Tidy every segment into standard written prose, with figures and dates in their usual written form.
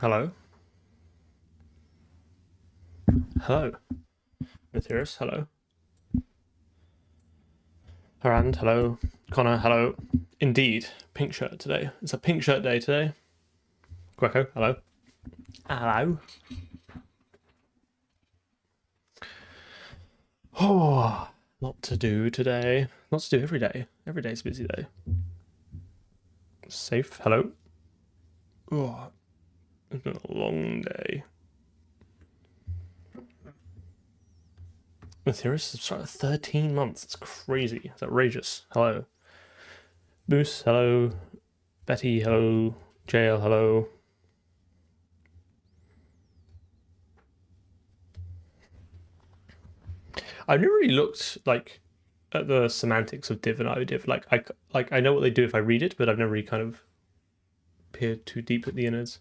Hello. Hello. Matthias, hello. Harand, hello. Connor, hello. Indeed, pink shirt today. It's a pink shirt day today. Greco, hello. Hello. Oh, lot to do today. Lots to do every day. Every day's a busy day. Safe, hello. Oh, it's been a long day. Matthias has started 13 months. It's crazy. It's outrageous. Hello. Moose, hello. Betty, hello. JL, hello. I've never really looked like at the semantics of div and idiv. I know what they do if I read it, but I've never really kind of peered too deep at the innards.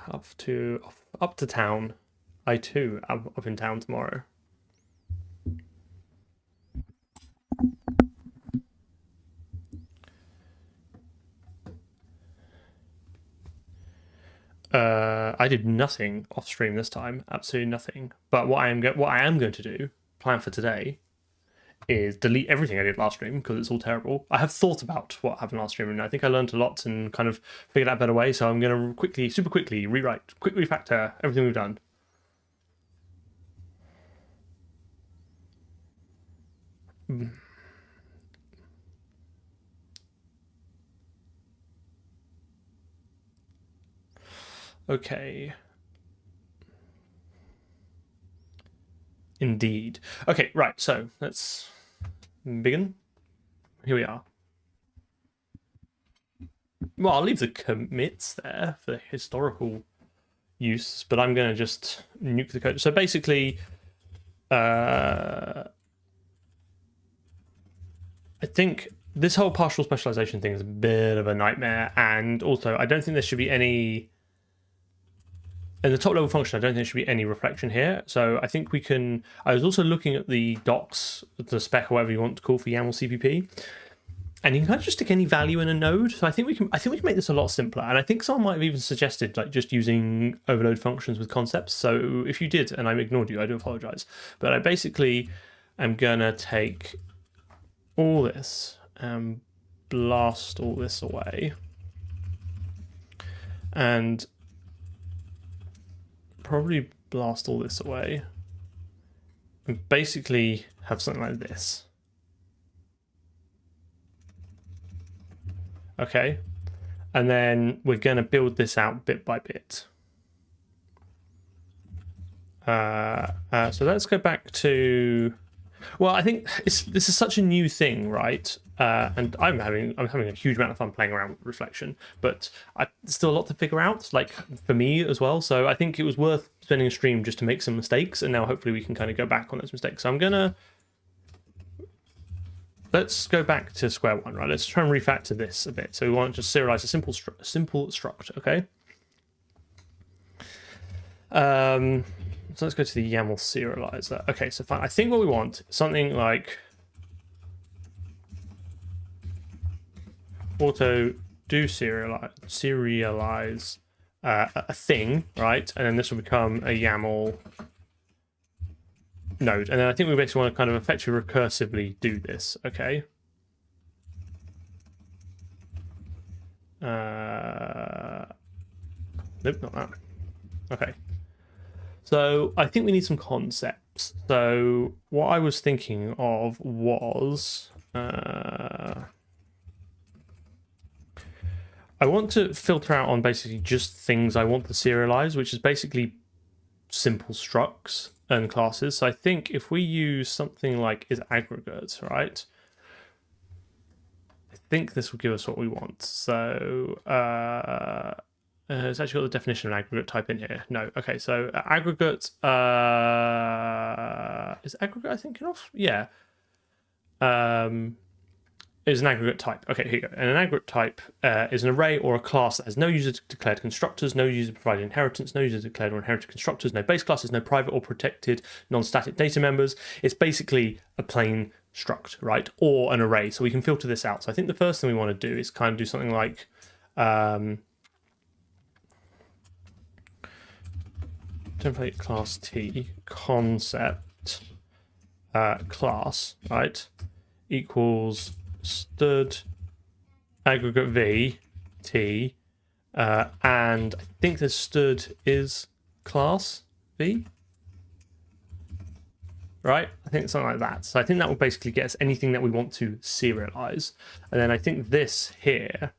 Up to town. I too am up in town tomorrow. I did nothing off stream this time, absolutely nothing. But what I am going to do, plan for today, is delete everything I did last stream because it's all terrible. I have thought about what happened last stream, and I think I learned a lot and kind of figured out a better way. So I'm going to super quickly rewrite, quick refactor everything we've done. Okay. Indeed. Okay, right, so let's begin. Here we are. Well, I'll leave the commits there for historical use, but I'm going to just nuke the code. So basically, I think this whole partial specialization thing is a bit of a nightmare, and also I don't think there should be any in the top level function. I don't think there should be any reflection here. So I think we can. I was also looking at the docs, the spec, or whatever you want to call for YAML CPP, and you can kind of just stick any value in a node. So I think we can make this a lot simpler. And I think someone might have even suggested like just using overload functions with concepts. So if you did and I ignored you, I do apologize. But I basically am gonna take all this and blast all this away, and probably blast all this away, and basically have something like this. Okay, and then we're going to build this out bit by bit. So let's go back to. Well, I think this is such a new thing, right? And I'm having a huge amount of fun playing around with reflection, but there's still a lot to figure out, like for me as well. So I think it was worth spending a stream just to make some mistakes, and now hopefully we can kind of go back on those mistakes. So let's go back to square one, right? Let's try and refactor this a bit. So we want to just serialize a simple struct, okay? So let's go to the YAML serializer. Okay, so fine. I think what we want is something like auto do serialize a thing, right? And then this will become a YAML node. And then I think we basically want to kind of effectively recursively do this, okay? Nope, not that. Okay. So I think we need some concepts. So what I was thinking of was I want to filter out on basically just things I want to serialize, which is basically simple structs and classes. So I think if we use something like is aggregate, right? I think this will give us what we want. So it's actually got the definition of an aggregate type in here. No, okay, so aggregate is aggregate I think enough? Yeah. Is an aggregate type. Okay, here you go. And an aggregate type is an array or a class that has no user declared constructors, no user provided inheritance, no user declared or inherited constructors, no base classes, no private or protected non-static data members. It's basically a plain struct, right? Or an array. So we can filter this out. So I think the first thing we want to do is kind of do something like template class T concept class, right, equals stud aggregate v T, and I think the stud is class v, right? I think something like that. So I think that will basically get us anything that we want to serialize. And then I think this here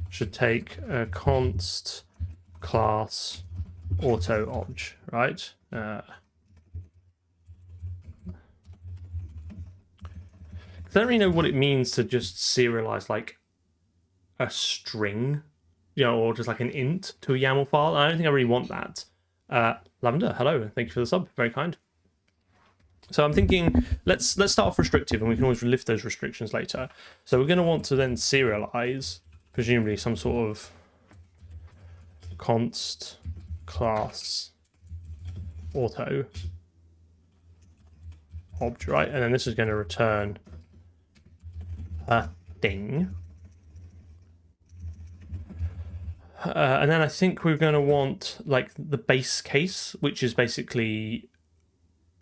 should take a const class auto obj, right? I don't really know what it means to just serialize like a string, you know, or just like an int to a YAML file. I don't think I really want that. Lavender, hello, thank you for the sub, very kind. So I'm thinking, let's start off restrictive, and we can always lift those restrictions later. So we're going to want to then serialize, presumably some sort of const class auto obj, right? And then this is going to return a thing. And then I think we're going to want like the base case, which is basically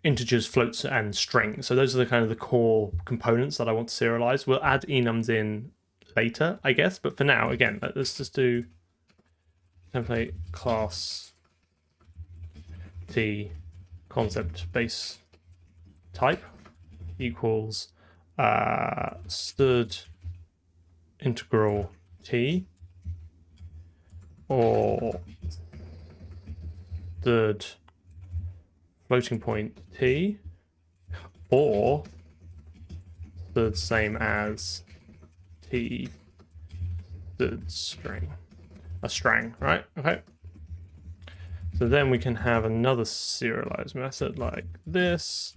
integers, floats, and strings. So those are the kind of the core components that I want to serialize. We'll add enums in later, I guess, but for now, again, let's just do template class T concept base type equals stud integral T or stud floating point T, or the same as T stud string, a string, right? Okay. So then we can have another serialized method like this.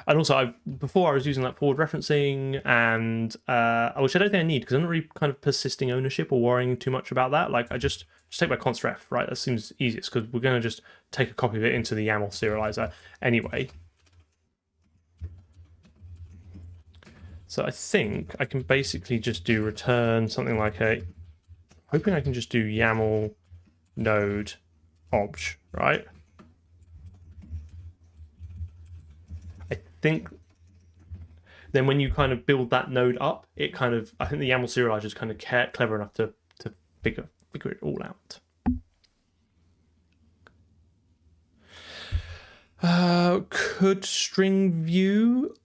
And also, before I was using like forward referencing, and which I don't think I need because I'm not really kind of persisting ownership or worrying too much about that. Like I just take my const ref, right? That seems easiest because we're going to just take a copy of it into the YAML serializer anyway. So I think I can basically just do return something like hoping I can just do YAML node obj, right? I think then when you kind of build that node up, it kind of, I think the YAML serializer is kind of clever enough to figure it all out. Could string view?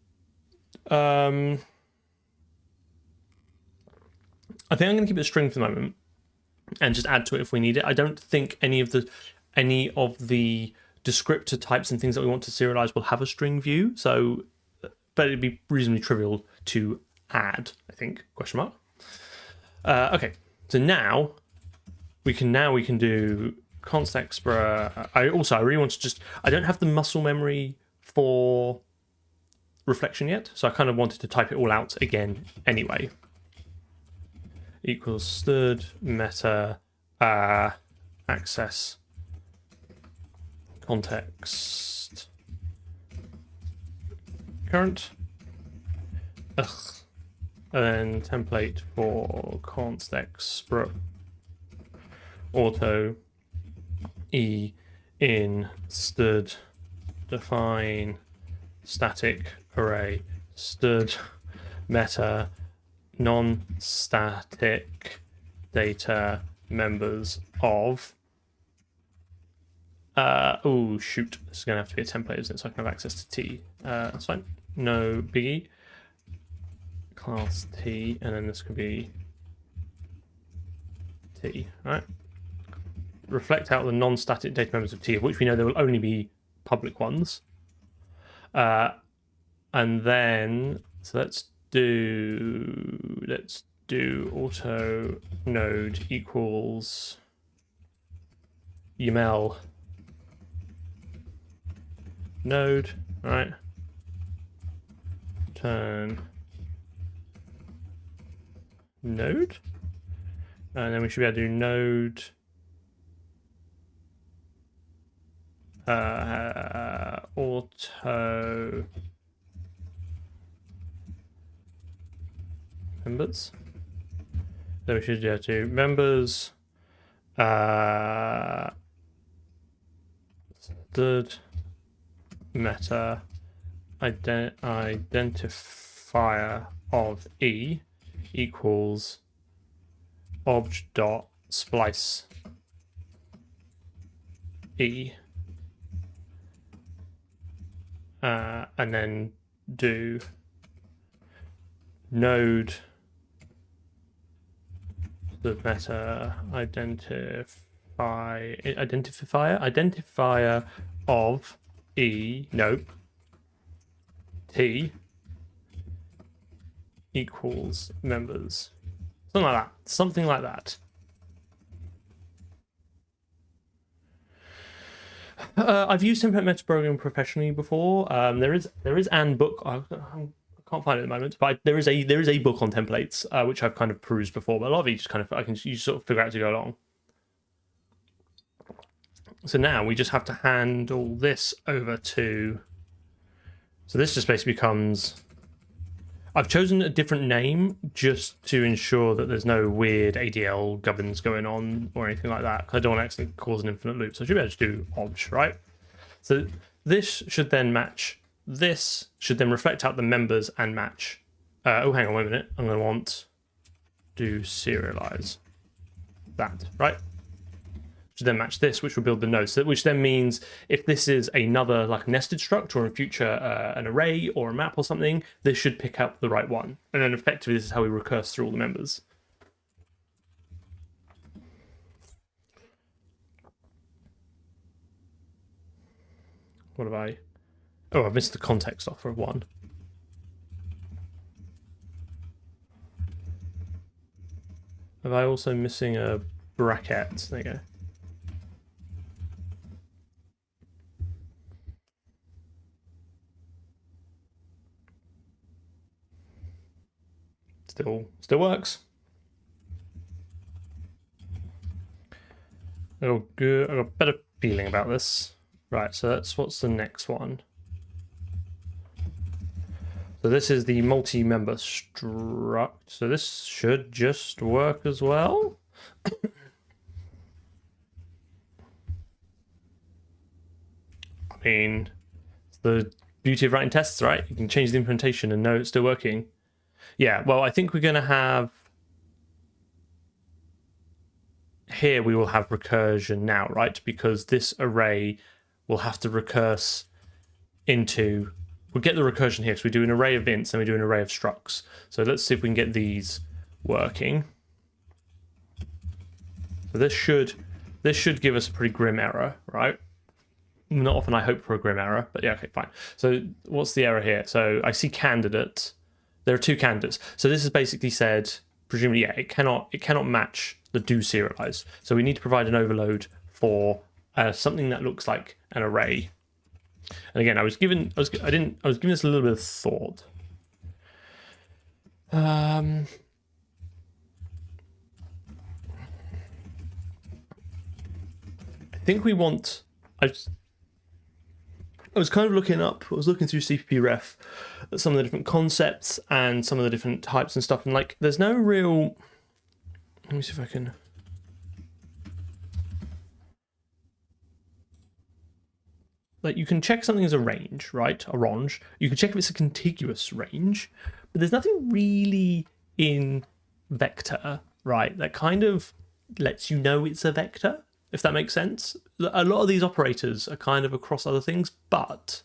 I think I'm going to keep it a string for the moment and just add to it if we need it. I don't think any of the descriptor types and things that we want to serialize will have a string view. So, but it'd be reasonably trivial to add, I think, question mark. Okay, so now we can do const expr. I really want to just, I don't have the muscle memory for reflection yet, so I kind of wanted to type it all out again anyway. Equals stud meta access context current, and then template for const expr auto e in stud define static array stud meta non-static data members of oh shoot, this is gonna have to be a template, isn't it? So I can have access to T. That's fine, no biggie. Class T, and then this could be T, right? Reflect out the non-static data members of T, of which we know there will only be public ones. And then, so let's do auto node equals YAML node, right? Turn node, and then we should be able to do node auto members. Then we should be able to do members Stood meta identifier of E equals obj dot splice E, and then do node the meta identifier of E, nope, T equals members. Something like that. Something like that. I've used template metaprogramming professionally before. There is an book. I can't find it at the moment, but there is a book on templates which I've kind of perused before. But a lot of you just kind of you sort of figure out as you go along. So now we just have to hand all this over to. So this just basically becomes. I've chosen a different name just to ensure that there's no weird ADL governs going on or anything like that. I don't want to accidentally cause an infinite loop. So I should be able to do obj, right? So this should then match. This should then reflect out the members and match. Oh, hang on, wait a minute. I'm going to want do serialize that, right? Should then match this, which will build the node. So, which then means if this is another like nested struct or in future an array or a map or something, this should pick up the right one. And then effectively, this is how we recurse through all the members. What have I? Oh, I've missed the context offer of one. Have I also missing a bracket? There you go. Still works. Oh, good. I've got a better feeling about this. Right, so that's what's the next one. So this is the multi-member struct. So this should just work as well. I mean, it's the beauty of writing tests, right? You can change the implementation and know it's still working. Yeah, well, I think we're going to have... Here we will have recursion now, right? Because this array will have to recurse into... We'll get the recursion here, so we do an array of ints and we do an array of structs. So let's see if we can get these working. So this should give us a pretty grim error, right? Not often I hope for a grim error, but yeah, okay, fine. So what's the error here? So I see candidate. There are two candidates. So this is basically said, presumably, yeah, it cannot match the do serialize. So we need to provide an overload for something that looks like an array. And again, I was giving this a little bit of thought. I think we want. I was kind of looking through CPP ref at some of the different concepts and some of the different types and stuff, and like there's no real. Let me see if I can. Like you can check something as a range, right? A range. You can check if it's a contiguous range, but there's nothing really in vector, right? That kind of lets you know it's a vector, if that makes sense. A lot of these operators are kind of across other things, but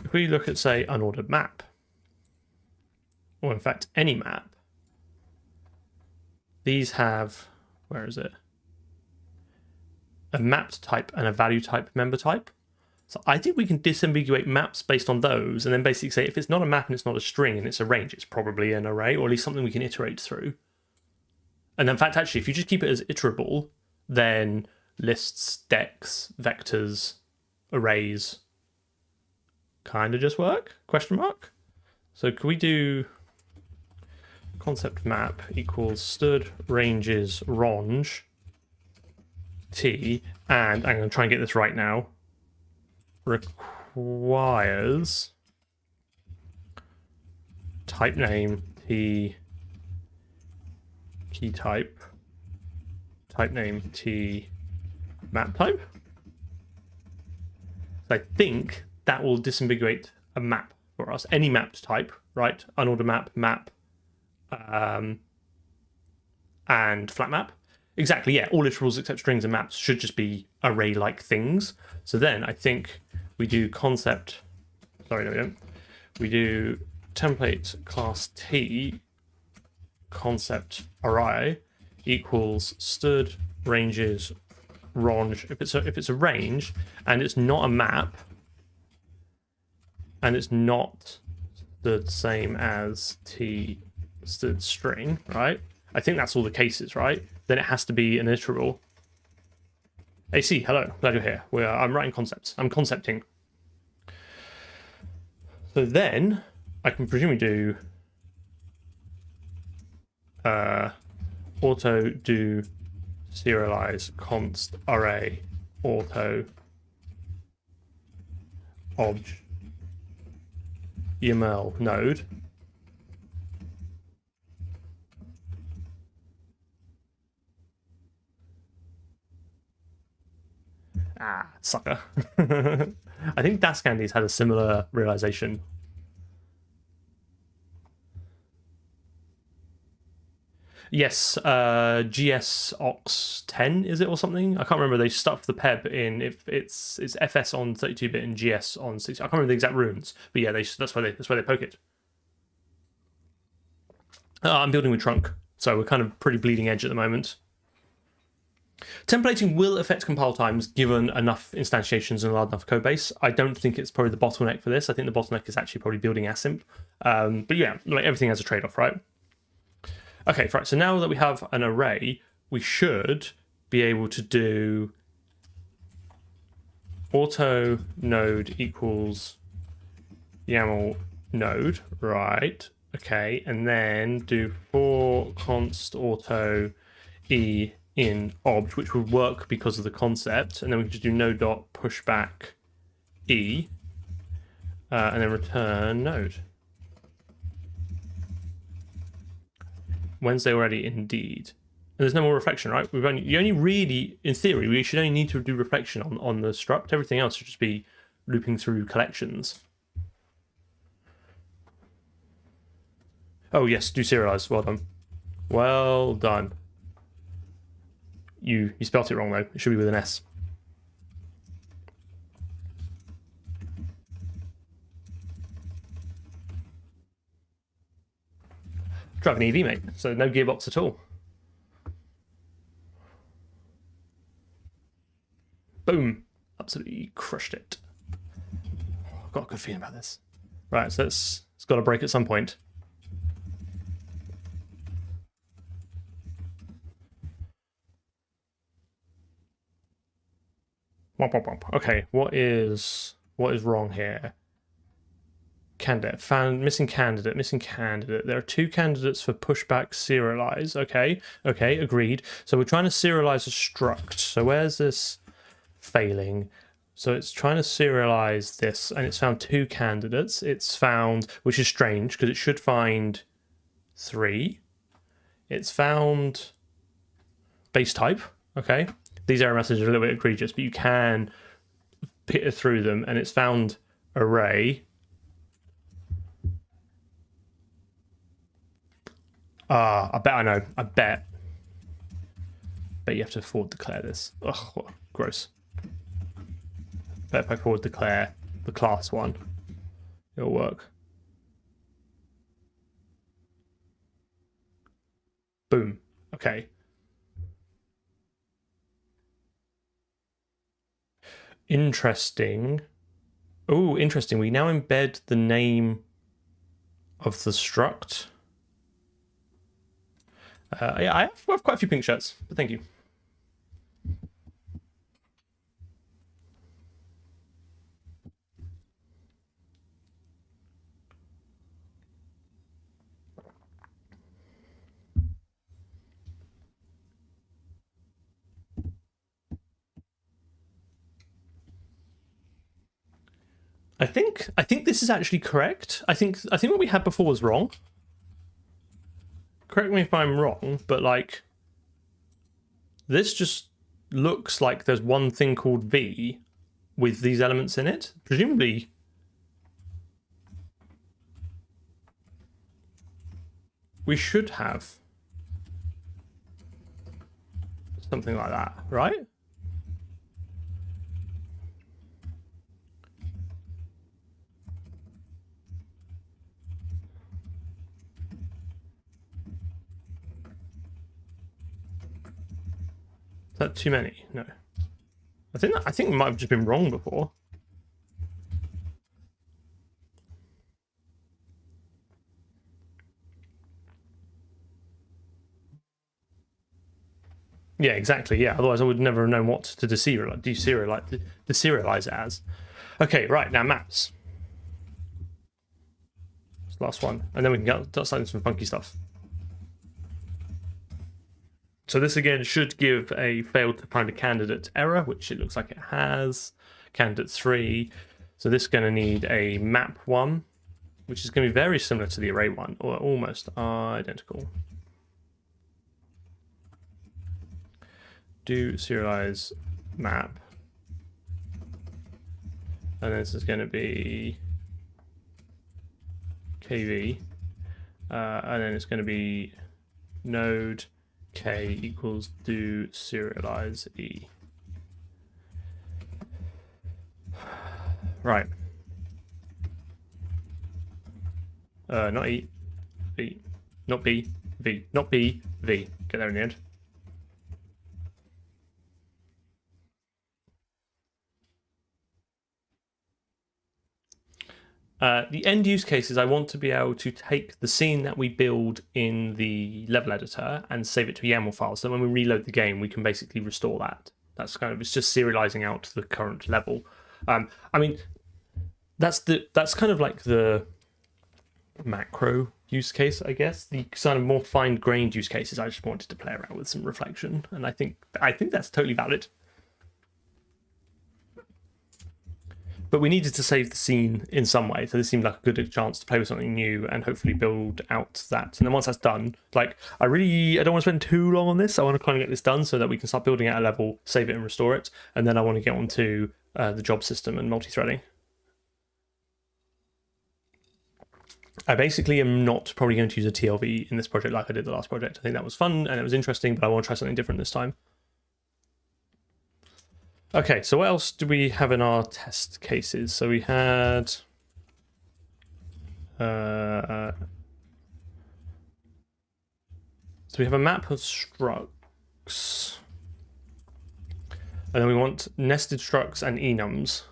if we look at, say, unordered map, or in fact any map, these have, where is it? A mapped type and a value type member type. So I think we can disambiguate maps based on those and then basically say if it's not a map and it's not a string and it's a range, it's probably an array or at least something we can iterate through. And in fact, actually, if you just keep it as iterable, then lists, decks, vectors, arrays kind of just work? Question mark? So can we do concept map equals stud ranges range T, and I'm going to try and get this right now, requires type name T t type, type name t map type. So I think that will disambiguate a map for us. Any mapped type, right? Unordered map, map, and flat map. Exactly, yeah. All literals except strings and maps should just be array-like things. So then I think we do concept. Sorry, no, we don't. We do template class t concept array equals stud ranges range. If it's a range and it's not a map and it's not the same as t stud string, right? I think that's all the cases, right? Then it has to be an iterable. AC, hello, glad you're here. I'm writing concepts. I'm concepting. So then I can presumably do auto do serialize const array auto obj YML node. Ah, sucker. I think Dascandy's had a similar realization. Yes, GS 10 is it or something? I can't remember. They stuffed the PEB in. If it's FS on 32-bit and GS on 60. I can't remember the exact runes, but yeah, that's why they poke it. I'm building with trunk, so we're kind of pretty bleeding edge at the moment. Templating will affect compile times given enough instantiations and a large enough code base. I don't think it's probably the bottleneck for this. I think the bottleneck is actually probably building async. But yeah, like everything has a trade-off, right? Okay, right. So now that we have an array, we should be able to do auto node equals YAML node, right? Okay, and then do for const auto e in obj, which would work because of the concept, and then we can just do node dot pushback e, and then return node. Wednesday already, indeed. And there's no more reflection, right? You only really, in theory, we should only need to do reflection on the struct. Everything else should just be looping through collections. Oh yes, do serialize. Well done. Well done. You spelt it wrong though. It should be with an S. Drive an EV, mate. So no gearbox at all. Boom. Absolutely crushed it. I've got a good feeling about this. Right, so it's got to break at some point. Womp, womp, womp. Okay, what is wrong here? Candidate found, missing candidate. There are two candidates for pushback serialize. Okay, agreed. So we're trying to serialize a struct. So where's this failing? So it's trying to serialize this, and it's found two candidates. It's found, which is strange because it should find 3. It's found base type. Okay, these error messages are a little bit egregious, but you can pitter through them, and it's found array. I bet I know. I bet you have to forward declare this. Ugh, gross. Bet if I forward declare the class one, it'll work. Boom. Okay. Interesting. Oh, interesting. We now embed the name of the struct. Yeah, I have quite a few pink shirts, but thank you. I think this is actually correct. I think what we had before was wrong. correct me if I'm wrong, but like this just looks like there's one thing called V with these elements in it. Presumably we should have something like that, right? Is that too many? No. I think we might have just been wrong before. Yeah, exactly. Yeah, otherwise I would never have known what to deserialize it as. Okay, right, now maps. It's the last one. And then we can start starting some funky stuff. So this again should give a failed to find a candidate error, which it looks like it has. Candidate 3. So this is going to need a map 1, which is going to be very similar to the array one, or almost identical. Do serialize map. And this is going to be KV. And then it's going to be node K equals do serialize E. Right. Not E, V, not B, V, not B, V. Get there in the end. The end use cases, I want to be able to take the scene that we build in the level editor and save it to a YAML file. So when we reload the game, we can basically restore that. That's kind of, it's just serializing out to the current level. I mean, that's kind of like the macro use case, I guess. The kind of more fine-grained use cases, I just wanted to play around with some reflection, and I think that's totally valid. But we needed to save the scene in some way, so this seemed like a good chance to play with something new and hopefully build out that. And then once that's done, like I don't want to spend too long on this. I want to kind of get this done so that we can start building out a level, save it and restore it, and then I want to get on to the job system and multi-threading. I basically am not probably going to use a TLV in this project like I did the last project. I think that was fun and it was interesting, but I want to try something different this time. Okay, so what else do we have in our test cases? So we had so we have a map of structs, and then we want nested structs and enums.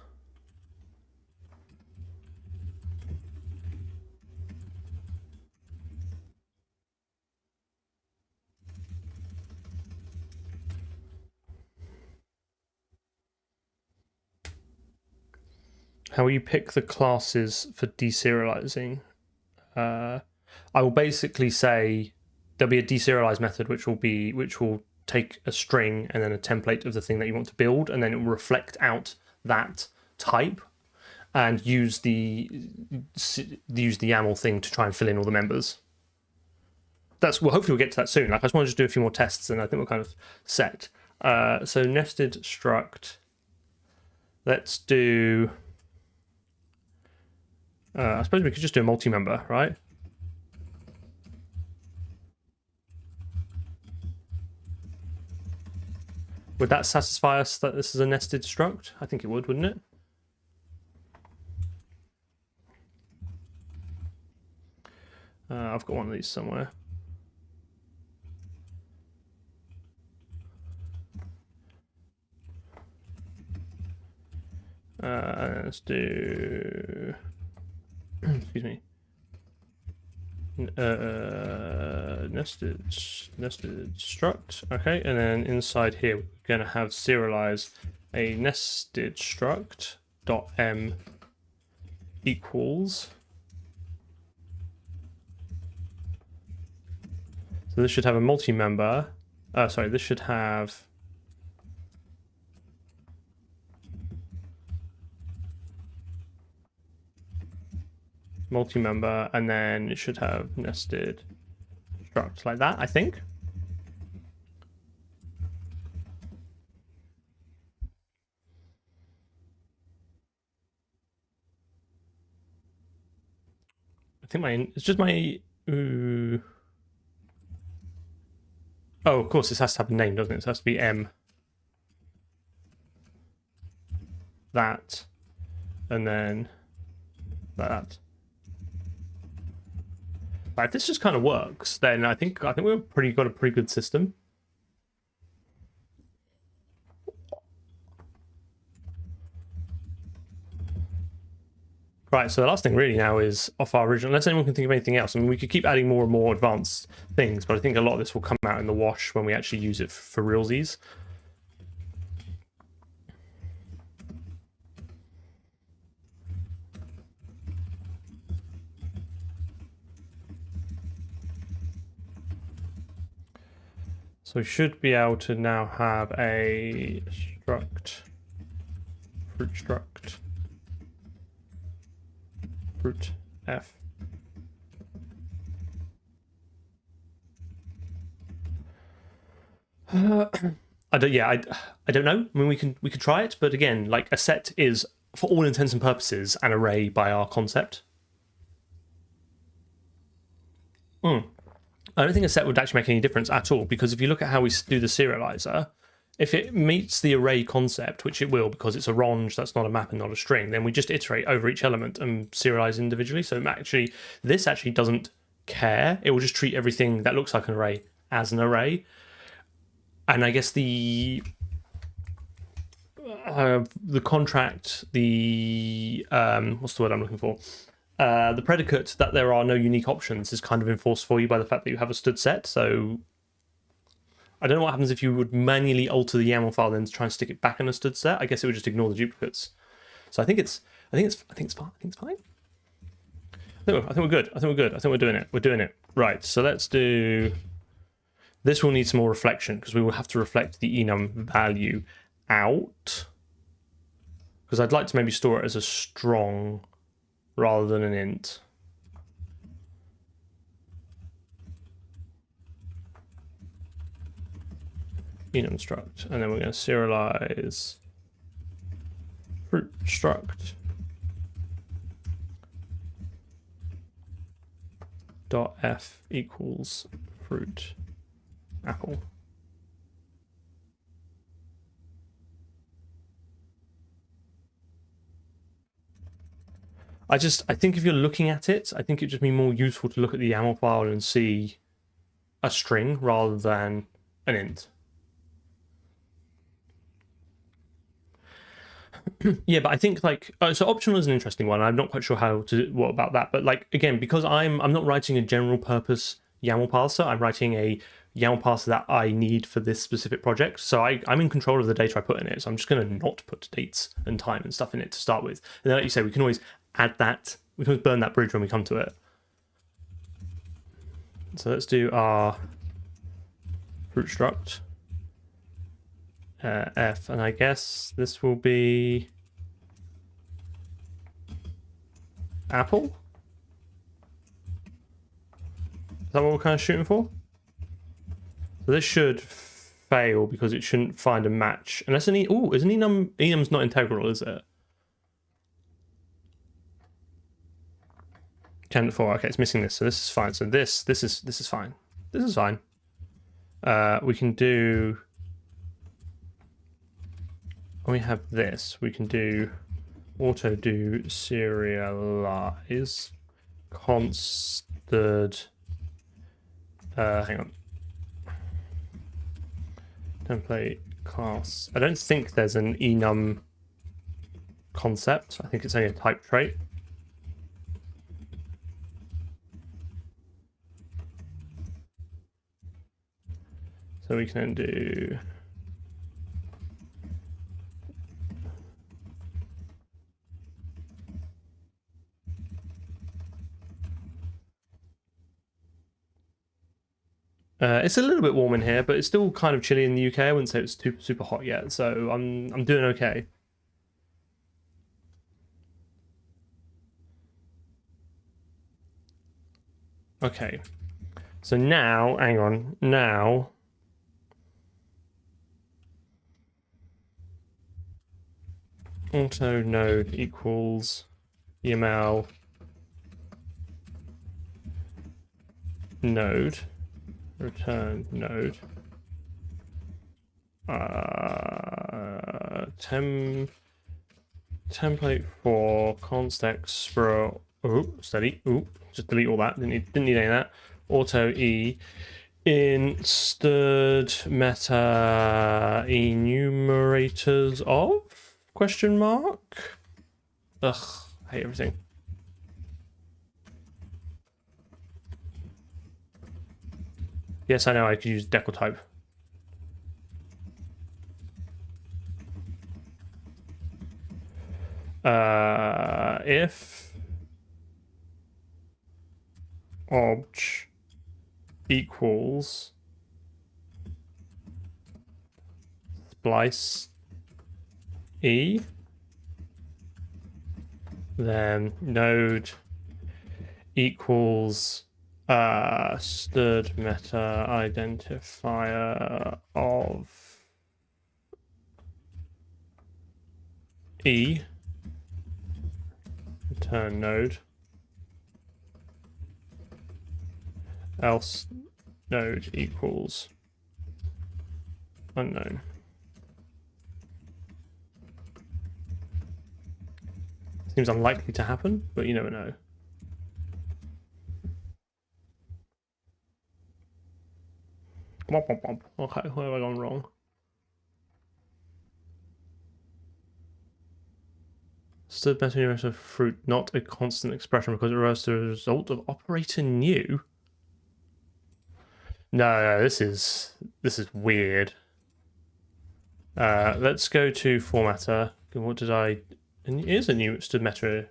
How will you pick the classes for deserializing? I will basically say there'll be a deserialize method which will take a string and then a template of the thing that you want to build, and then it will reflect out that type and use the YAML thing to try and fill in all the members. Well, hopefully we'll get to that soon. Like I just want to just do a few more tests and I think we're kind of set. So nested struct. Let's do I suppose we could just do a multi-member, right? Would that satisfy us that this is a nested struct? I think it would, wouldn't it? I've got one of these somewhere. Let's do excuse me. Nested struct. Okay, and then inside here we're going to have serialize a nested struct dot m equals. So this should have a multi-member. Sorry, this should have multi-member, and then it should have nested struct like that, I think. I think it's just my... Ooh. Oh, of course, this has to have a name, doesn't it? So it has to be M. That. And then that. But if this just kind of works, then I think we've got a pretty good system. Right, so the last thing really now is off our original, unless anyone can think of anything else. I mean, we could keep adding more and more advanced things, but I think a lot of this will come out in the wash when we actually use it for realsies. So we should be able to now have a struct, fruit struct, fruit f. I don't know. I mean, we could try it, but again, like a set is, for all intents and purposes, an array by our concept. I don't think a set would actually make any difference at all, because if you look at how we do the serializer, if it meets the array concept, which it will because it's a range, that's not a map and not a string, then we just iterate over each element and serialize individually. So this actually doesn't care. It will just treat everything that looks like an array as an array. And I guess the contract, what's the word I'm looking for? The predicate that there are no unique options is kind of enforced for you by the fact that you have a stud set. So I don't know what happens if you would manually alter the YAML file then to try and stick it back in a stud set. I guess it would just ignore the duplicates. So I think it's fine. I think we're good. I think we're good. I think we're doing it. We're doing it. Right. So let's do. This will need some more reflection because we will have to reflect the enum value out. Because I'd like to maybe store it as a strong rather than an int. Enum struct, and then we're going to serialize fruit struct dot f equals fruit apple. I think if you're looking at it, I think it'd just be more useful to look at the YAML file and see a string rather than an int. Yeah, but I think like so optional is an interesting one. I'm not quite sure what about that, but like again, because I'm not writing a general purpose YAML parser, I'm writing a YAML parser that I need for this specific project. So I'm in control of the data I put in it. So I'm just going to not put dates and time and stuff in it to start with. And then, like you say, we can always add that. We can always burn that bridge when we come to it. So let's do our fruit struct. F, and I guess this will be apple. Is that what we're kind of shooting for? So this should fail because it shouldn't find a match unless isn't enum's not integral, is it? 10 to 4. Okay, it's missing this, so this is fine. So this is fine. This is fine. We can do. When we have this, we can do auto do serialize constant. Hang on. Template class. I don't think there's an enum concept. I think it's only a type trait. So we can do. It's a little bit warm in here, but it's still kind of chilly in the UK. I wouldn't say it's super hot yet, so I'm doing okay. Okay, So now, hang on, now auto node equals EML node return node template for context spro. Oh, steady. Oh, just delete all that. Didn't need any of that. Auto e instead meta enumerators of question mark. Ugh, I hate everything. Yes, I know I could use decal type. If obj equals splice e, then node equals std meta identifier of e return node, else node equals unknown. Seems unlikely to happen, but you never know. Okay, where have I gone wrong? Stood better unit of fruit, not a constant expression because it was the result of operator new. No, this is weird. Let's go to formatter. What did I? And it is a new stood meta.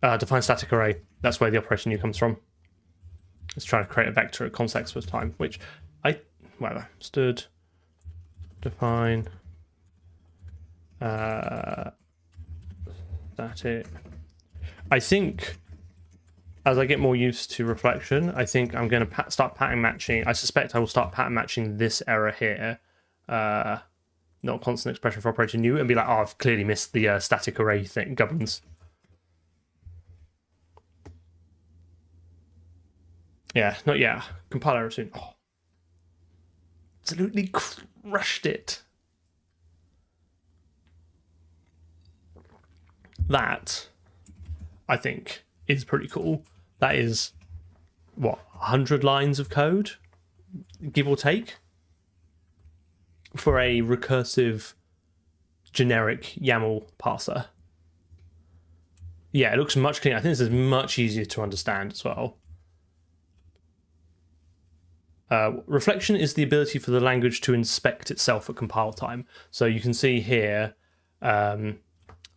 Define static array. That's where the operation new comes from. Let's try to create a vector at context first time, which whatever. Stood define static. I think as I get more used to reflection, I think I'm going to start pattern matching. I suspect I will start pattern matching this error here, not constant expression for operator new, and be like, oh, I've clearly missed the static array thing governs. Yeah, not yet. Compile error soon. Oh, absolutely crushed it. That, I think, is pretty cool. That is, what, 100 lines of code, give or take, for a recursive generic YAML parser. Yeah, it looks much cleaner. I think this is much easier to understand as well. Reflection is the ability for the language to inspect itself at compile time. So you can see here,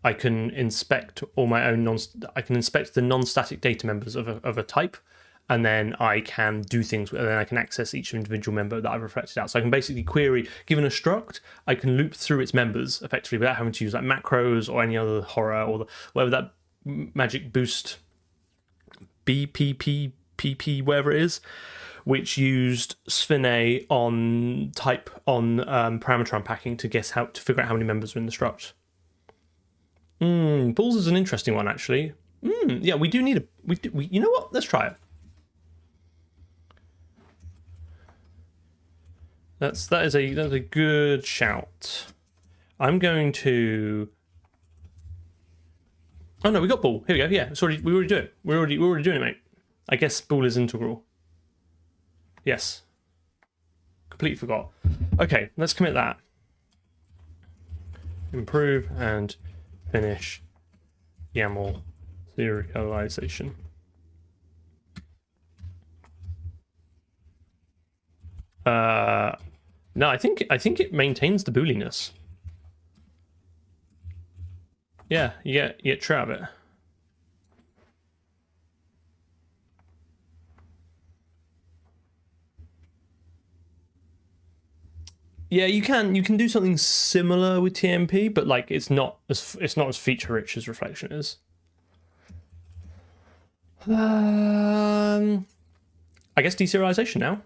I can inspect all my own I can inspect the non-static data members of a type, and then I can do things, and then I can access each individual member that I've reflected out. So I can basically query, given a struct, I can loop through its members effectively without having to use like macros or any other horror or whatever that magic boost BPP, whatever it is, which used Sphinx on type on parameter unpacking to figure out how many members are in the struct. Balls is an interesting one, actually. Yeah, we do need you know what? Let's try it. That is a good shout. I'm going to. Oh no, we got ball. Here we go. Yeah, we already do it. We're already doing it, mate. I guess ball is integral. Yes. Completely forgot. Okay, let's commit that. Improve and finish YAML serialization. No, I think it maintains the booliness. Yeah, you get true out of it. Yeah, you can do something similar with TMP, but like it's not as feature rich as reflection is. I guess deserialization now.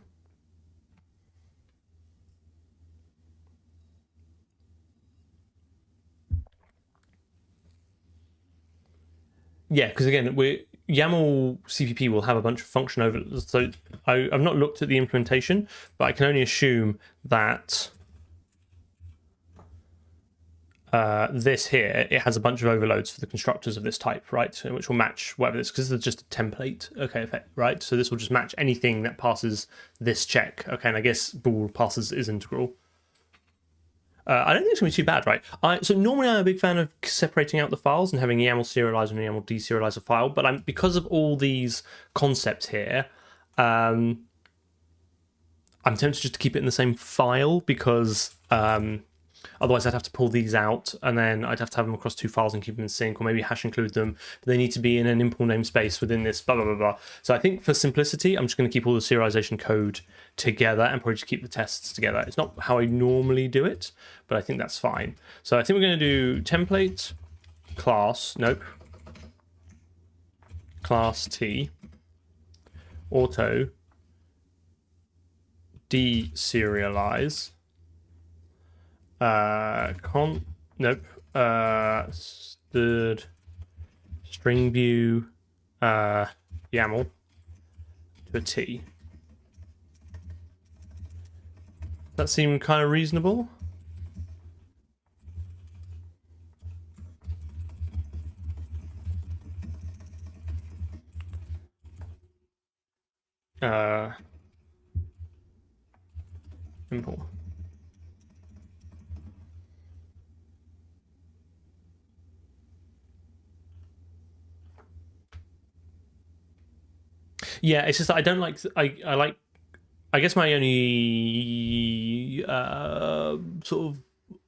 Yeah, because again, YAML CPP will have a bunch of function overloads. So I've not looked at the implementation, but I can only assume that this here, it has a bunch of overloads for the constructors of this type, right? Which will match whatever this, because this is just a template, okay, effect, right? So this will just match anything that passes this check, okay, and I guess bool passes is integral. I don't think it's going to be too bad, right? So normally I'm a big fan of separating out the files and having a YAML serializer and a YAML deserializer file, but because of all these concepts here, I'm tempted just to keep it in the same file because otherwise I'd have to pull these out and then I'd have to have them across two files and keep them in sync, or maybe hash include them, but they need to be in an impl namespace within this blah, blah, blah, blah. So I think for simplicity, I'm just going to keep all the serialization code together and probably just keep the tests together. It's not how I normally do it, but I think that's fine. So I think we're going to do template class, class T, auto, deserialize, stood string view YAML to a T. That seemed kind of reasonable. Simple. Yeah, it's just that I don't like. I like. I guess my only sort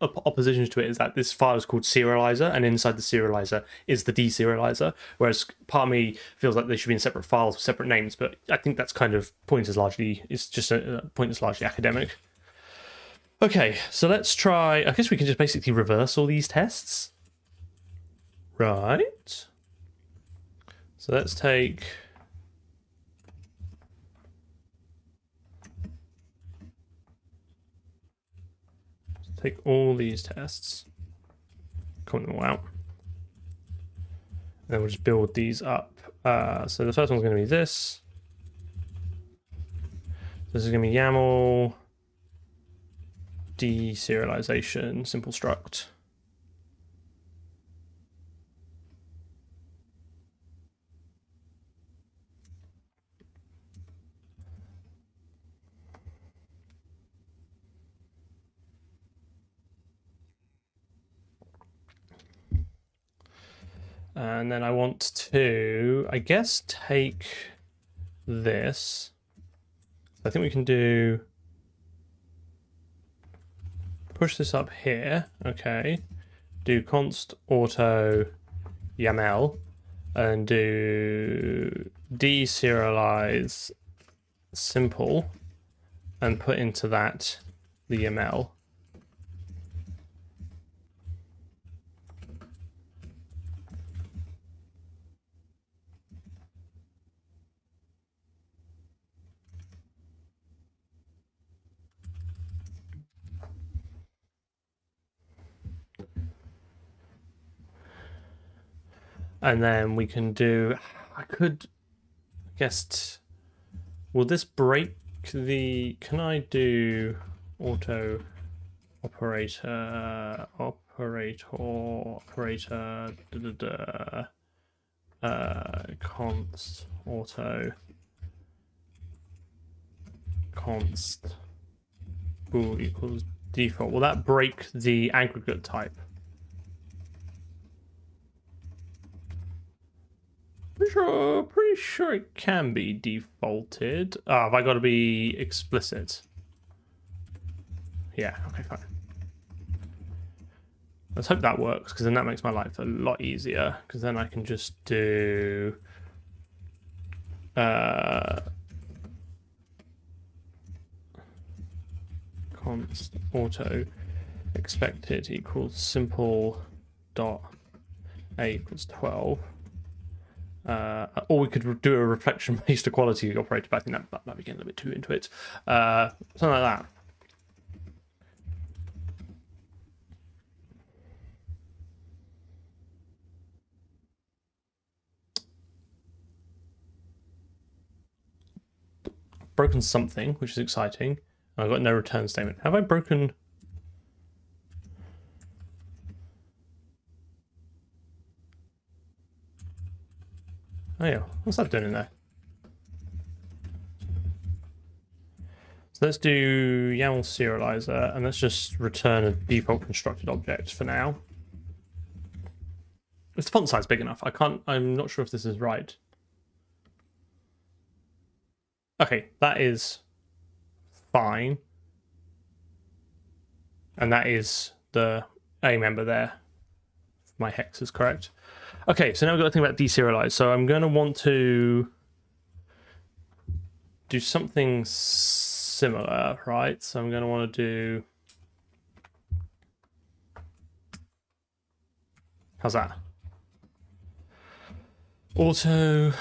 of opposition to it is that this file is called serializer, and inside the serializer is the deserializer. Whereas part of me feels like they should be in separate files with separate names, but I think that's kind of point is largely. It's just a point that's largely academic. Okay, so let's try. I guess we can just basically reverse all these tests, right? So let's take. Take all these tests, comment them all out, and then we'll just build these up. So the first one's going to be this. This is going to be YAML deserialization simple struct. And then I want to, I guess, take this. I think we can do, push this up here, okay. Do const auto YAML and do deserialize simple and put into that the YAML. And then we can do, I guess, will this break the, can I do auto operator, const auto const bool equals default. Will that break the aggregate type? Pretty sure it can be defaulted. Oh, have I got to be explicit? Yeah, okay, fine. Let's hope that works, because then that makes my life a lot easier, because then I can just do const auto expected equals simple dot a equals 12. Or we could do a reflection-based equality operator, but I think that might be getting a little bit too into it. Something like that. Broken something, which is exciting. I've got no return statement. Have I broken? Oh yeah, what's that doing in there? So let's do YAML serializer, and let's just return a default constructed object for now. Is the font size big enough? I'm not sure if this is right. Okay, that is fine. And that is the A member there. If my hex is correct. Okay, so now we've got to think about deserialize. So I'm going to want to do something similar, right? So I'm going to want to do... How's that? Auto...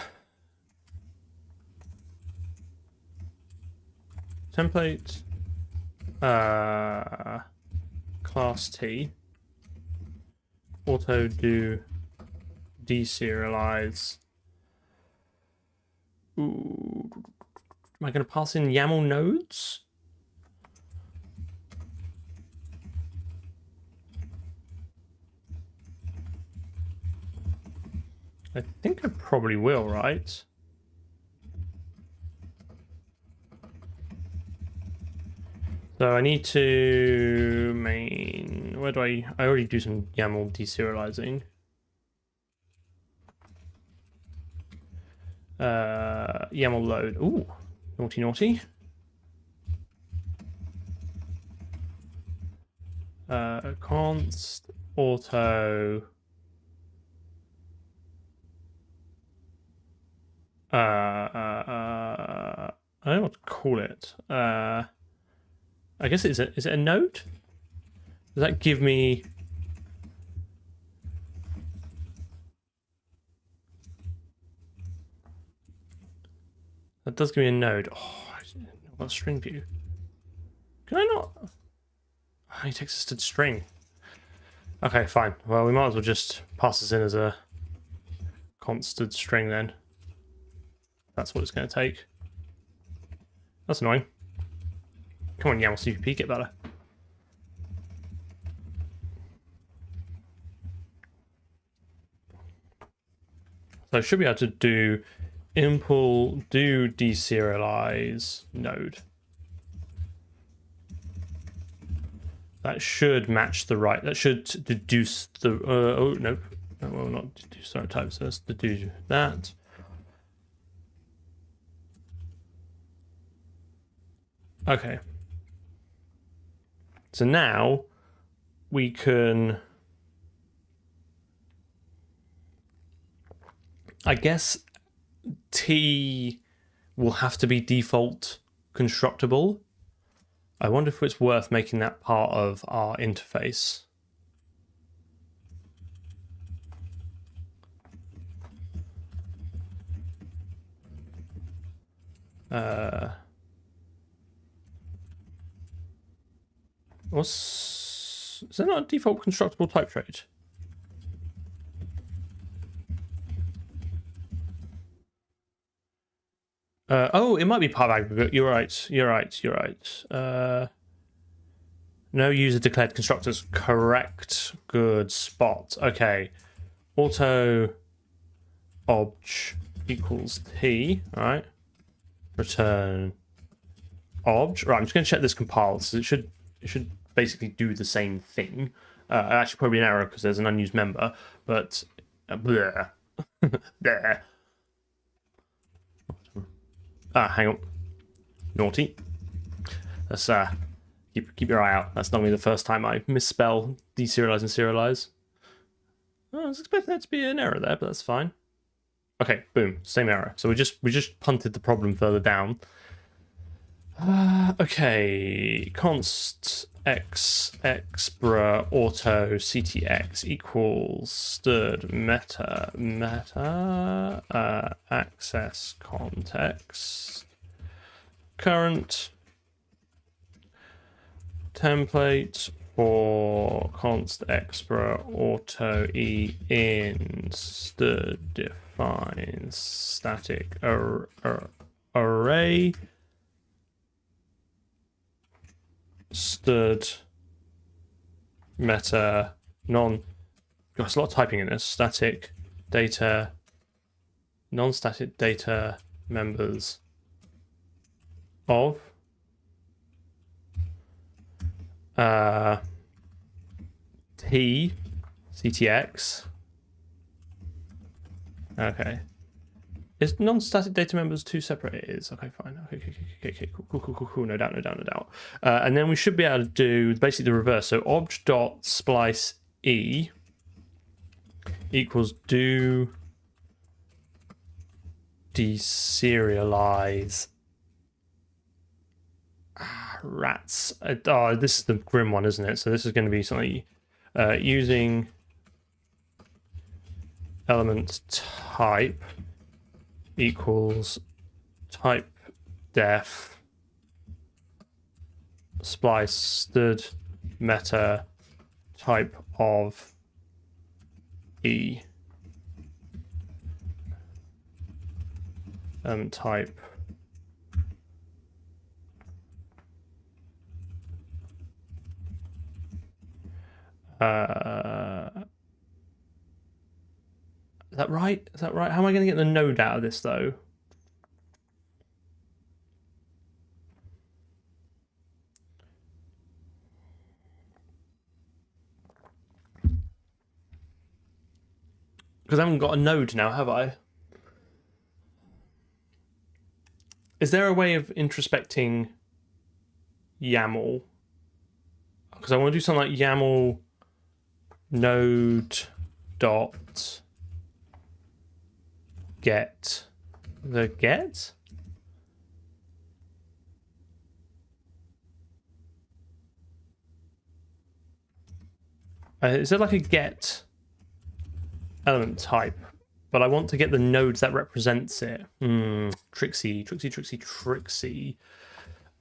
template... class T, auto do deserialize. Ooh, am I going to pass in YAML nodes? I think I probably will, right? So I need to main, where do I already do some YAML deserializing. YAML load, ooh, naughty naughty. Const auto I don't know what to call it. I guess is it a node? Does that give me... That does give me a node. Oh, what string view? Can I not? Oh, he takes us to string. Okay, fine. Well, we might as well just pass this in as a constant string then. That's what it's going to take. That's annoying. Come on, YAML CPP, get better. So I should be able to do impl do deserialize node. That should match the right. That should deduce the. Oh no, well not deduce. Sorry, type. So let's deduce that. Okay. So now we can, I guess T will have to be default constructible. I wonder if it's worth making that part of our interface. Is there not a default constructible type trait? Oh, it might be part of aggregate. You're right. You're right. You're right. No user declared constructors. Correct. Good spot. Okay. Auto obj equals T. All right. Return obj. Right. I'm just going to check this compiles. So it should basically do the same thing. Actually, probably an error because there's an unused member. But bleh. There. Hang on. Naughty. Let's keep your eye out. That's not going to be the first time I misspell deserialize and serialize. I was expecting that to be an error there, but that's fine. Okay, boom, same error. So we just punted the problem further down. Okay, const expra auto ctx equals stud meta access context current template for const expra auto e in stud defines static array stud meta non. Gosh, a lot of typing in this. Static data, non-static data members of T CTX. Okay. Is non-static data members two separate? It is. Okay, fine. Okay, cool. No doubt. And then we should be able to do basically the reverse. So obj.splice e equals do deserialize. Rats. Oh, this is the grim one, isn't it? So this is going to be something using element type equals type def splice stud meta type of e type is that right? Is that right? How am I going to get the node out of this though? Because I haven't got a node now, have I? Is there a way of introspecting YAML? Because I want to do something like YAML node dot get the get. Is there like a get element type? But I want to get the node that represents it. Tricksy.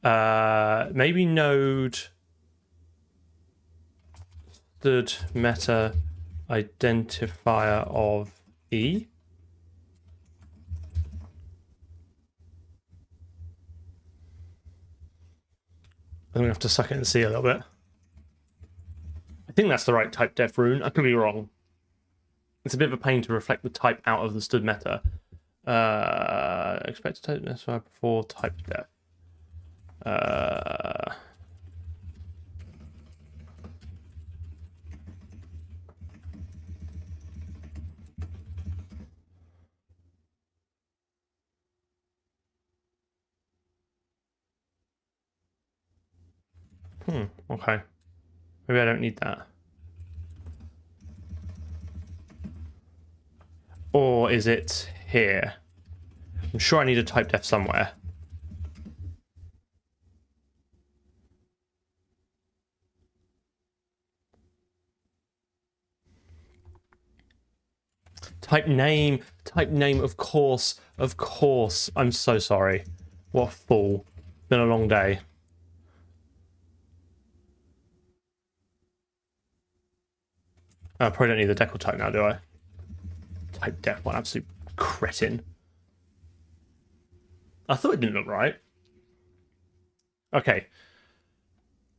Maybe node stud meta identifier of e. I'm gonna have to suck it and see a little bit. I think that's the right type def rune. I could be wrong. It's a bit of a pain to reflect the type out of the stud meta. Expect to type necessary before type def. Okay. Maybe I don't need that. Or is it here? I'm sure I need a type def somewhere. Type name, of course. I'm so sorry. What a fool. It's been a long day. I probably don't need the decal type now, do I? Type def, one absolute cretin. I thought it didn't look right. Okay.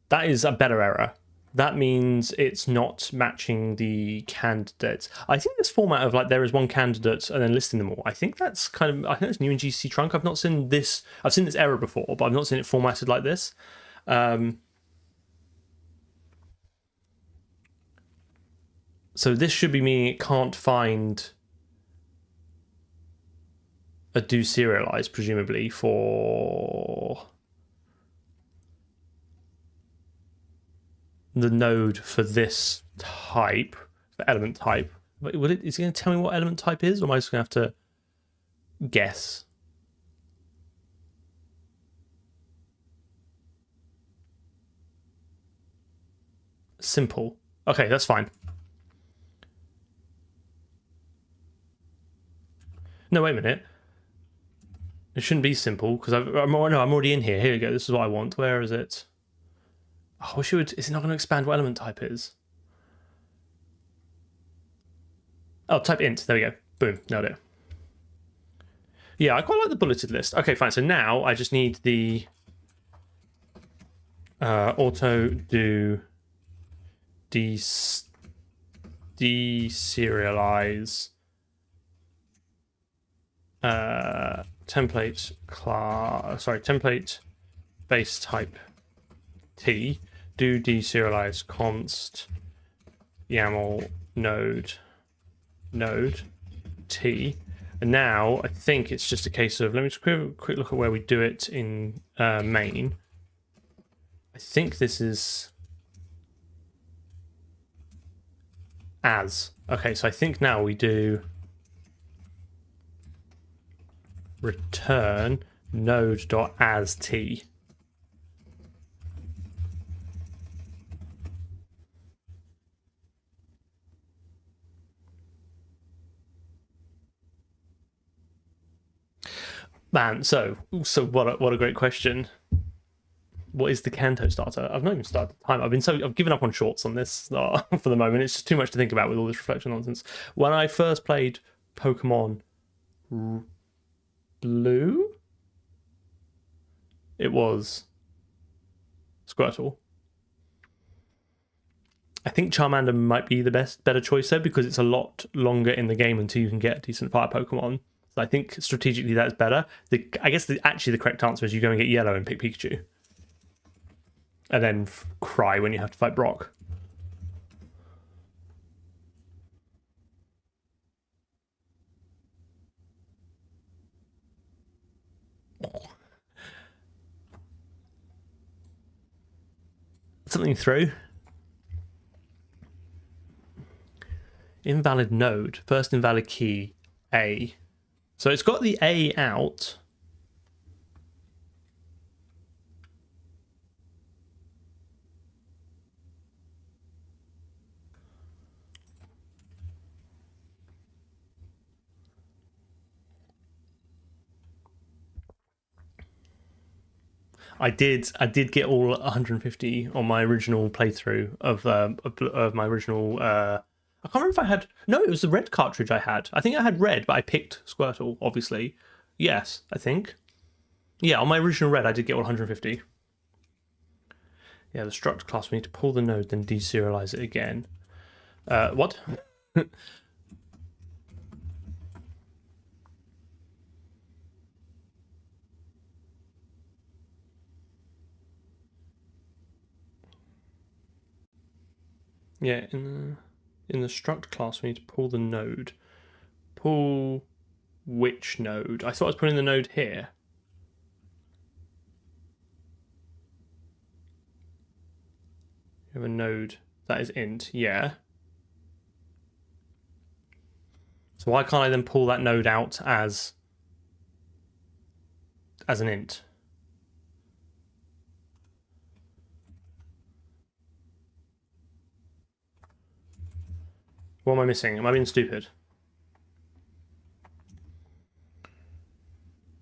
That is a better error. That means it's not matching the candidates. I think this format of like there is one candidate and then listing them all, I think that's kind of, I think it's new in GCC trunk. I've not seen this, I've seen this error before, but I've not seen it formatted like this. So this should be meaning it can't find a do serialize, presumably, for the node for this type, the element type. Is it going to tell me what element type is, or am I just going to have to guess? simple. Okay, that's fine. No, wait a minute. It shouldn't be simple because I'm already in here. Here we go. This is what I want. Where is it? Oh, I wish it would. Is it not going to expand what element type is? Oh, type int. There we go. Boom. Nailed it. Yeah, I quite like the bulleted list. Okay, fine. So now I just need the auto do deserialize template base type t do deserialize const YAML node t. And now I think it's just a case of, let me just quick look at where we do it in main. I think this is as. Okay, so I think now we do return node.asT. Man, so what a great question. What is the Canto starter? I've not even started the time. I've given up on shorts on this for the moment. It's just too much to think about with all this reflection nonsense. When I first played Pokemon Blue, it was Squirtle. I think Charmander might be the better choice though, because it's a lot longer in the game until you can get a decent fire Pokemon. So I think strategically that's better. I guess actually the correct answer is you go and get Yellow and pick Pikachu. And then cry when you have to fight Brock. Something through. Invalid node. First invalid key, A. So it's got the A out. I did get all 150 on my original playthrough of my original. I can't remember if I had. No, it was the red cartridge I had. I think I had red, but I picked Squirtle, obviously. Yes, I think. Yeah, on my original red, I did get all 150. Yeah, the struct class, we need to pull the node, then deserialize it again. What? Yeah, in the struct class, we need to pull the node. Pull which node? I thought I was putting the node here. You have a node that is int, yeah. So why can't I then pull that node out as an int? What am I missing? Am I being stupid?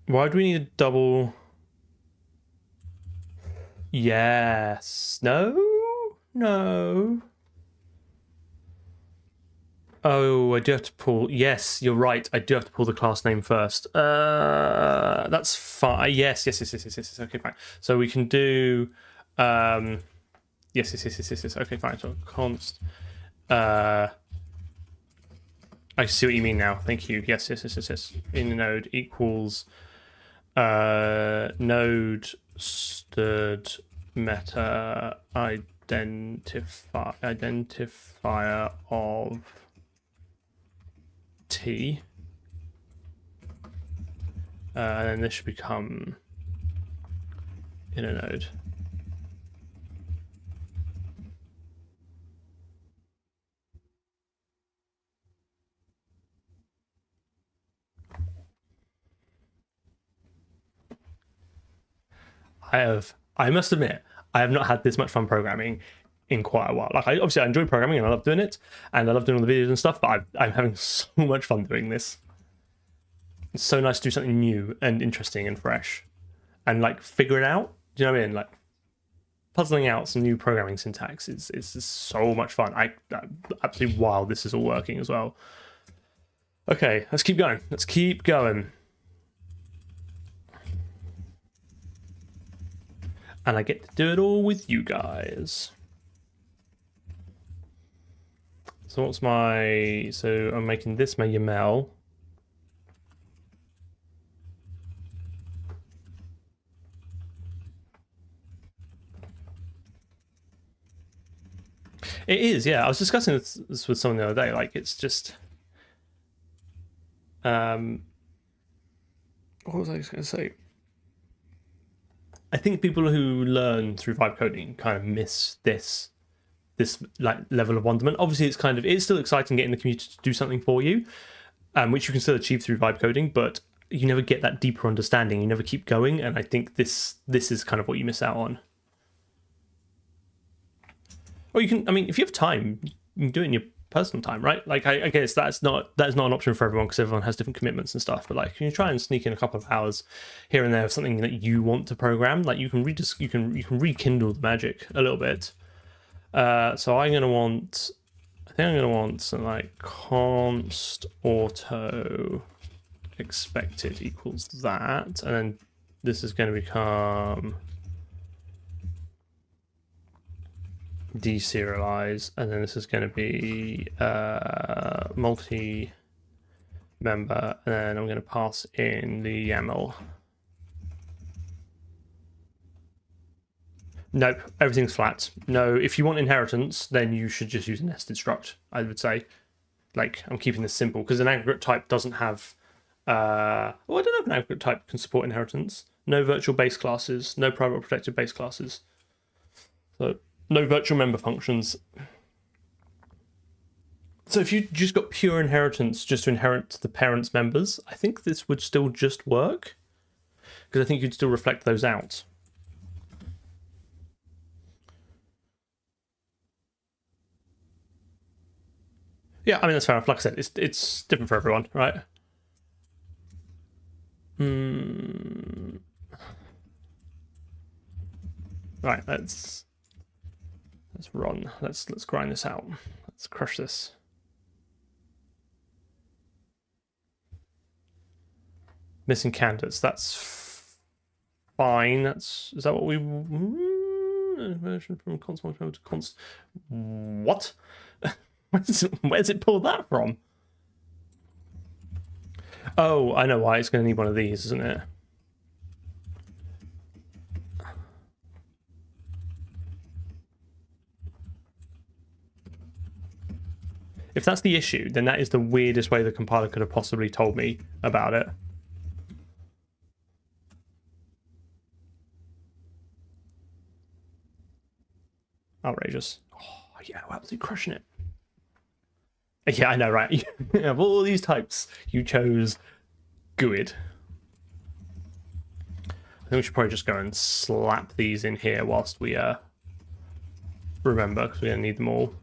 Why do we need a double? Yes. No? No. Oh, I do have to pull. Yes, you're right. I do have to pull the class name first. That's fine. Yes. Okay, fine. So we can do. Yes. Okay, fine. So const. I see what you mean now. Thank you. Yes. In the node equals node stirred meta identifier of t, and then this should become inner node. I must admit, I have not had this much fun programming in quite a while. Like, I enjoy programming and I love doing it, and I love doing all the videos and stuff, but I'm having so much fun doing this. It's so nice to do something new and interesting and fresh, and like figure it out. Do you know what I mean? Like puzzling out some new programming syntax. It's just so much fun. I'm absolutely wild. This is all working as well. Okay, let's keep going. Let's keep going. And I get to do it all with you guys. So what's my... So I'm making this my YAML. It is, yeah. I was discussing this with someone the other day. Like, it's just... what was I going to say? I think people who learn through vibe coding kind of miss this like level of wonderment. Obviously, it's still exciting getting the community to do something for you, which you can still achieve through vibe coding, but you never get that deeper understanding. You never keep going, and I think this is kind of what you miss out on. Or you can, I mean, if you have time, you can do it in your personal time, right? Like, I guess that's not an option for everyone because everyone has different commitments and stuff. But like, you try and sneak in a couple of hours here and there of something that you want to program. Like, you can rekindle the magic a little bit. So I think I'm gonna want something like const auto expected equals that, and then this is going to become deserialize, and then this is going to be multi member, and then I'm going to pass in the YAML. Nope, everything's flat. No, if you want inheritance, then you should just use a nested struct, I would say. Like, I'm keeping this simple because an aggregate type doesn't have... well, I don't know if an aggregate type can support inheritance. No virtual base classes, no private or protected base classes. So, no virtual member functions. So if you just got pure inheritance just to inherit the parent's members, I think this would still just work. Because I think you'd still reflect those out. Yeah, I mean, that's fair enough. Like I said, it's different for everyone, right? Right, let's run. Let's grind this out. Let's crush this. Missing candidates. That's fine. Is that what we... Version from constant to const... What? Where's it pulled that from? Oh, I know why. It's going to need one of these, isn't it? If that's the issue, then that is the weirdest way the compiler could have possibly told me about it. Outrageous. Oh, yeah, we're absolutely crushing it. Yeah, I know, right? Of all these types, you chose GUID. I think we should probably just go and slap these in here whilst we remember, because we're going to need them all.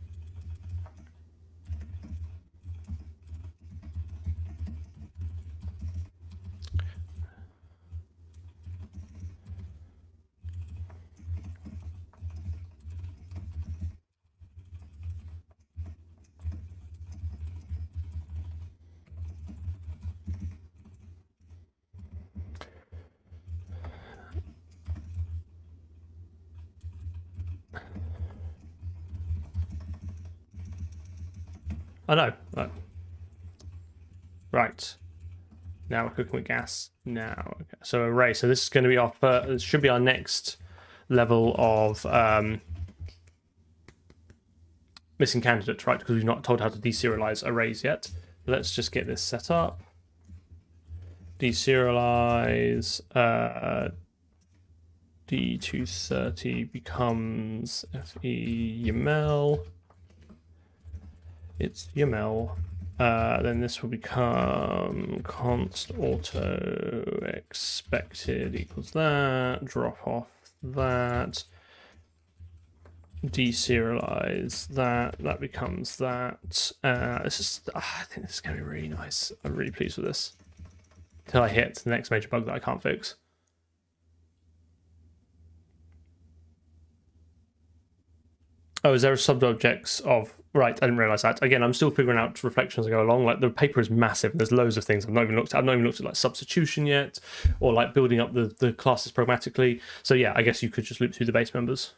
I know. Right. Now we're cooking with gas. Now, okay. So array. So this is going to be our this should be our next level of missing candidates, right? Because we've not told how to deserialize arrays yet. Let's just get this set up. Deserialize. D230 becomes FE YAML. It's YAML. Then this will become const auto expected equals that. Drop off that. deserialize that. That becomes that. This is. I think this is going to be really nice. I'm really pleased with this. Till I hit the next major bug that I can't fix. Oh, is there a sub-objects of... Right, I didn't realize that. Again, I'm still figuring out reflections as I go along. Like, the paper is massive. There's loads of things I've not even looked at. I've not even looked at, like, substitution yet, or, like, building up the classes pragmatically. So, yeah, I guess you could just loop through the base members.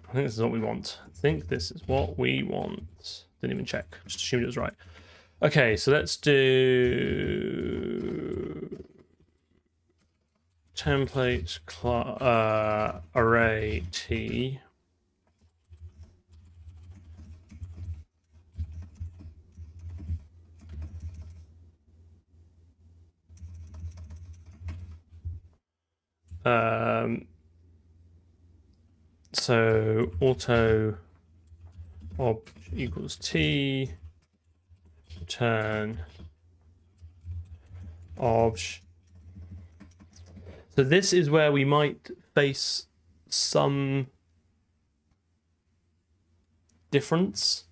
I think this is what we want. I think this is what we want. Didn't even check. Just assumed it was right. Okay, so let's do template array t. So auto ob equals t, return obj. So this is where we might face some difference,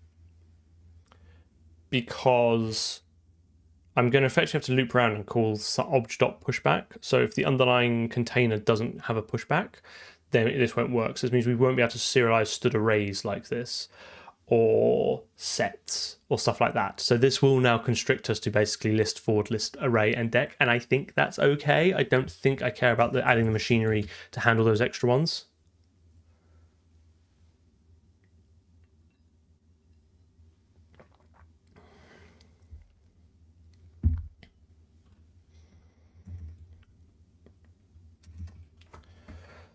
because I'm going to effectively have to loop around and call obj.pushback. So if the underlying container doesn't have a pushback, then this won't work. So this means we won't be able to serialize stood arrays like this, or sets, or stuff like that. So this will now constrict us to basically list, forward, list, array, and deck, and I think that's okay. I don't think I care about adding the machinery to handle those extra ones.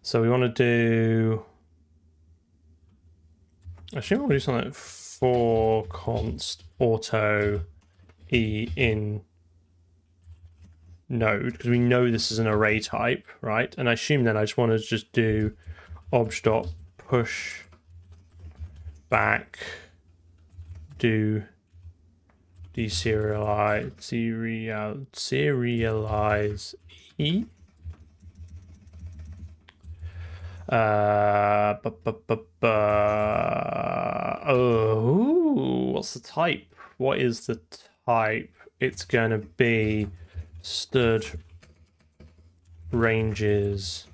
So we want to do... Actually, I want to do something like for const auto e in node, because we know this is an array type, right? And I assume then I just want to just do obj.push back, do serialize e. Oh, what's the type? What is the type? It's going to be stood ranges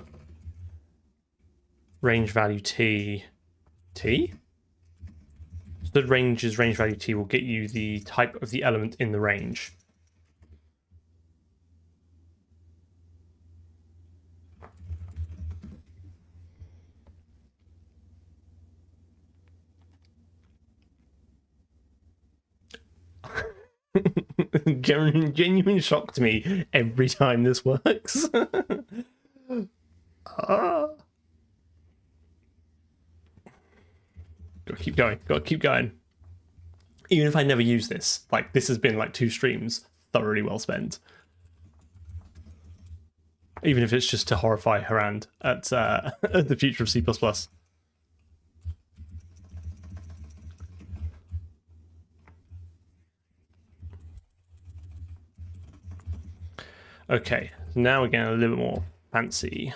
range value t. Stood ranges range value t will get you the type of the element in the range. Genuine shock to me every time this works. Gotta keep going. Gotta keep going. Even if I never use this, like, this has been like 2 streams thoroughly well spent. Even if it's just to horrify Harand at the future of C++. Okay, now we're getting a little bit more fancy.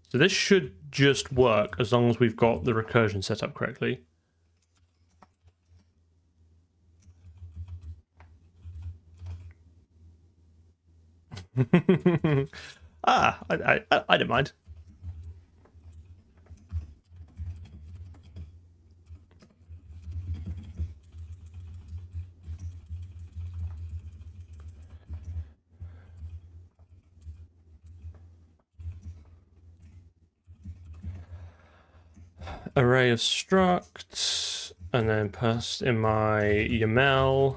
So this should just work as long as we've got the recursion set up correctly. I don't mind. Array of structs, and then pass in my YAML.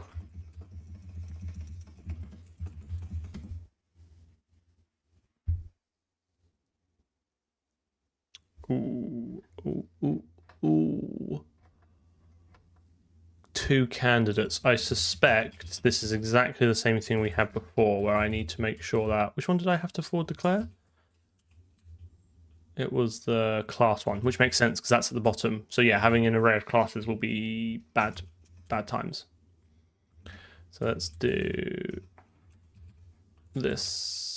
Ooh. 2 candidates. I suspect this is exactly the same thing we had before, where I need to make sure that... Which one did I have to forward declare? It was the class one, which makes sense because that's at the bottom. So yeah, having an array of classes will be bad times. So let's do this.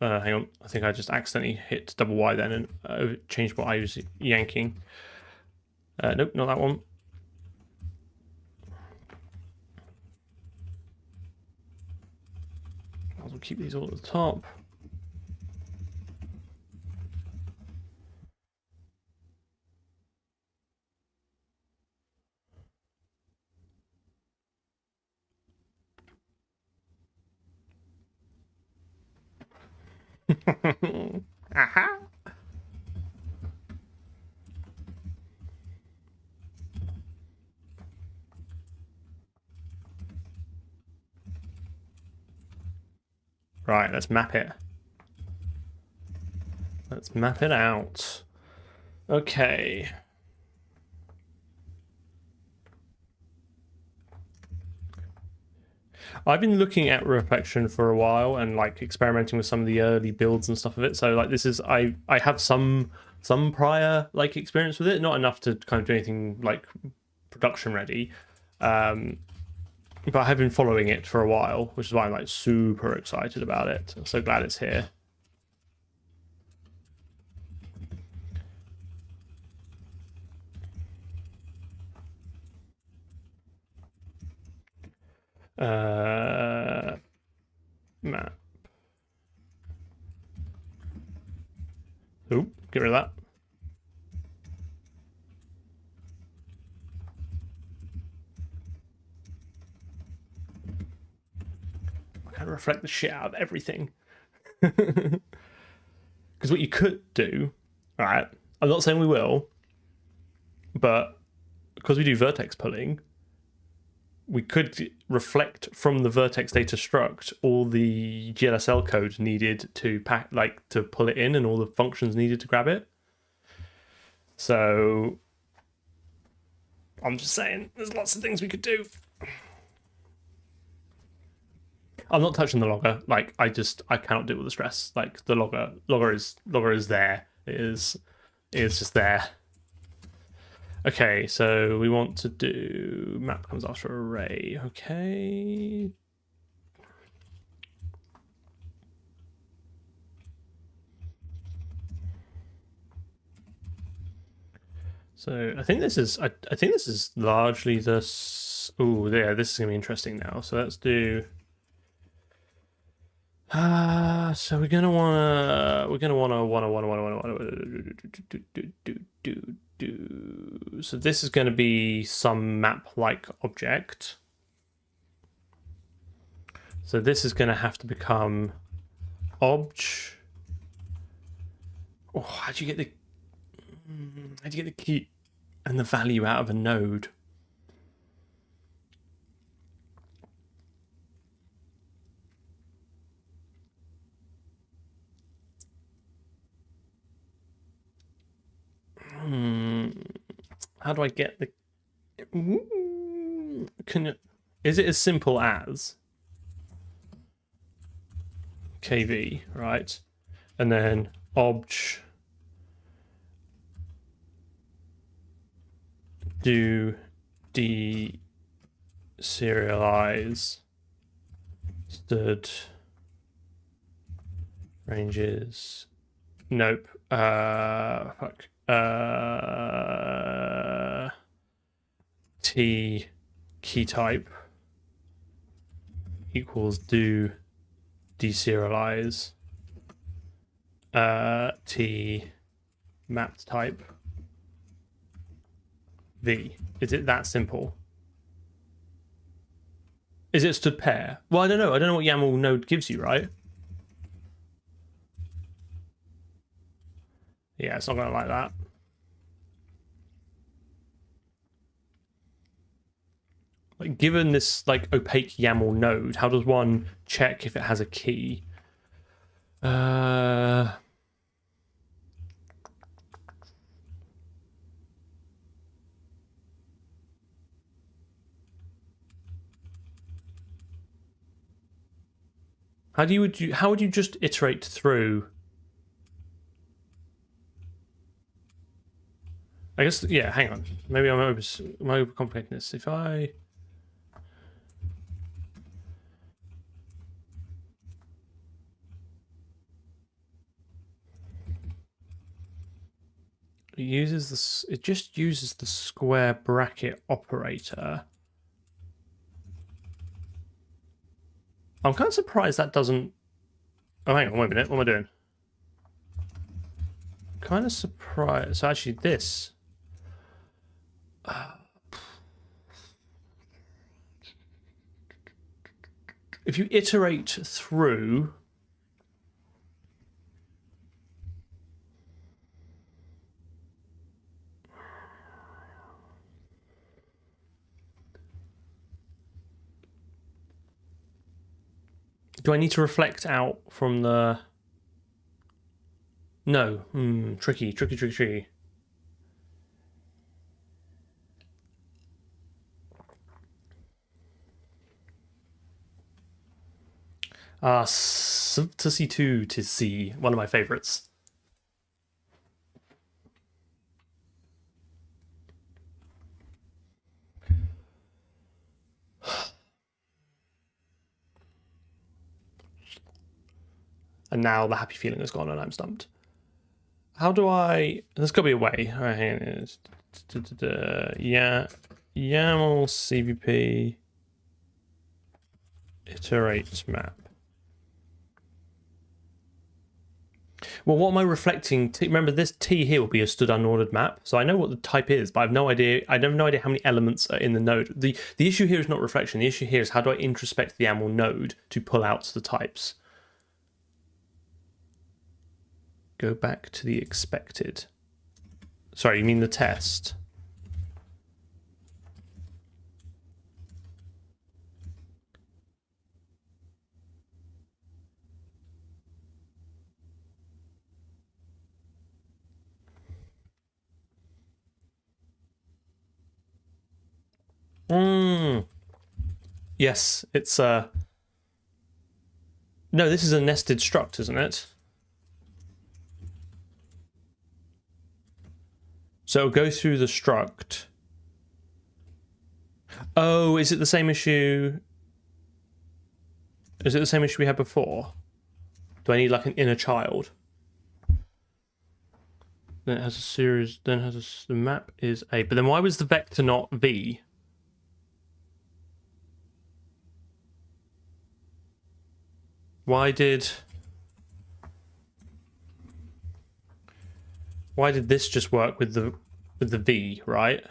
Hang on, I think I just accidentally hit double Y then and changed what I was yanking. Nope, not that one. I'll keep these all at the top. Aha! Right, let's map it. Let's map it out. Okay. I've been looking at Reflection for a while and like experimenting with some of the early builds and stuff of it. So like this is I have some prior like experience with it, not enough to kind of do anything like production ready. But I have been following it for a while, which is why I'm like super excited about it. I'm so glad it's here. Map. Oop, get rid of that. I kind of reflect the shit out of everything. Because what you could do, right? I'm not saying we will, but because we do vertex pulling, we could reflect from the vertex data struct all the GLSL code needed to pack, like to pull it in, and all the functions needed to grab it. So I'm just saying, there's lots of things we could do. I'm not touching the logger. Like I cannot deal with the stress. Like the logger is there. It is just there. Okay, so we want to do map comes after array. Okay. So I think this is largely this. Oh, yeah, this is gonna be interesting now. So let's do. So we're gonna wanna do. So this is gonna be some map-like object. So this is gonna have to become obj. Oh, how'd you get the key and the value out of a node? How do I get the? Is it as simple as KV, right? And then obj do deserialize stood ranges. Nope. Fuck. T key type equals do deserialize T mapped type V. Is it that simple? Is it stood pair? Well, I don't know. I don't know what YAML node gives you, right? Yeah, it's not going to like that. Like, given this like opaque YAML node, how does one check if it has a key? How would you just iterate through? I guess, yeah, hang on. Maybe I'm overcomplicating this. If I uses this. It just uses the square bracket operator. I'm kind of surprised that doesn't. Oh, hang on, wait a minute. What am I doing? Kind of surprised. So actually, this. If you iterate through. Do I need to reflect out from the... No. Tricky. Tussie2 to see. One of my favorites. And now the happy feeling is gone and I'm stumped. How do I... There's got to be a way. All right, hang on. Yeah. YAML CVP iterate map. Well, what am I reflecting? Remember, this T here will be a stood unordered map, so I know what the type is, but I have no idea. I have no idea how many elements are in the node. The issue here is not reflection. The issue here is how do I introspect the YAML node to pull out the types. Go back to the expected. Sorry, you mean the test? Yes, it's no, this is a nested struct, isn't it? So it'll go through the struct. Oh, is it the same issue? Is it the same issue we had before? Do I need like an inner child? Then it has a series, then it has the map is A. But then why was the vector not V? Why did this just work with the V, right?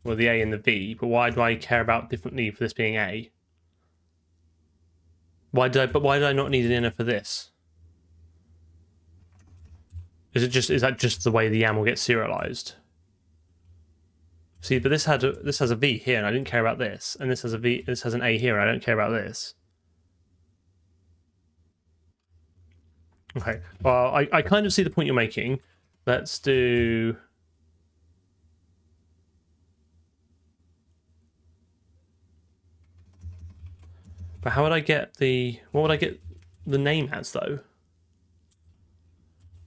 Well, the A and the V, but why do I care about differently for this being A? Why did I not need an inner for this? Is that just the way the YAML gets serialized? See, but this has a V here, and I didn't care about this, and this has a V. This has an A here, and I don't care about this. Okay, well, I kind of see the point you're making. Let's do... But how would I get the... What would I get the name as, though?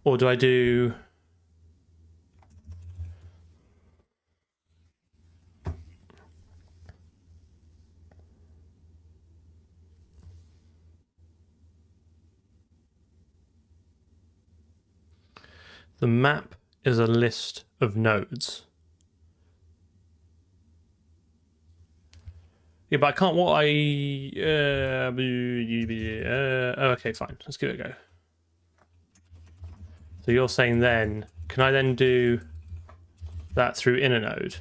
Or do I do... The map is a list of nodes. Yeah, but I can't. What I okay, fine. Let's give it a go. So you're saying then, can I then do that through inner node?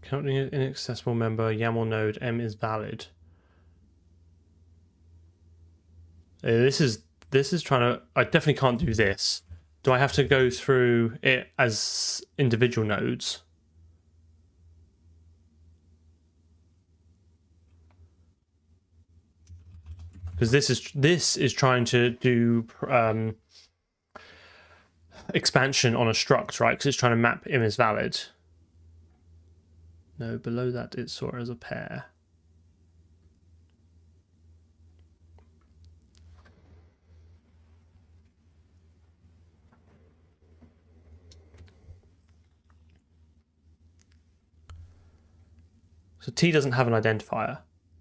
Counting an inaccessible member, YAML node M is valid. This is trying to... I definitely can't do this. Do I have to go through it as individual nodes? Because this is trying to do expansion on a struct, right? Because it's trying to map im is valid. No, below that it saw it as a pair. So T doesn't have an identifier,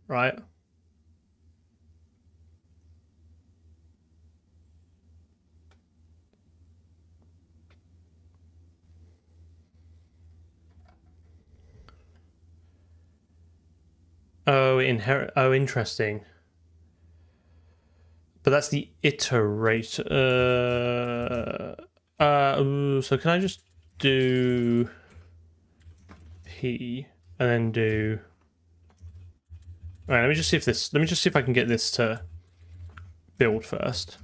right? Oh, interesting. But that's the iterator. So can I just do P and then do? All right, let me just see if this. Let me just see if I can get this to build first.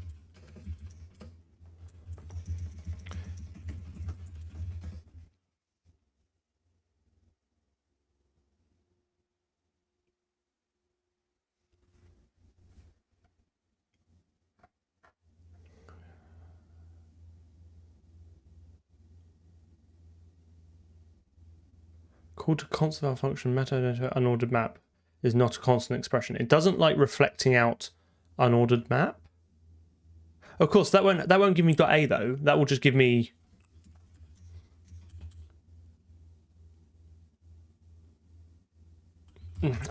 Call to constant function meta unordered map is not a constant expression. It doesn't like reflecting out unordered map. Of course, that won't give me .a though. That will just give me.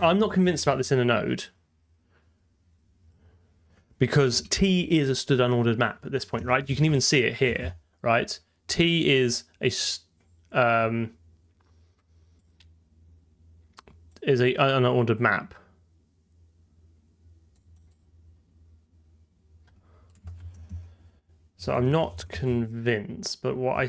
I'm not convinced about this in a node because T is a stood unordered map at this point, right? You can even see it here, right? T is a unordered map. So I'm not convinced, but what I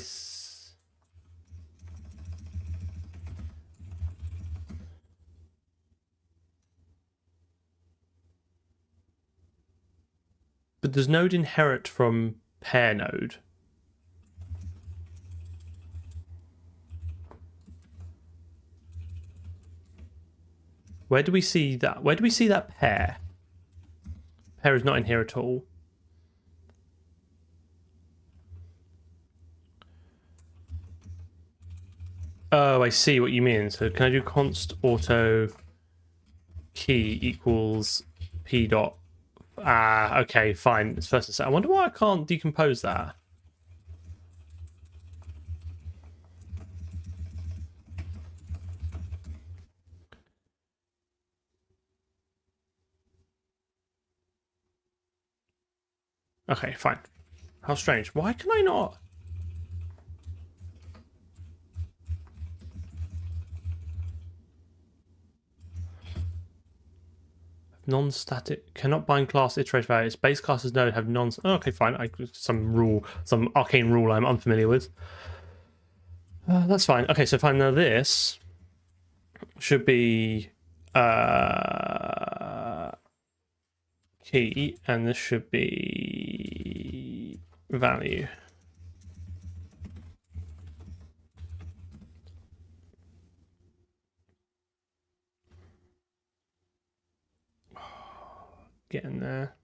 but does node inherit from pair node? Where do we see that? Where do we see that pair? Pair is not in here at all. Oh, I see what you mean. So can I do const auto key equals p dot? Ah, okay, fine. It's first and second. I wonder why I can't decompose that. Okay, fine. How strange. Why can I not? Non-static cannot bind class iterate values. Base classes node have non. Oh, okay, fine. Some rule, some arcane rule I'm unfamiliar with. That's fine. Okay, so fine. Now this should be key, and this should be value. Getting there.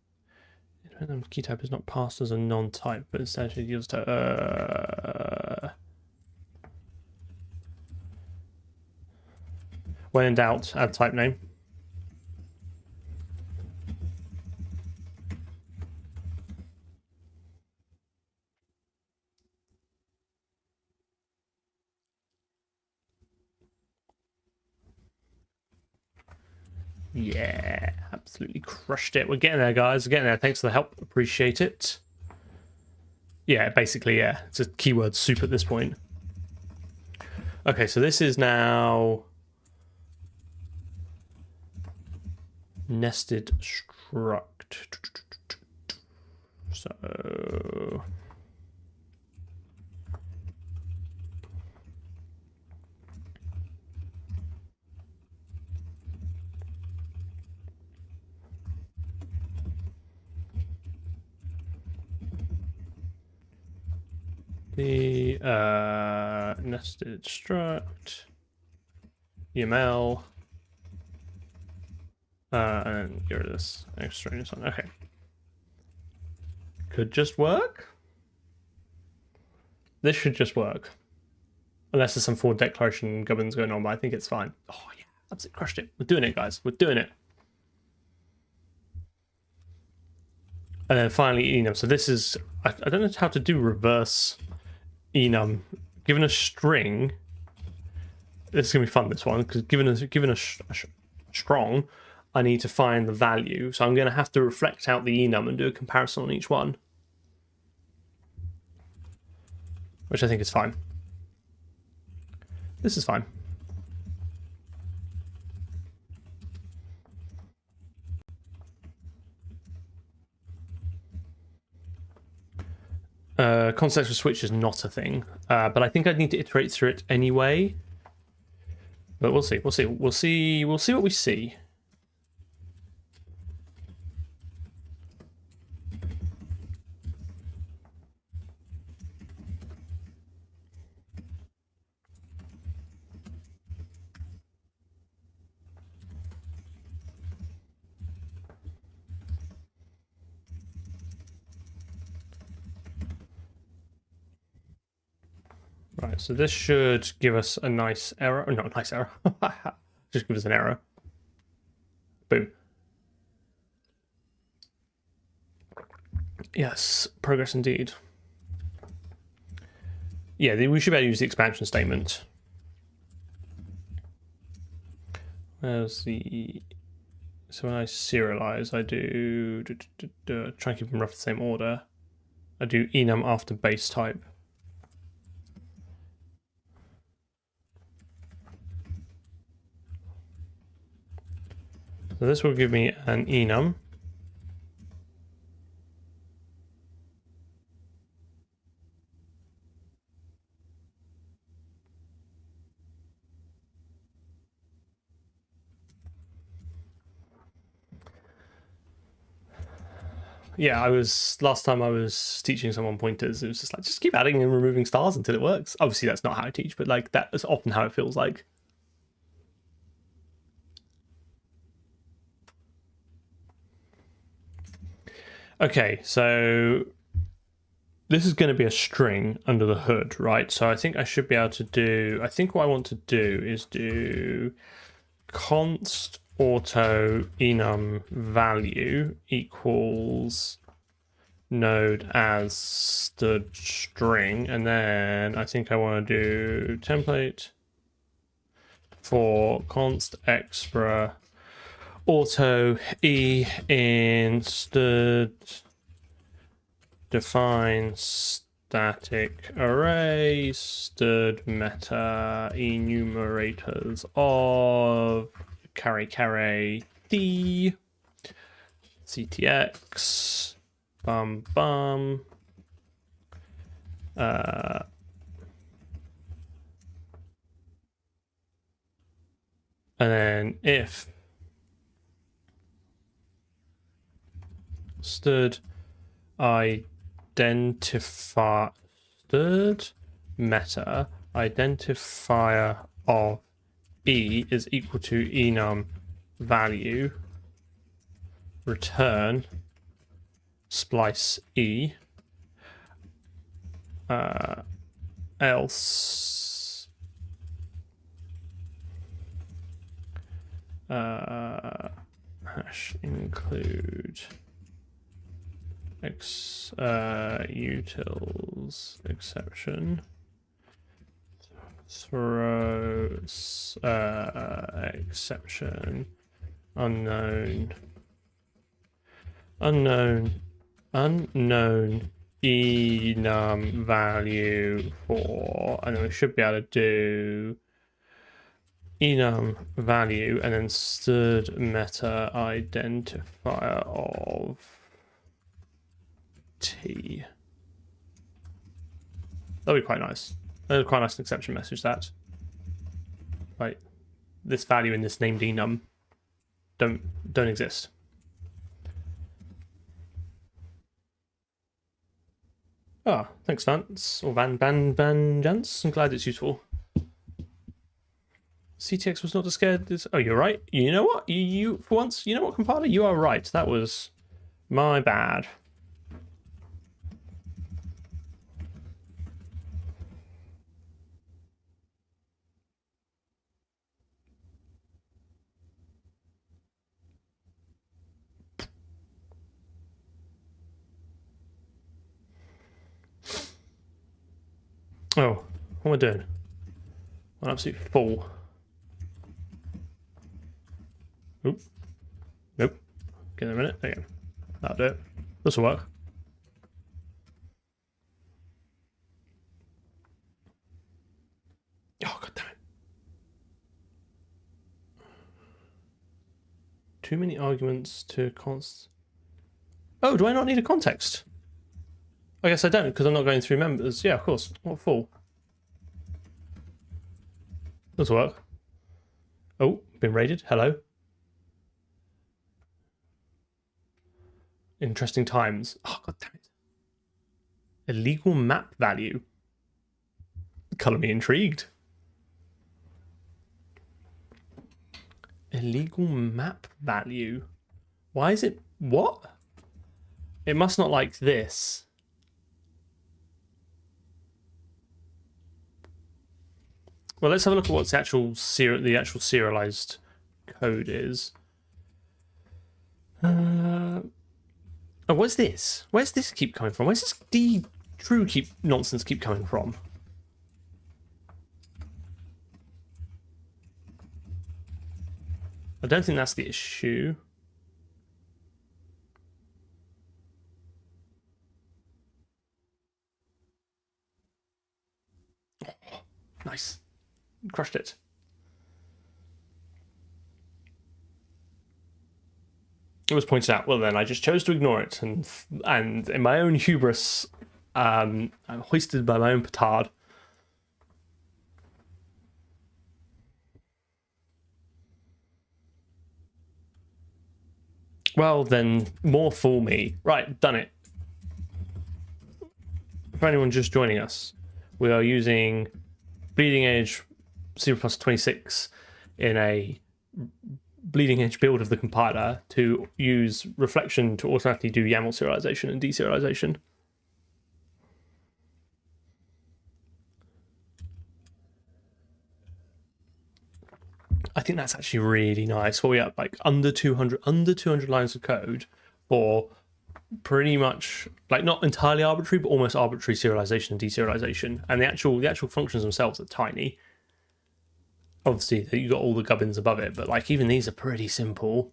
Key type is not passed as a non-type, but essentially used to. When in doubt, add type name. Yeah, absolutely crushed it. We're getting there, guys. We're getting there. Thanks for the help. Appreciate it. Yeah, basically, yeah. It's a keyword soup at this point. Okay, so this is now nested struct. So the nested struct UML and get rid of this extraneous one. Okay, could just work. This should just work, unless there's some forward declaration gubbins going on. But I think it's fine. Oh yeah, absolutely crushed it. We're doing it, guys. We're doing it. And then finally enum. So this is I don't know how to do reverse enum. Given a string, This is gonna be fun, this one, because given a strong, I need to find the value. So I'm gonna have to reflect out the enum and do a comparison on each one, which I think is fine. This is fine. Context for switch is not a thing, but I think I'd need to iterate through it anyway. But we'll see. We'll see. We'll see. We'll see what we see. Right, so this should give us a nice error. Oh, not a nice error. Just give us an error. Boom. Yes, progress indeed. Yeah, we should be able to use the expansion statement. Where's the... So when I serialize, I do try and keep them roughly the same order. I do enum after base type. So this will give me an enum. Yeah, last time I was teaching someone pointers, it was just like, just keep adding and removing stars until it works. Obviously that's not how I teach, but like that is often how it feels like. Okay, so this is going to be a string under the hood, right? So I think I should be able to do, I think what I want to do is do const auto enum value equals node as stood string, and then I think I want to do template for const expra auto e in stood define static array stood meta enumerators of carry d ctx bum bum and then if stood identifier stood meta identifier of e is equal to enum value return splice e else hash include utils exception throws exception unknown enum value for, and then we should be able to do enum value and then stood meta identifier of t. That'll be quite nice. That'll be quite nice, an exception message that. Right, this value in this named enum don't exist. Ah, thanks, Vance, or Van Jans. I'm glad it's useful. CTX was not as scared as... Oh, you're right. You know what? You for once, you know what, compiler? You are right. That was my bad. Oh, what am I doing? I'm an absolute fool. Oop. Nope. Give it a minute. There you go. That'll do it. This will work. Oh, god damn it. Too many arguments to const. Oh, do I not need a context? I guess I don't, because I'm not going through members. Yeah, of course. What a fool. This will work. Oh, been raided. Hello. Interesting times. Oh, god damn it. Illegal map value. Color me intrigued. Illegal map value. Why is it... What? It must not like this. Well, let's have a look at what the actual serialized code is. Oh, what's this? Where's this keep coming from? Where's this true nonsense keep coming from? I don't think that's the issue. Oh, nice. Crushed it. It was pointed out. Well, then I just chose to ignore it, and in my own hubris, I'm hoisted by my own petard. Well, then more fool me. Right, done it. For anyone just joining us, we are using Bleeding Edge 0+26 in a bleeding edge build of the compiler to use reflection to automatically do YAML serialization and deserialization. I think that's actually really nice. What are we at? Like under 200 lines of code for pretty much, like, not entirely arbitrary, but almost arbitrary serialization and deserialization. And the actual functions themselves are tiny. Obviously, you got all the gubbins above it, but like even these are pretty simple.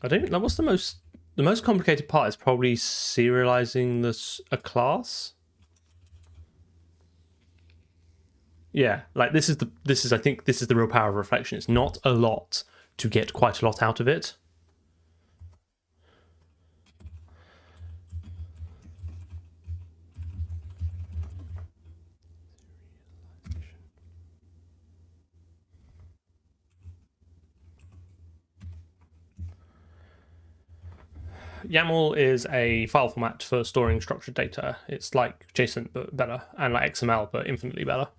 I don't like, what's the most complicated part is probably serializing a class. Yeah, like I think this is the real power of reflection. It's not a lot to get quite a lot out of it. YAML is a file format for storing structured data. It's like JSON but better, and like XML but infinitely better.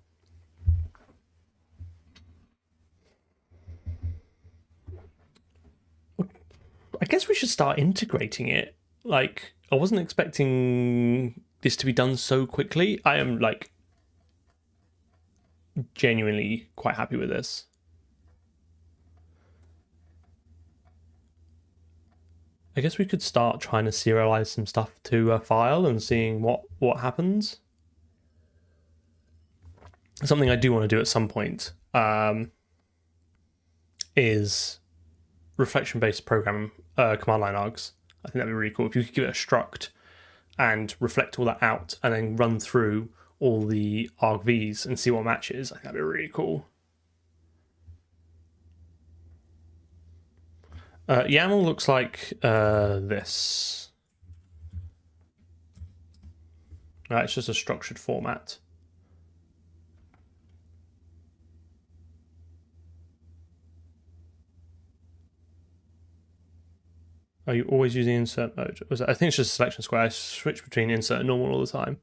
I guess we should start integrating it. Like, I wasn't expecting this to be done so quickly. I am like genuinely quite happy with this. I guess we could start trying to serialize some stuff to a file and seeing what happens. Something I do want to do at some point is reflection-based program command line args. I think that'd be really cool if you could give it a struct and reflect all that out and then run through all the argvs and see what matches. I think that'd be really cool. YAML looks like this. It's just a structured format. Are you always using insert mode? I think it's just a selection square. I switch between insert and normal all the time.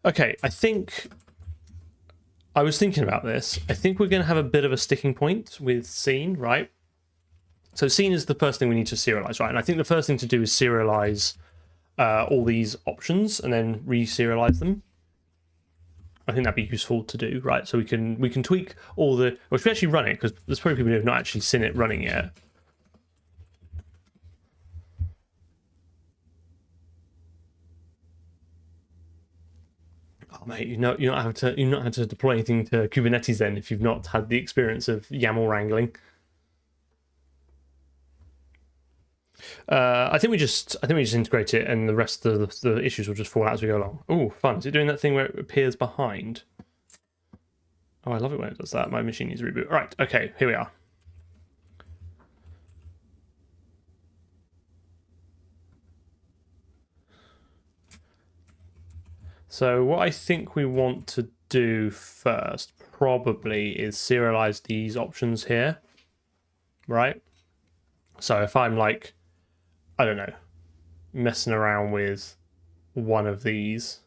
Okay, I was thinking about this. I think we're going to have a bit of a sticking point with scene, right? So scene is the first thing we need to serialize, right? And I think the first thing to do is serialize all these options and then re-serialize them. I think that'd be useful to do, right? So we can tweak all the... Well, if we actually run it, because there's probably people who have not actually seen it running yet. mate, you not have to deploy anything to Kubernetes then if you've not had the experience of YAML wrangling. I think we just integrate it, and the rest of the issues will just fall out as we go along. Oh, fun! Is it doing that thing where it appears behind? Oh, I love it when it does that. My machine needs a reboot. All right, okay, here we are. So what I think we want to do first probably is serialize these options here, right? So if I'm like, I don't know, messing around with one of these,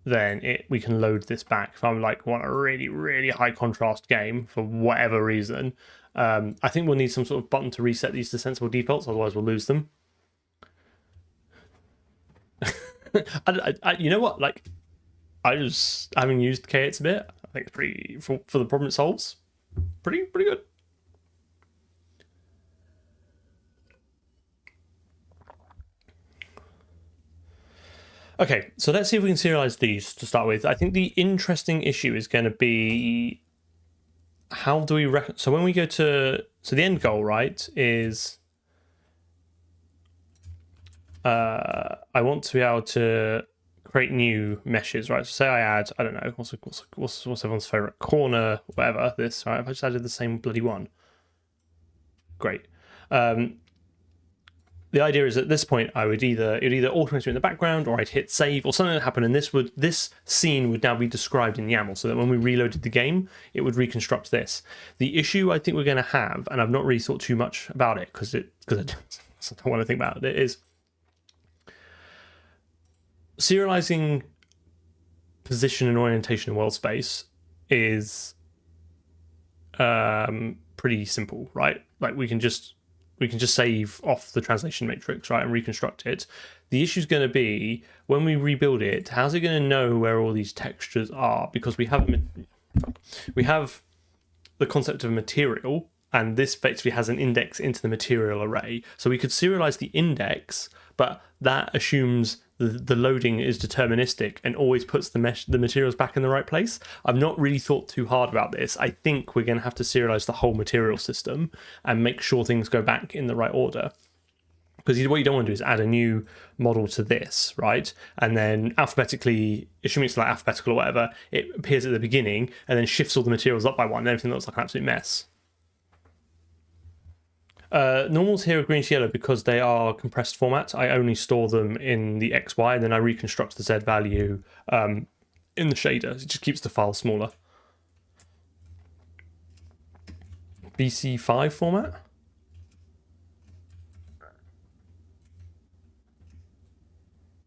then we can load this back. If I'm like, want a really, really high contrast game for whatever reason, I think we'll need some sort of button to reset these to sensible defaults, otherwise we'll lose them. You know what? Like, having used K8s a bit, I think it's pretty, for the problem it solves, pretty good. Okay, so let's see if we can serialize these to start with. I think the interesting issue is going to be how do we so when we go to the end goal, right, is I want to be able to create new meshes, right? So say I add, I don't know, what's everyone's favorite corner, whatever, this, right? If I just added the same bloody one, great. The idea is at this point it would either automate it in the background, or I'd hit save, or something would happen, and this scene would now be described in YAML, so that when we reloaded the game, it would reconstruct this. The issue I think we're going to have, and I've not really thought too much about it because I don't want to think about it, is serializing position and orientation in world space is pretty simple, right? Like we can just save off the translation matrix, right, and reconstruct it. The issue is going to be when we rebuild it, how's it going to know where all these textures are? Because we have the concept of a material, and this effectively has an index into the material array. So we could serialize the index, but that assumes the loading is deterministic and always puts the materials back in the right place. I've not really thought too hard about this. I think we're going to have to serialize the whole material system and make sure things go back in the right order. Because what you don't want to do is add a new model to this, right? And then alphabetically, assuming it's like alphabetical or whatever, it appears at the beginning and then shifts all the materials up by one and everything looks like an absolute mess. Normals here are greenish yellow because they are compressed format. I only store them in the XY and then I reconstruct the Z value in the shader. It just keeps the file smaller. BC5 format.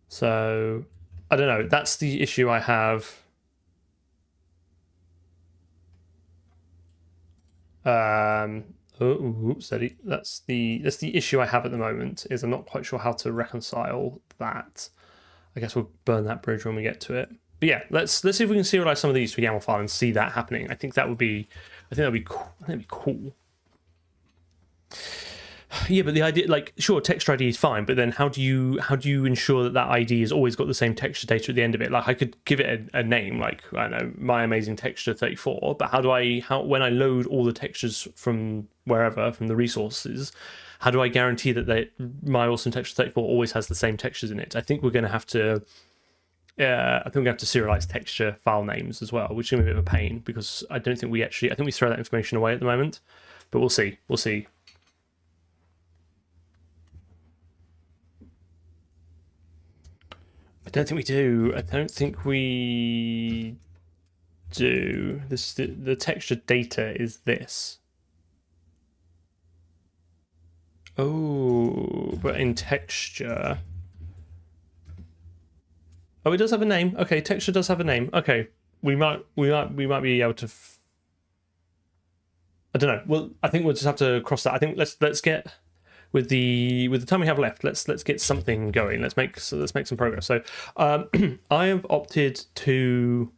So I don't know. That's the issue I have. Steady. That's the issue I have at the moment. Is I'm not quite sure how to reconcile that. I guess we'll burn that bridge when we get to it. But yeah, let's see if we can serialize some of these to a YAML file and see that happening. I think that'd be cool. That'd be cool. Yeah, but the idea, like, sure, texture ID is fine, but then how do you ensure that ID has always got the same texture data at the end of it? Like, I could give it a name, like, I don't know, my amazing texture 34, but when I load all the textures from wherever, from the resources, how do I guarantee that my awesome texture 34 always has the same textures in it? I think we're going to have to serialize texture file names as well, which is going to be a bit of a pain because I think we throw that information away at the moment, but we'll see. I don't think we do. The texture data is this. Oh, but in texture. Oh, it does have a name. Okay, texture does have a name. Okay, we might be able to. I don't know. Well, I think we'll just have to cross that. I think let's get. With the time we have left, let's get something going. Let's make some progress. So I have opted to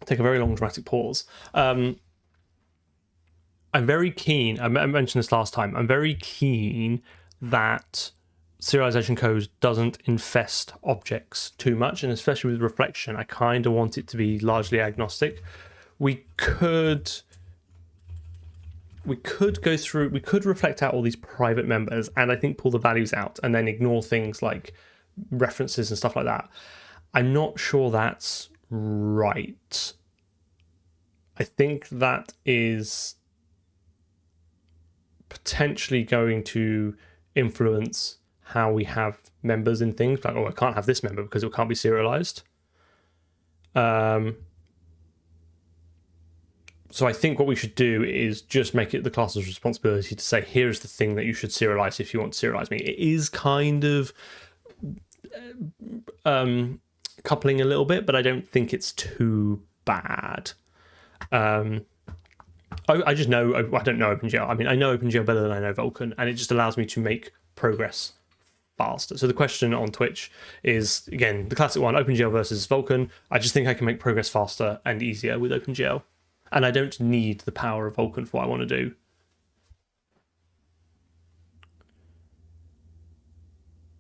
take a very long dramatic pause. I'm very keen. I mentioned this last time. I'm very keen that serialization code doesn't infest objects too much, and especially with reflection, I kind of want it to be largely agnostic. We could go through, we could reflect out all these private members and I think pull the values out and then ignore things like references and stuff like that. I'm not sure that's right. I think that is potentially going to influence how we have members in things. Like, oh, I can't have this member because it can't be serialized. So I think what we should do is just make it the class's responsibility to say, here's the thing that you should serialize if you want to serialize me. It is kind of coupling a little bit, but I don't think it's too bad. I just know, I don't know OpenGL. I mean, I know OpenGL better than I know Vulkan, and it just allows me to make progress faster. So the question on Twitch is, again, the classic one, OpenGL versus Vulkan. I just think I can make progress faster and easier with OpenGL. And I don't need the power of Vulkan for what I want to do.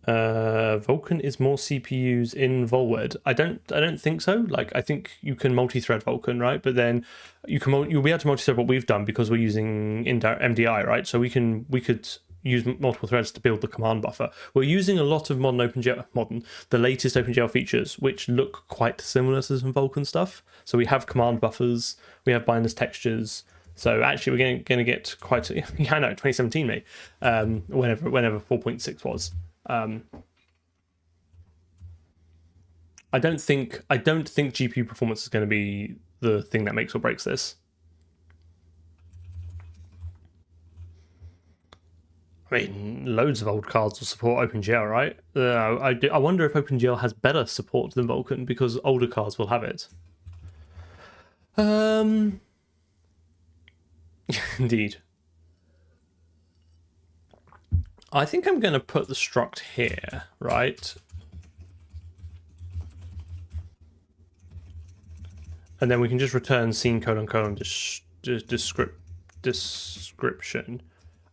Vulkan is more CPUs in Volwed. I don't think so. Like, I think you can multi-thread Vulkan, right? But then you'll be able to multi-thread what we've done because we're using MDI, right? So we could use multiple threads to build the command buffer. We're using a lot of the latest OpenGL features, which look quite similar to some Vulkan stuff. So we have command buffers, we have binders textures. So actually, we're going to get quite. Yeah, I know, 2017, mate. Whenever 4.6 was. I don't think GPU performance is going to be the thing that makes or breaks this. I mean, loads of old cards will support OpenGL, right? I wonder if OpenGL has better support than Vulkan because older cards will have it. Indeed. I think I'm going to put the struct here, right? And then we can just return scene : description.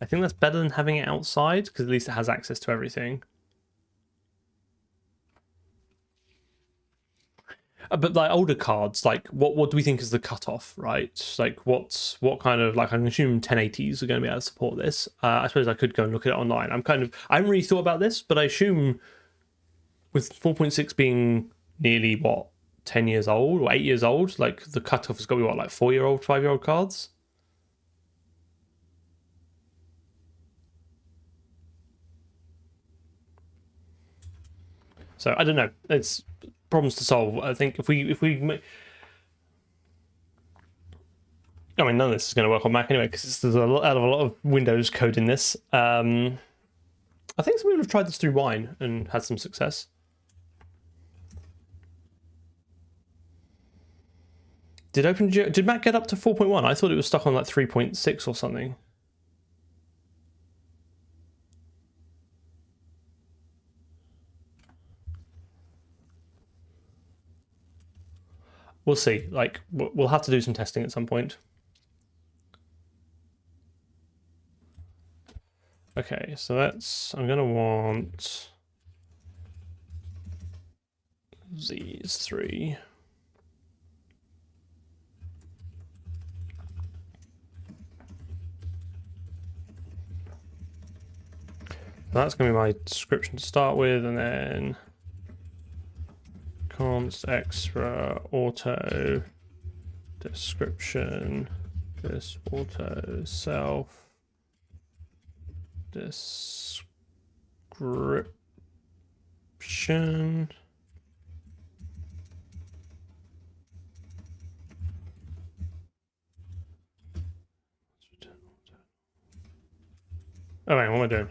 I think that's better than having it outside because at least it has access to everything. But like older cards, like what do we think is the cutoff, right? Like what kind of, like, I can assume 1080s are going to be able to support this. I suppose I could go and look at it online. I haven't really thought about this, but I assume with 4.6 being nearly 10 years old or 8 years old, like the cutoff has got to be like 4-year-old, 5-year-old cards. So I don't know. It's problems to solve. I think if we I mean, none of this is going to work on Mac anyway because there's a lot of Windows code in this. I think some people have tried this through Wine and had some success. Did Mac get up to 4.1? I thought it was stuck on like 3.6 or something. We'll see. Like, we'll have to do some testing at some point. Okay, so I'm gonna want these three. That's gonna be my description to start with, and then const extra auto description, this auto self description. Oh wait, what am I doing?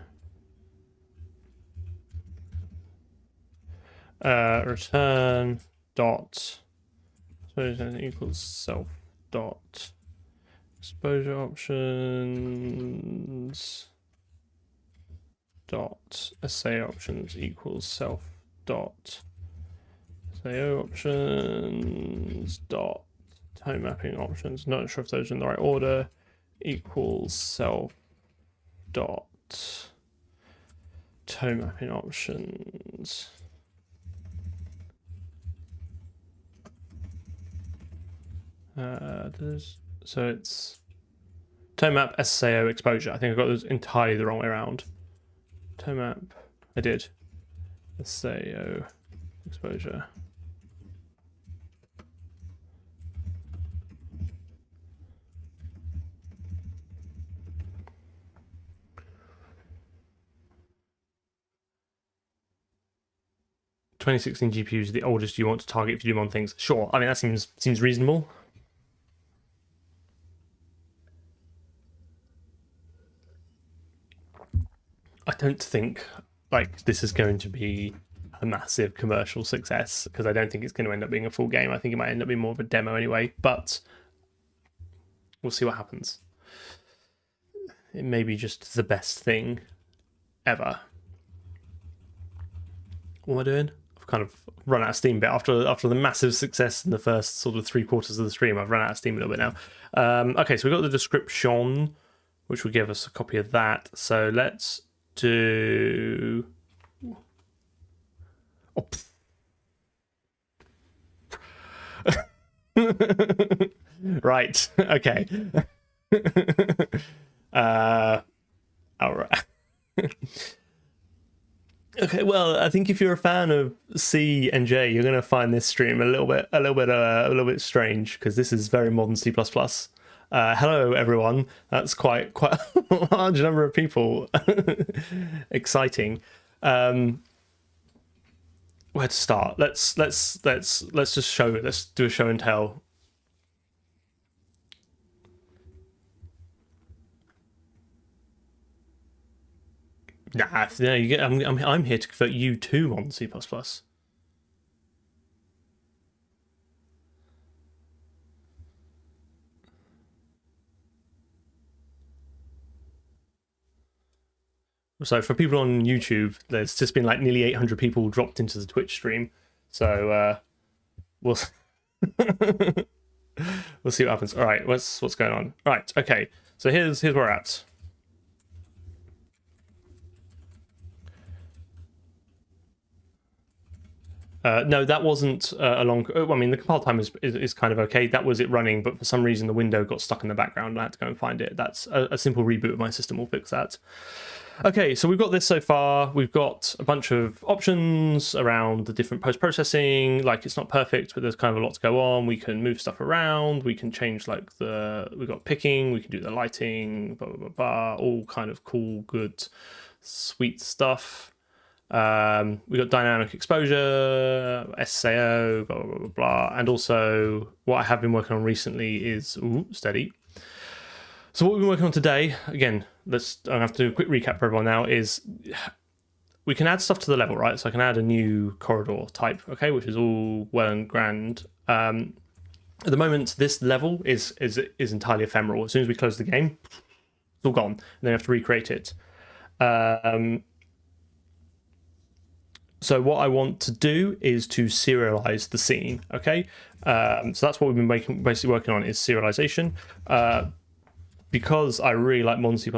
Return dot exposure equals self dot exposure options dot SA options equals self dot SAO options dot time mapping options. Not sure if those are in the right order. Equals self dot toe mapping options. So it's toe map SAO exposure. I think I got those entirely the wrong way around. Toe map, I did. SAO exposure. "2016 GPUs are the oldest you want to target if you do modern things." Sure, I mean that seems reasonable. I don't think like this is going to be a massive commercial success, because I don't think it's going to end up being a full game. I think it might end up being more of a demo anyway, but we'll see what happens. It may be just the best thing ever. What am I doing? I've kind of run out of steam a bit after the massive success in the first sort of 3/4 of the stream. I've run out of steam a little bit now. Okay, so we've got the description, which will give us a copy of that. So let's do... Oh. Right, okay. All right. Okay, well, I think if you're a fan of C and J, you're going to find this stream a little bit strange, because this is very modern C++. Hello, everyone. That's quite a large number of people. Exciting. Where to start? Let's just let's do a show and tell. Nah, no, you get. I'm here to convert you to modern C++. So for people on YouTube, there's just been like nearly 800 people dropped into the Twitch stream. So we'll we'll see what happens. All right, what's going on? Right, okay. So here's where we're at. No, that wasn't a long... I mean, the compile time is kind of okay. That was it running, but for some reason the window got stuck in the background and I had to go and find it. That's a simple reboot of my system will fix that. Okay, so we've got this so far. We've got a bunch of options around the different post-processing. Like, it's not perfect, but there's kind of a lot to go on. We can move stuff around. We can change, like, we've got picking. We can do the lighting, blah, blah, blah, blah. All kind of cool, good, sweet stuff. We've got dynamic exposure, SAO, blah, blah, blah, blah. And also, what I have been working on recently is... Ooh, steady. So what we've been working on today, again, I'm going to have to do a quick recap for everyone now, is we can add stuff to the level, right? So I can add a new corridor type, okay, which is all well and grand. At the moment, this level is entirely ephemeral. As soon as we close the game, it's all gone. And then you have to recreate it. So what I want to do is to serialize the scene, okay? So that's what we've been basically working on, is serialization. Because I really like modern C++,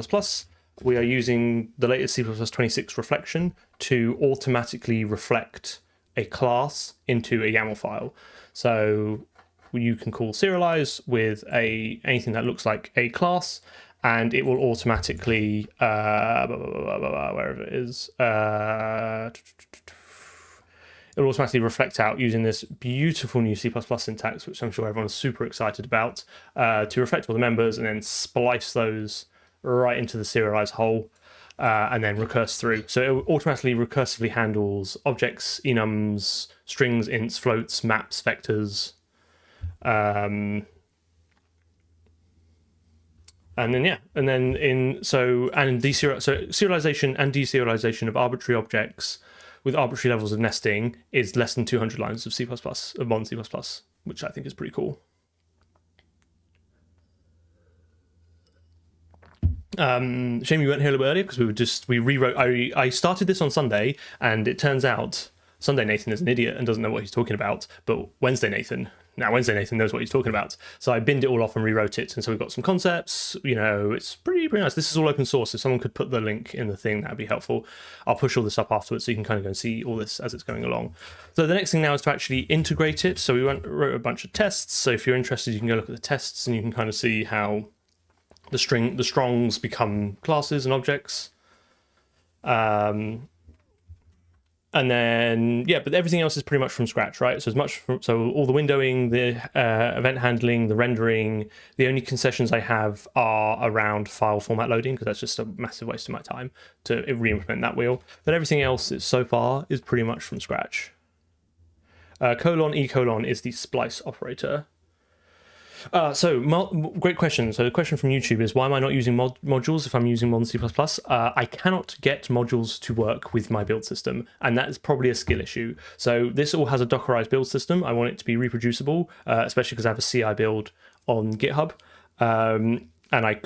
we are using the latest C++ 26 reflection to automatically reflect a class into a YAML file. So you can call serialize with anything that looks like a class, and it will automatically, wherever it is, it will automatically reflect out using this beautiful new C++ syntax, which I'm sure everyone's super excited about, to reflect all the members and then splice those right into the serialize hole, and then recurse through. So it automatically recursively handles objects, enums, strings, ints, floats, maps, vectors. And then serialization and deserialization of arbitrary objects with arbitrary levels of nesting is less than 200 lines of C++, of modern C++, which I think is pretty cool. Shame you weren't here a little bit earlier, because we rewrote. I started this on Sunday, and it turns out Sunday Nathan is an idiot and doesn't know what he's talking about, but Wednesday Nathan now Wednesday Nathan knows what he's talking about. So I binned it all off and rewrote it. And so we've got some concepts, you know, it's pretty nice. This is all open source. If someone could put the link in the thing, that'd be helpful. I'll push all this up afterwards so you can kind of go and see all this as it's going along. So the next thing now is to actually integrate it. So we wrote a bunch of tests. So if you're interested, you can go look at the tests and you can kind of see how the strongs become classes and objects. And then, yeah, but everything else is pretty much from scratch, right? So so all the windowing, the event handling, the rendering, the only concessions I have are around file format loading, because that's just a massive waste of my time to re-implement that wheel. But everything else so far is pretty much from scratch. :E: is the splice operator. Great question. So the question from YouTube is, why am I not using modules if I'm using modern C++? I cannot get modules to work with my build system, and that is probably a skill issue. So this all has a Dockerized build system. I want it to be reproducible, especially because I have a CI build on GitHub. And I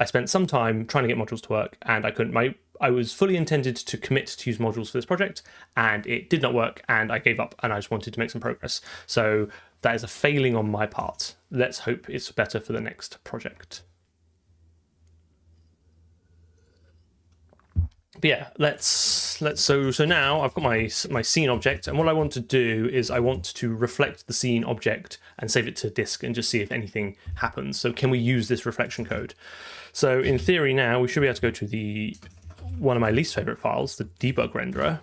spent some time trying to get modules to work, and I couldn't. I was fully intended to commit to use modules for this project, and it did not work, and I gave up, and I just wanted to make some progress. So that is a failing on my part. Let's hope it's better for the next project. But yeah, so now I've got my scene object, and what I want to do is I want to reflect the scene object and save it to disk and just see if anything happens. So can we use this reflection code? So in theory now we should be able to go to one of my least favorite files, the debug renderer,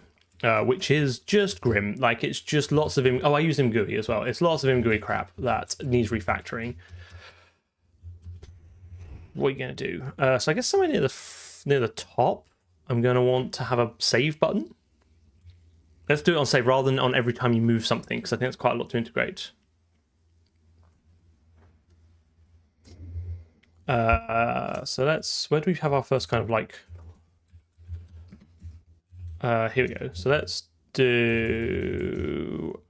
which is just grim. Like, it's just lots of I use imgui as well. It's lots of imgui crap that needs refactoring. What are you going to do? So I guess somewhere near the top, I'm going to want to have a save button. Let's do it on save rather than on every time you move something, because I think that's quite a lot to integrate. So where do we have our first kind of like... here we go. So let's do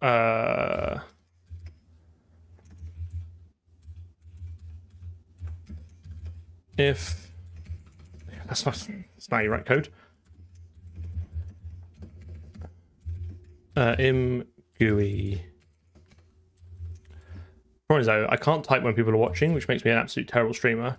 if that's not your right code. Imgui. Problem is though, I can't type when people are watching, which makes me an absolute terrible streamer.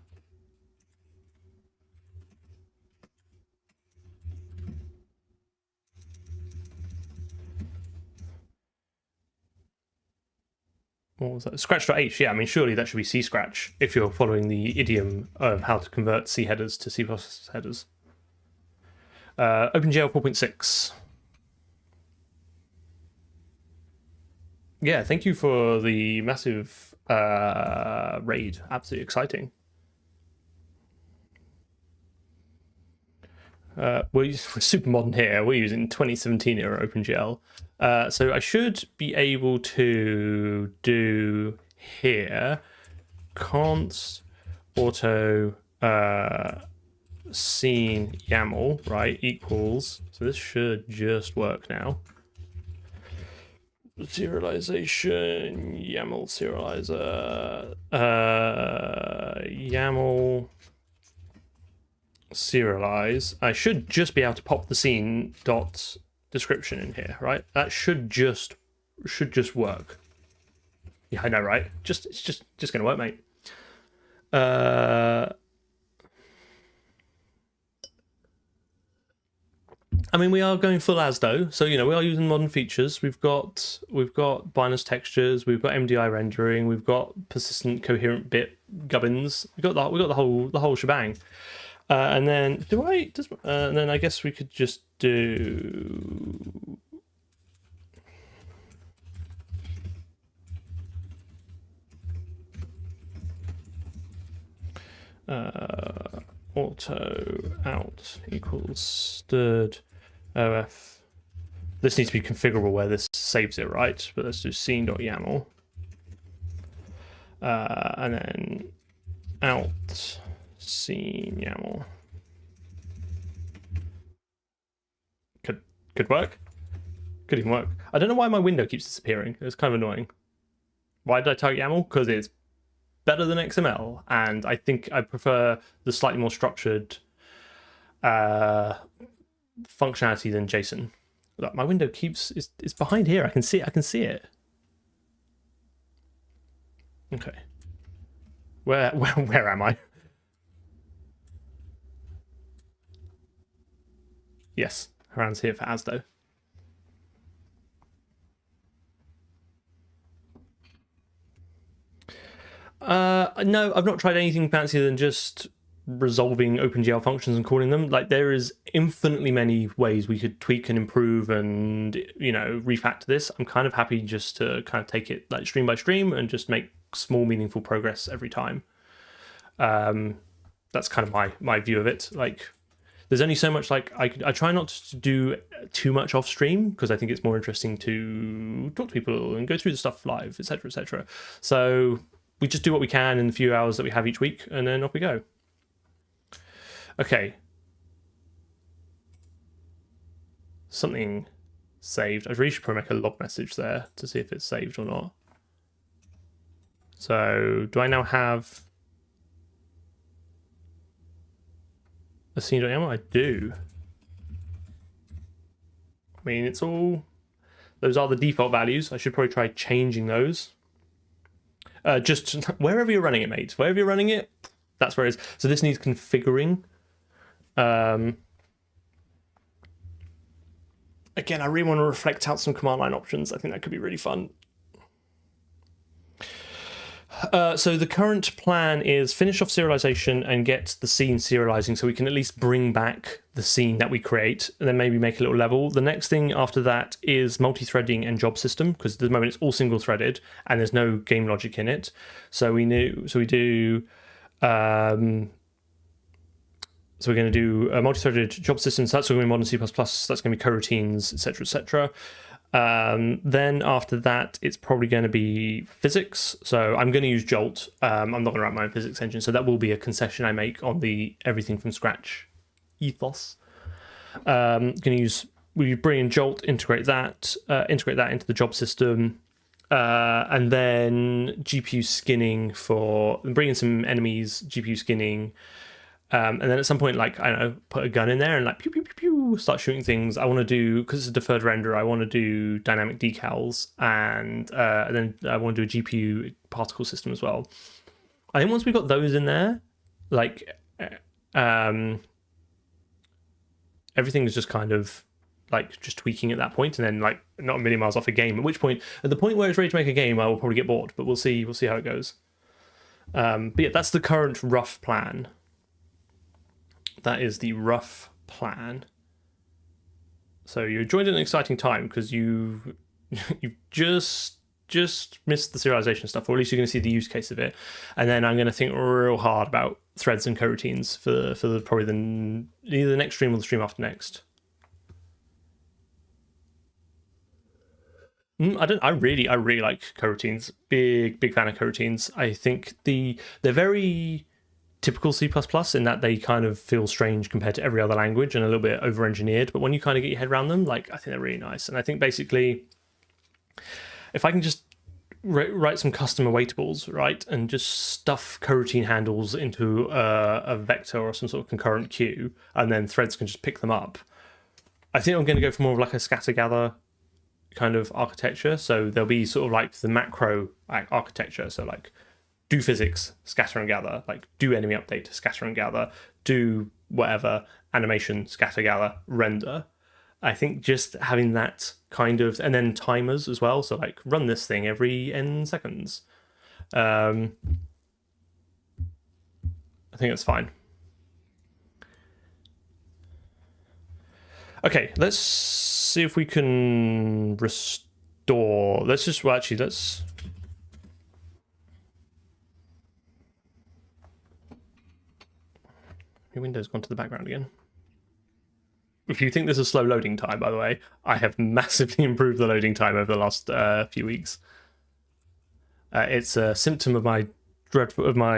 What was that? Scratch.h, yeah, I mean, surely that should be C scratch if you're following the idiom of how to convert C headers to C++ headers. OpenGL 4.6. Yeah, thank you for the massive raid. Absolutely exciting. We're super modern here. We're using 2017 era OpenGL. So I should be able to do here const auto scene YAML, right, equals, so this should just work now. Serialization, YAML serializer, YAML serialize. I should just be able to pop the scene dot description in here, right? That should just work. Yeah, I know, right? It's just gonna work, mate. I mean, we are going full as though, so you know we are using modern features. We've got binary textures, we've got MDI rendering, we've got persistent coherent bit gubbins. We got the whole shebang. And then and then I guess we could just do auto out equals stirred OF. This needs to be configurable where this saves it, right? But let's do scene.yaml. And then out scene YAML. Could work. Could even work. I don't know why my window keeps disappearing. It's kind of annoying. Why did I target YAML? Because it's better than XML, and I think I prefer the slightly more structured functionality than JSON. Look, my window keeps it's behind here. I can see it. Okay. Where am I? Yes, Haran's here for Asdo. No, I've not tried anything fancier than just resolving OpenGL functions and calling them. Like, there is infinitely many ways we could tweak and improve and, you know, refactor this. I'm kind of happy just to kind of take it like stream by stream and just make small, meaningful progress every time. That's kind of my view of it. Like, there's only so much, like, I try not to do too much off stream because I think it's more interesting to talk to people and go through the stuff live, etc., etc. So we just do what we can in the few hours that we have each week, and then off we go. Okay. Something saved. I really should probably make a log message there to see if it's saved or not. So do I now have a scene.yaml? I do. I mean, it's all... Those are the default values. I should probably try changing those. Just wherever you're running it, mate. Wherever you're running it, that's where it is. So this needs configuring. Again, I really want to reflect out some command line options. I think that could be really fun. So the current plan is finish off serialization and get the scene serializing so we can at least bring back the scene that we create and then maybe make a little level. The next thing after that is multi-threading and job system, because at the moment it's all single threaded and there's no game logic in it. So we do so we're going to do a multi-threaded job system. So that's going to be modern C++. That's going to be coroutines, etc., etc. Then after that, it's probably going to be physics. So I'm going to use Jolt. I'm not going to write my own physics engine. So that will be a concession I make on the everything from scratch ethos. We bring in Jolt, integrate that into the job system. And then GPU skinning for bringing some enemies, GPU skinning. And then at some point, like, I don't know, put a gun in there and like pew, pew, pew, pew, start shooting things. I want to do, because it's a deferred render, I want to do dynamic decals and then I want to do a GPU particle system as well. I think once we got those in there, like, everything is just kind of like just tweaking at that point, and then like not a million miles off a game. At which point, at the point where it's ready to make a game, I will probably get bored. But we'll see how it goes. But yeah, that's the current rough plan. That is the rough plan. So you joined at an exciting time because you've just missed the serialization stuff, or at least you're going to see the use case of it. And then I'm going to think real hard about threads and coroutines for probably either the next stream or the stream after next. I really like coroutines. Big fan of coroutines. I think they're very typical C++ in that they kind of feel strange compared to every other language and a little bit over-engineered. But when you kind of get your head around them, like, I think they're really nice. And I think basically, if I can just write some custom awaitables, right, and just stuff coroutine handles into a vector or some sort of concurrent queue, and then threads can just pick them up, I think I'm going to go for more of like a scatter-gather kind of architecture. So there'll be sort of like the macro architecture. So like, do physics, scatter and gather, like do enemy update, scatter and gather, do whatever, animation, scatter, gather, render. I think just having that kind of, and then timers as well. So like run this thing every n seconds. I think that's fine. Okay, let's see if we can restore. Your window's gone to the background again. If you think this is slow loading time, by the way, I have massively improved the loading time over the last few weeks. It's a symptom of my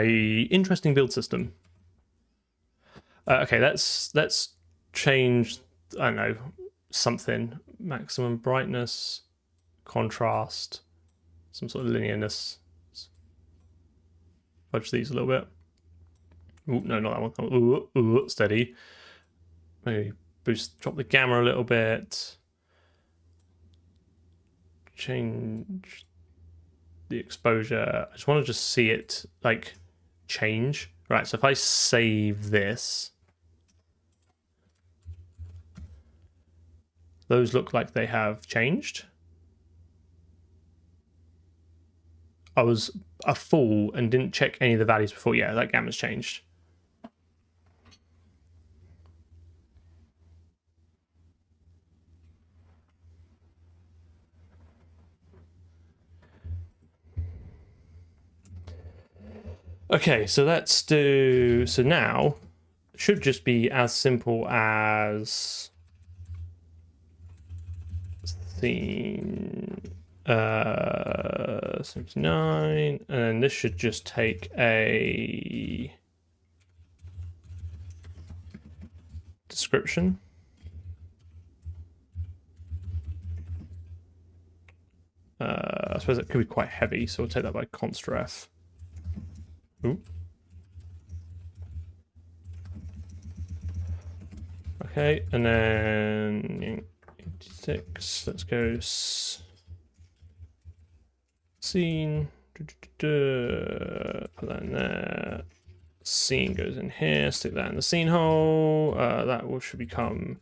interesting build system. Okay, let's change, I don't know, something. Maximum brightness, contrast, some sort of linearness. Fudge these a little bit. Ooh, no, not that one. Ooh, steady. Maybe drop the gamma a little bit. Change the exposure. I just want to just see it like change. Right, so if I save this, those look like they have changed. I was a fool and didn't check any of the values before. Yeah, that gamma's changed. Okay, so let's do, so now it should just be as simple as scene 79, and then this should just take a description. I suppose it could be quite heavy, so we'll take that by const ref. Ooh. Okay, and then 86, let's go scene, put that in there, scene goes in here, stick that in the scene hole, that should become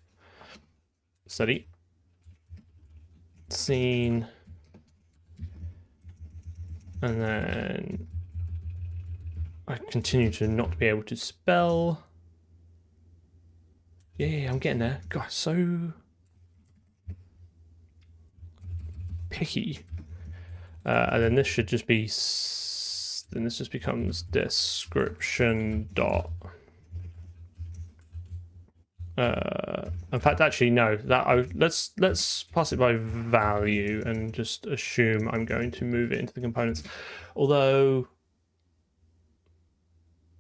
steady, scene, and then I continue to not be able to spell. Yeah, I'm getting there. God, so picky. And then this should just be, then this just becomes description dot. In fact, actually, no. Let's pass it by value and just assume I'm going to move it into the components. Although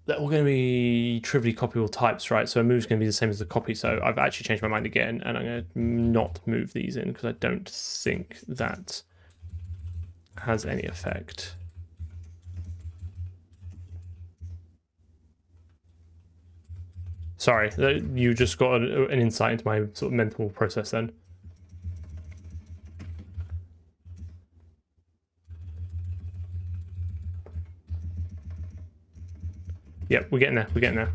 they're all going to be trivially copyable types, right? So a move is going to be the same as the copy. So I've actually changed my mind again, and I'm going to not move these in because I don't think that has any effect. Sorry, you just got an insight into my sort of mental process then. Yep, we're getting there. We're getting there.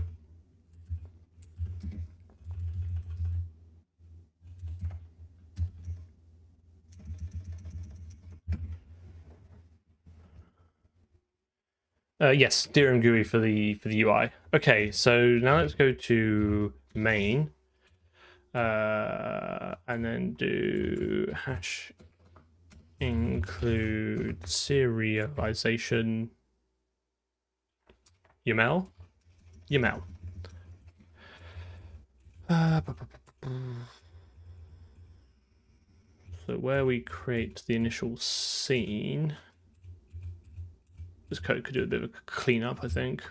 Yes, DRM GUI for the UI. Okay, so now let's go to main, and then do hash include serialization YAML. So where we create the initial scene, this code could do a bit of a cleanup, I think.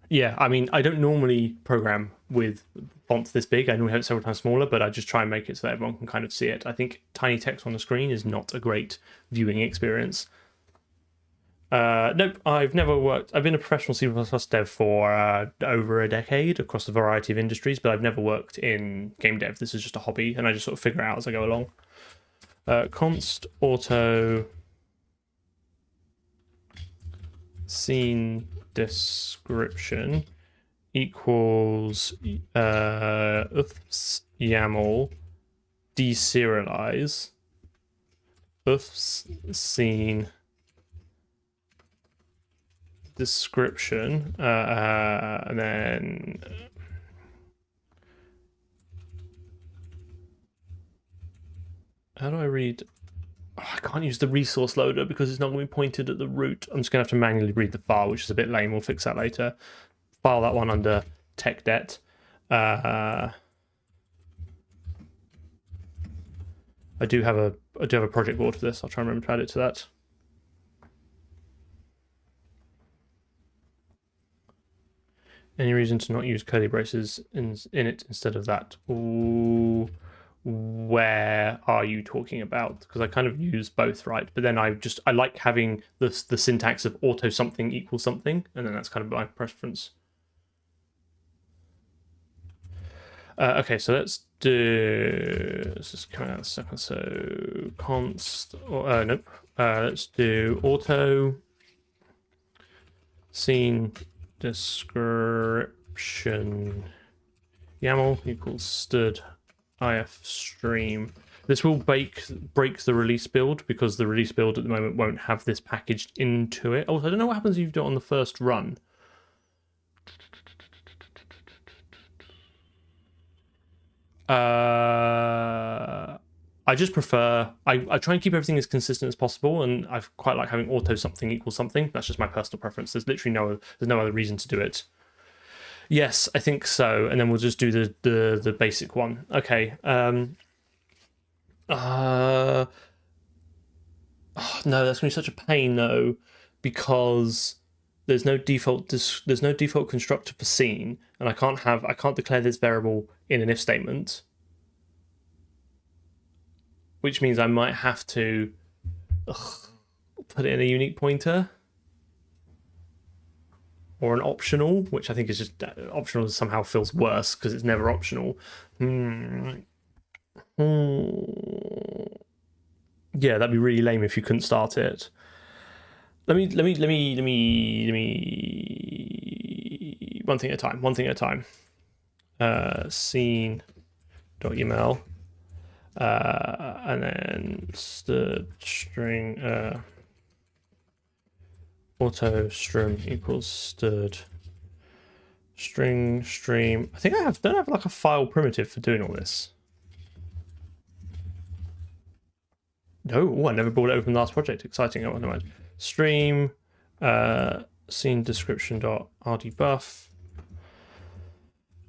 Yeah, I mean, I don't normally program with fonts this big. I normally have it several times smaller, but I just try and make it so that everyone can kind of see it. I think tiny text on the screen is not a great viewing experience. Nope, I've never worked. I've been a professional C++ dev for over a decade across a variety of industries, but I've never worked in game dev. This is just a hobby, and I just sort of figure it out as I go along. Const auto scene description equals YAML deserialize scene description, and then how do I read? Oh, I can't use the resource loader because it's not going to be pointed at the root. I'm just going to have to manually read the file, which is a bit lame. We'll fix that later. File that one under tech debt. I do have a project board for this. I'll try and remember to add it to that. Any reason to not use curly braces in it instead of that? Ooh, where are you talking about? Because I kind of use both, right? But then I like having the syntax of auto something equals something, and then that's kind of my preference. Okay, so let's just come out a second. So const, or nope. Let's do auto scene description YAML equals stud if stream. This will break the release build because the release build at the moment won't have this packaged into it. Oh, I don't know what happens if you do it on the first run. I just prefer, I try and keep everything as consistent as possible, and I quite like having auto something equals something. That's just my personal preference. There's literally there's no other reason to do it. Yes, I think so. And then we'll just do the basic one. Okay. Oh, no, that's gonna be such a pain though, because there's no default constructor for scene, and I can't declare this variable in an if statement, which means I might have to put it in a unique pointer or an optional, which I think is just optional somehow feels worse because it's never optional. Yeah, that'd be really lame if you couldn't start it. Let me one thing at a time. Scene.yml and then string auto stream equals stud string stream. I think don't I have like a file primitive for doing all this? No, I never brought it open last project. Exciting. I want to imagine. Stream scene description dot rdbuff.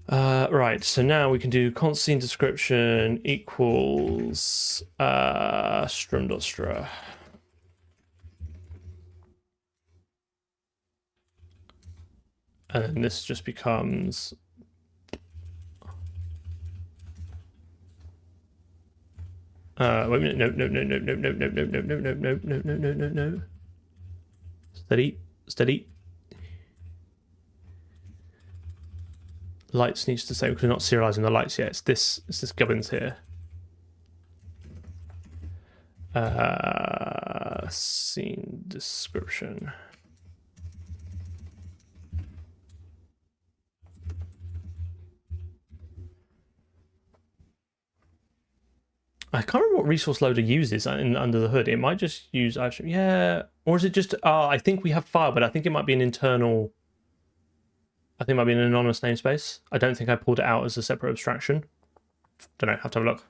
Right, so now we can do const scene description equals strum.str. And then this just becomes wait a minute, no. Steady. Lights needs to say, because we're not serializing the lights yet. It's this gubbins here. Scene description. I can't remember what resource loader uses under the hood. It might just use, yeah, or is it just, I think we have file, but I think it might be an internal, I think it might be an anonymous namespace. I don't think I pulled it out as a separate abstraction. Don't know, have to have a look.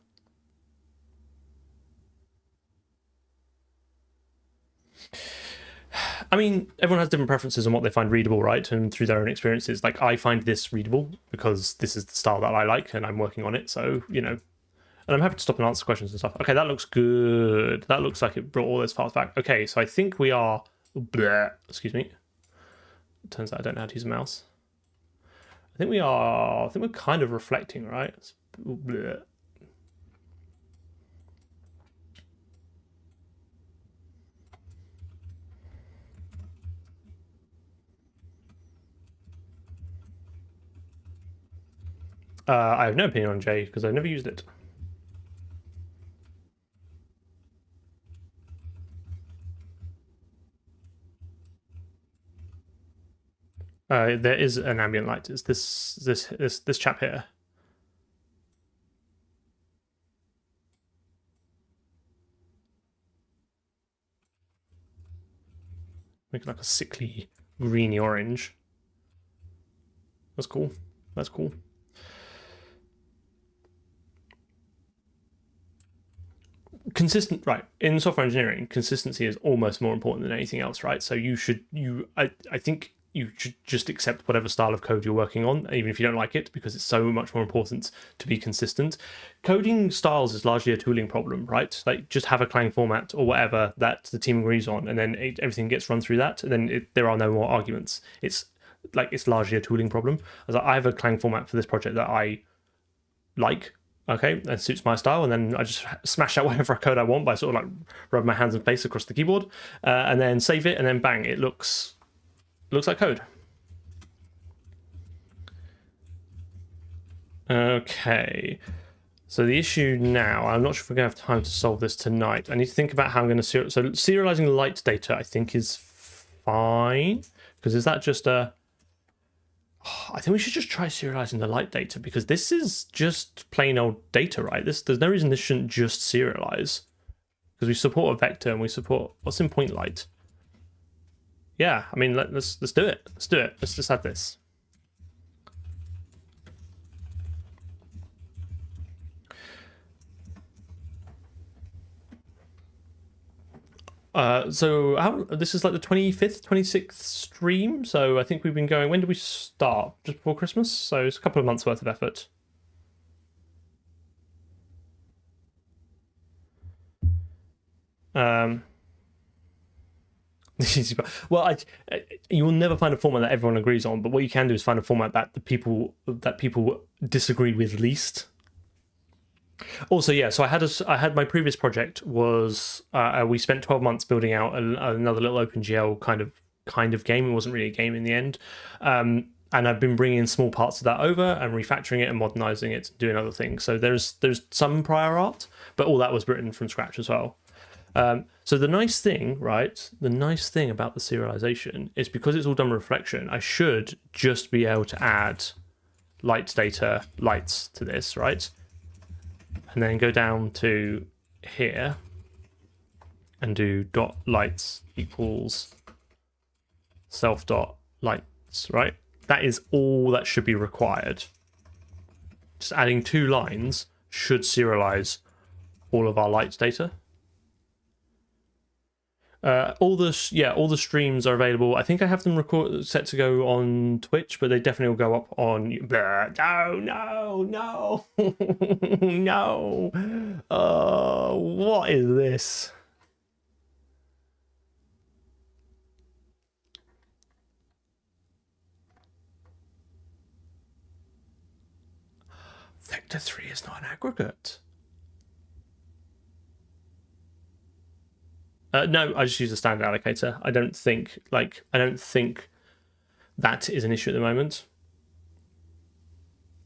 I mean, everyone has different preferences on what they find readable, right? And through their own experiences, like I find this readable because this is the style that I like and I'm working on it. So, you know, and I'm happy to stop and answer questions and stuff. Okay, that looks good. That looks like it brought all those files back. Okay, so I think we are... Excuse me. It turns out I don't know how to use a mouse. I think we're kind of reflecting, right? I have no opinion on J because I've never used it. There is an ambient light. It's this chap here. Make it like a sickly greeny orange. That's cool. That's cool. Consistent, right? In software engineering, consistency is almost more important than anything else, right? So I think you should just accept whatever style of code you're working on, even if you don't like it, because it's so much more important to be consistent. Coding styles is largely a tooling problem, right? Like just have a Clang format or whatever that the team agrees on, and then everything gets run through that, and then there are no more arguments. It's largely a tooling problem. As I have a Clang format for this project that I like. Okay, that suits my style, and then I just smash out whatever code I want by sort of like rubbing my hands and face across the keyboard, and then save it, and then bang, it looks like code. Okay. So the issue now, I'm not sure if we're going to have time to solve this tonight. I need to think about how I'm going to so serializing light data, I think, is fine. Because is that just a... I think we should just try serializing the light data, because this is just plain old data, right? There's no reason this shouldn't just serialize. Because we support a vector and we support... What's in point light? Yeah, I mean, let's do it. Let's do it. Let's just add this. So this is like the 25th, 26th stream. So I think we've been going... When did we start? Just before Christmas? So it's a couple of months worth of effort. Well, you will never find a format that everyone agrees on, but what you can do is find a format that people disagree with least. Also, yeah. So I had my previous project was we spent 12 months building out another little OpenGL kind of game. It wasn't really a game in the end, and I've been bringing small parts of that over and refactoring it and modernizing it, and doing other things. So there's some prior art, but all that was written from scratch as well. So the nice thing, right? The nice thing about the serialization is because it's all done with reflection, I should just be able to add light data lights to this, right? And then go down to here and do dot lights equals self dot lights, right? That is all that should be required. Just adding 2 lines should serialize all of our lights data. All the streams are available. I think I have them set to go on Twitch, but they definitely will go up on... No. No. What is this? Vector 3 is not an aggregate. No, I just use a standard allocator. I don't think that is an issue at the moment.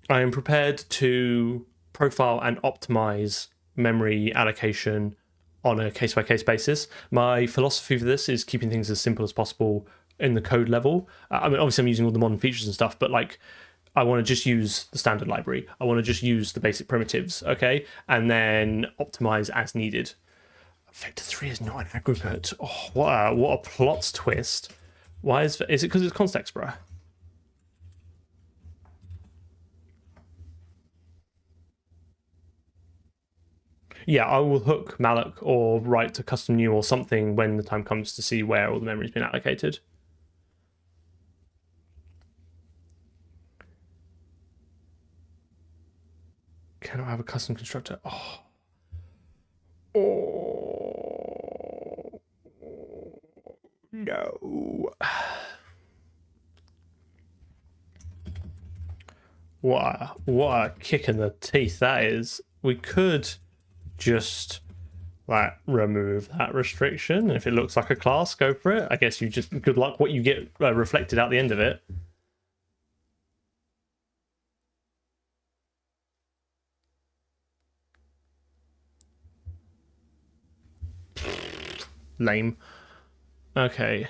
I am prepared to profile and optimize memory allocation on a case-by-case basis. My philosophy for this is keeping things as simple as possible in the code level. I mean, obviously I'm using all the modern features and stuff, but like, I want to just use the standard library. I want to just use the basic primitives, okay? And then optimize as needed. Vector 3 is not an aggregate. Oh, what a plot twist. Why is it because it's context, bro? Yeah, I will hook malloc or write to custom new or something when the time comes to see where all the memory's been allocated. Can I have a custom constructor? Oh. No. What a kick in the teeth that is. We could just like remove that restriction. If it looks like a class, go for it. I guess you just good luck what you get reflected out the end of it. Lame. Okay.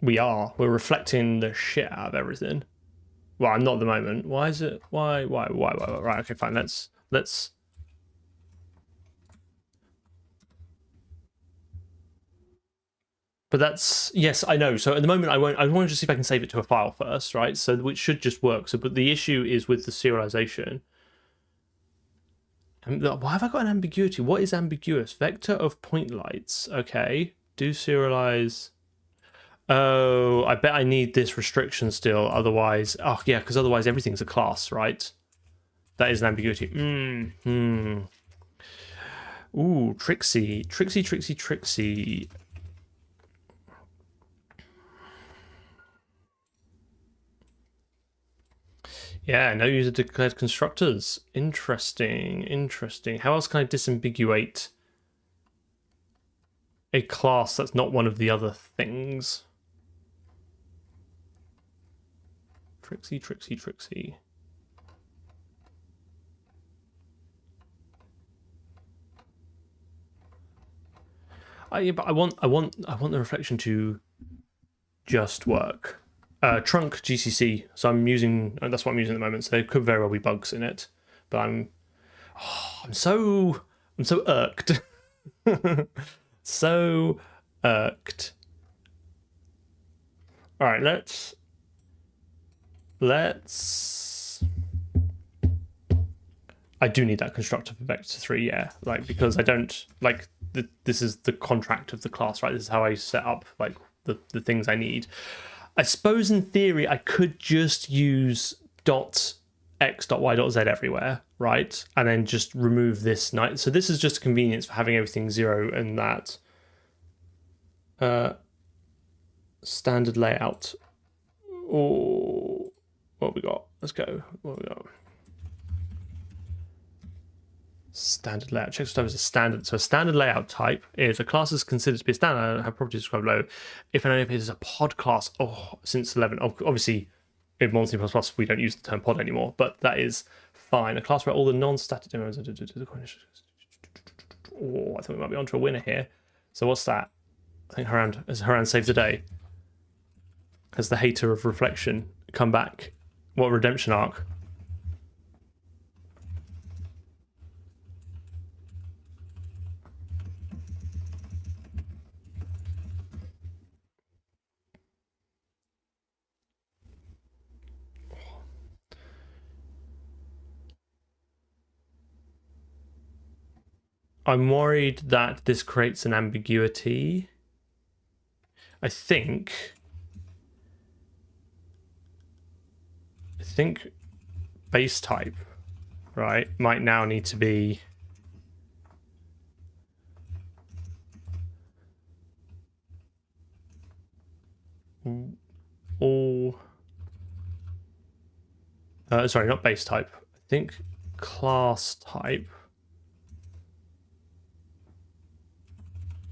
We're reflecting the shit out of everything. Well, I'm not at the moment. Why is it? Why? Right. Okay, fine. Let's. But that's, yes, I know. So at the moment, I want to just see if I can save it to a file first, right? So which should just work. So, but the issue is with the serialization. And why have I got an ambiguity? What is ambiguous? Vector of point lights. Okay. Do serialize. Oh, I bet I need this restriction still. Otherwise, oh yeah, because otherwise everything's a class, right? That is an ambiguity. Ooh, tricksy. Yeah, no user declared constructors. Interesting, interesting. How else can I disambiguate a class that's not one of the other things? Tricksy, tricksy, tricksy. Yeah, but I want the reflection to just work. Trunk GCC. So I'm using that's what I'm using at the moment. So there could very well be bugs in it, but I'm so irked. So irked. All right, let's. I do need that constructor for vector 3, yeah. Like, because I don't like this is the contract of the class, right? This is how I set up like the things I need. I suppose in theory I could just use .x.y.z everywhere, right? And then just remove this night. So this is just a convenience for having everything 0 and that. Standard layout. Oh, what have we got? Let's go. What have we got? Standard layout. Check as a standard. So a standard layout type is a class is considered to be a standard, have properties described below. If and only if it is a pod class, since 11, obviously in Modern C++ we don't use the term pod anymore, but that is fine. A class where all the non-static demos. I think we might be onto a winner here. So what's that? I think Haran saved the day. Has the hater of reflection come back? What redemption arc? I'm worried that this creates an ambiguity. I think base type, right, might now need to be all. Sorry, not base type. I think class type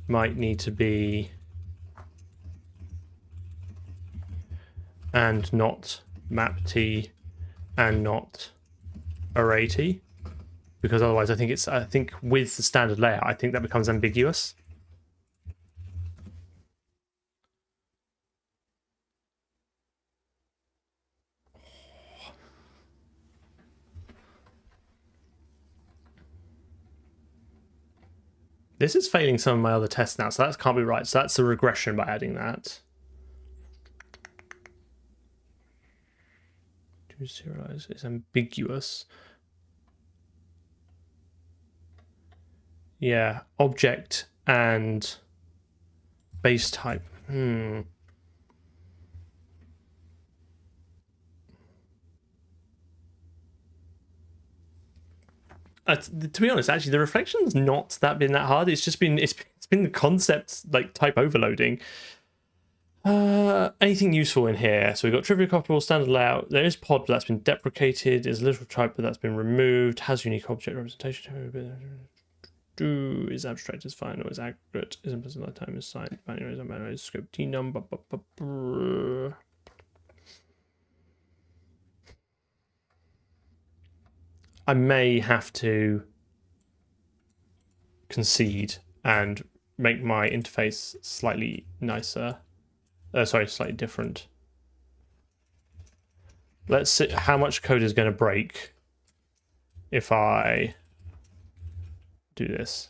might need to be and not map t and not array t, because otherwise I think with the standard layout I think that becomes ambiguous. This is failing some of my other tests now, so that can't be right. So that's a regression by adding that. To serialize is ambiguous. Yeah, object and base type. To be honest, actually, the reflection's not been that hard. It's just been it's been the concept like type overloading. Anything useful in here? So we've got trivial copyable standard layout. There is pod, but that's been deprecated. There's literal type, but that's been removed. Has unique object representation. Do is abstract is fine or is accurate. Is implicit lifetime is signed. Binary is unbinary scope denum. I may have to concede and make my interface slightly nicer. Sorry, slightly different. Let's see how much code is going to break if I do this.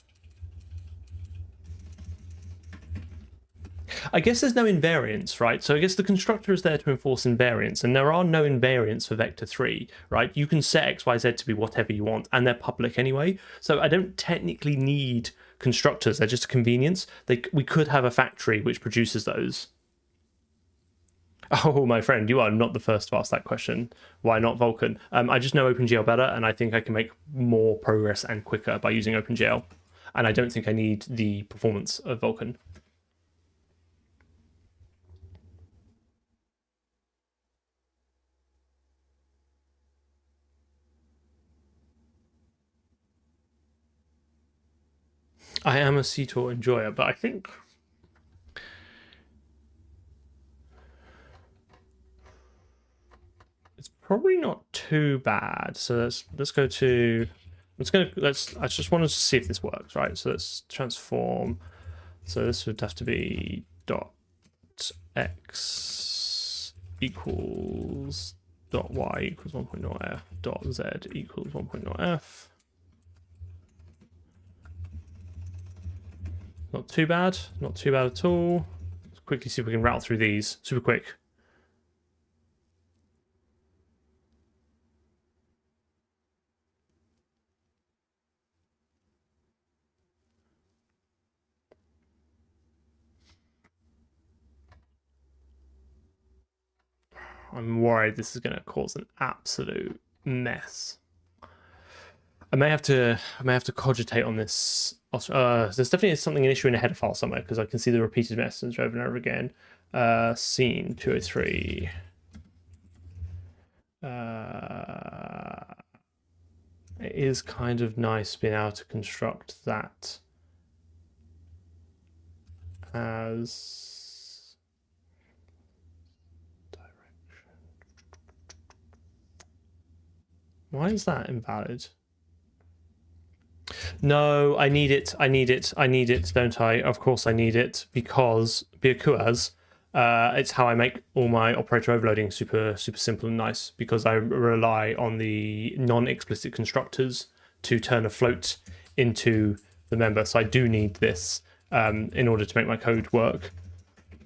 I guess there's no invariance, right? So I guess the constructor is there to enforce invariance, and there are no invariants for vector 3, right? You can set x, y, z to be whatever you want, and they're public anyway. So I don't technically need constructors. They're just a convenience. We could have a factory which produces those. Oh, my friend, you are not the first to ask that question. Why not Vulkan? I just know OpenGL better, and I think I can make more progress and quicker by using OpenGL. And I don't think I need the performance of Vulkan. I am a CTOR enjoyer, but I think it's probably not too bad. So let's go to I just wanted to see if this works, right? So let's transform. So this would have to be dot x equals dot y equals 1.0f dot z equals 1.0f. Not too bad, not too bad at all. Let's quickly see if we can route through these super quick. I'm worried this is going to cause an absolute mess. I may have to cogitate on this. There's definitely something an issue in a header file somewhere because I can see the repeated message over and over again. Scene 203. It is kind of nice being able to construct that as direction. Why is that invalid? No, I need it, don't I? Of course I need it because it's how I make all my operator overloading super simple and nice, because I rely on the non-explicit constructors to turn a float into the member. So I do need this in order to make my code work.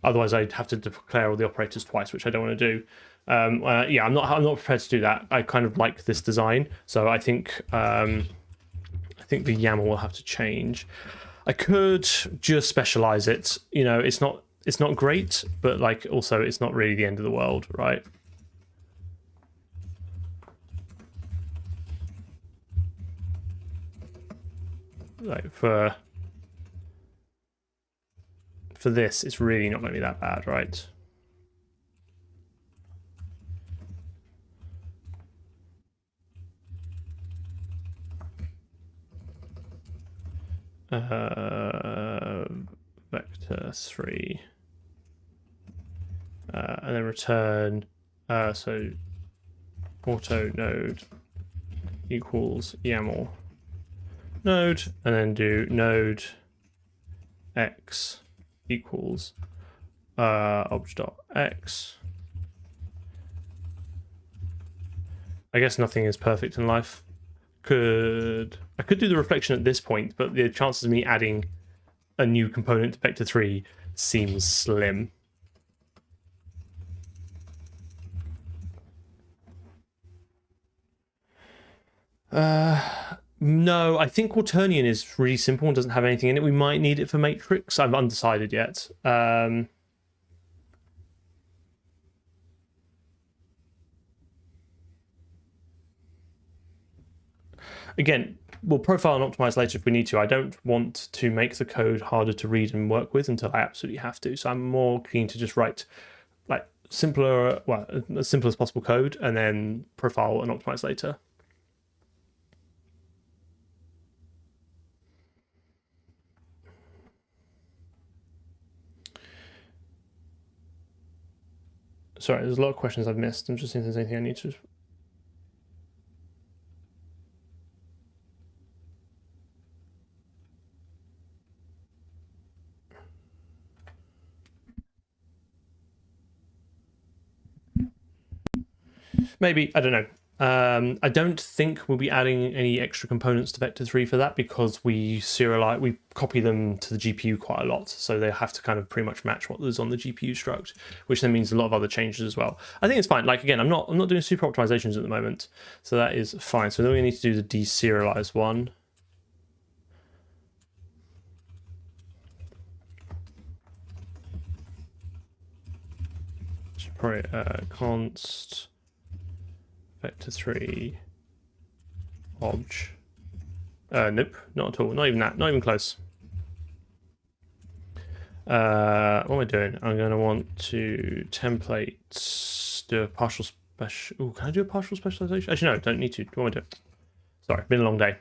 Otherwise I'd have to declare all the operators twice, which I don't want to do. Yeah, I'm not prepared to do that. I kind of like this design, so I think the YAML will have to change. I could just specialize it. You know, it's not great, but like also it's not really the end of the world, right? Like for this, it's really not going to be that bad, right? Vector 3, and then return. So auto node equals YAML node, and then do node x equals obj.x. I guess nothing is perfect in life. I could do the reflection at this point, but the chances of me adding a new component to vector 3 seems slim. No, I think Quaternion is really simple and doesn't have anything in it. We might need it for matrix. I'm undecided yet. Again, we'll profile and optimize later if we need to. I don't want to make the code harder to read and work with until I absolutely have to. So I'm more keen to just write like simpler, well, as simple as possible code, and then profile and optimize later. Sorry, there's a lot of questions I've missed. I'm just seeing if there's anything I need to... Maybe, I don't know. I don't think we'll be adding any extra components to vector 3 for that, because we copy them to the GPU quite a lot, so they have to kind of pretty much match what is on the GPU struct, which then means a lot of other changes as well. I think it's fine. Like, again, I'm not doing super optimizations at the moment, so that is fine. So then we need to do the deserialize one. Probably const vector 3 obj. Nope, not at all. Not even that. Not even close. What am I doing? I'm going to want to template, do a partial special. Oh, can I do a partial specialization? Actually, no, don't need to. What am I doing? Sorry, been a long day.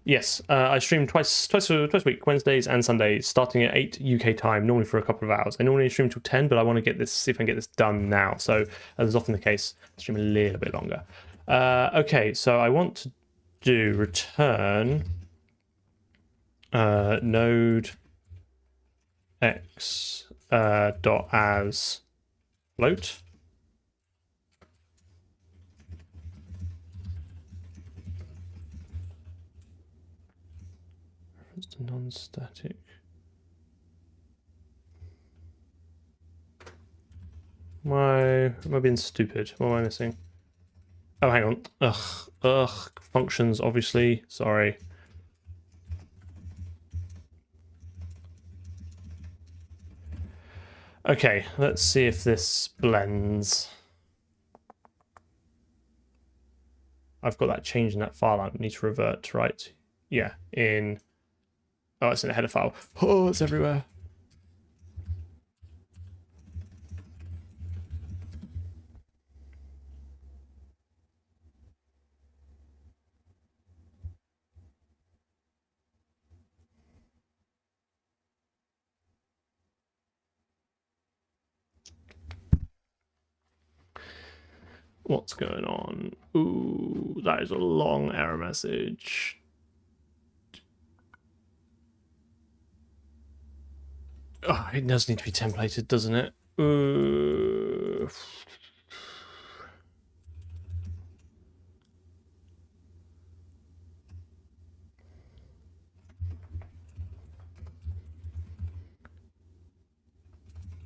Yes, I stream twice a week, Wednesdays and Sundays, starting at 8 UK time, normally for a couple of hours. I normally stream till 10, but I want to see if I can get this done now. So, as is often the case, I stream a little bit longer. Okay, so I want to do return node x dot as float. Reference to non-static. Why am I being stupid? What am I missing? Oh, hang on. Ugh. Functions, obviously. Sorry. Okay, let's see if this blends. I've got that change in that file. I need to revert, right? Yeah, in... Oh, it's in a header file. Oh, it's everywhere. What's going on? Ooh, that is a long error message. Oh, it does need to be templated, doesn't it? Ooh.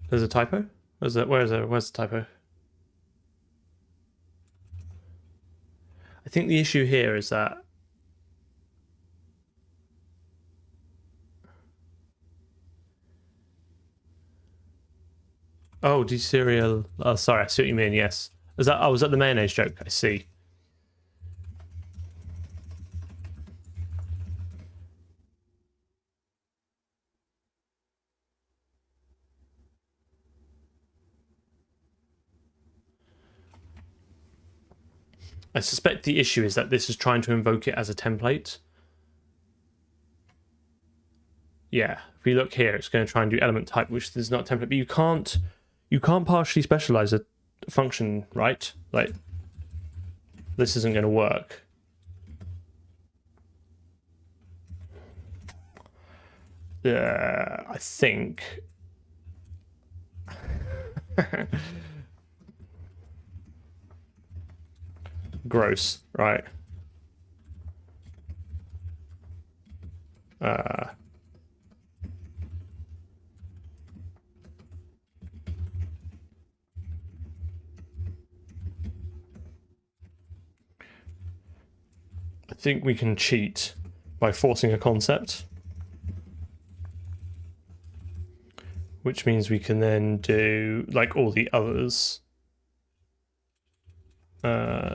There's a typo? Where's the typo? I think the issue here is that oh, deserial. Oh, sorry, I see what you mean. Yes, is that? Oh, was that the mayonnaise joke? I see. I suspect the issue is that this is trying to invoke it as a template. Yeah, if we look here, it's going to try and do element type, which is not a template. But you can't partially specialize a function, right? Like, this isn't going to work. I think. Gross, right? I think we can cheat by forcing a concept, which means we can then do like all the others.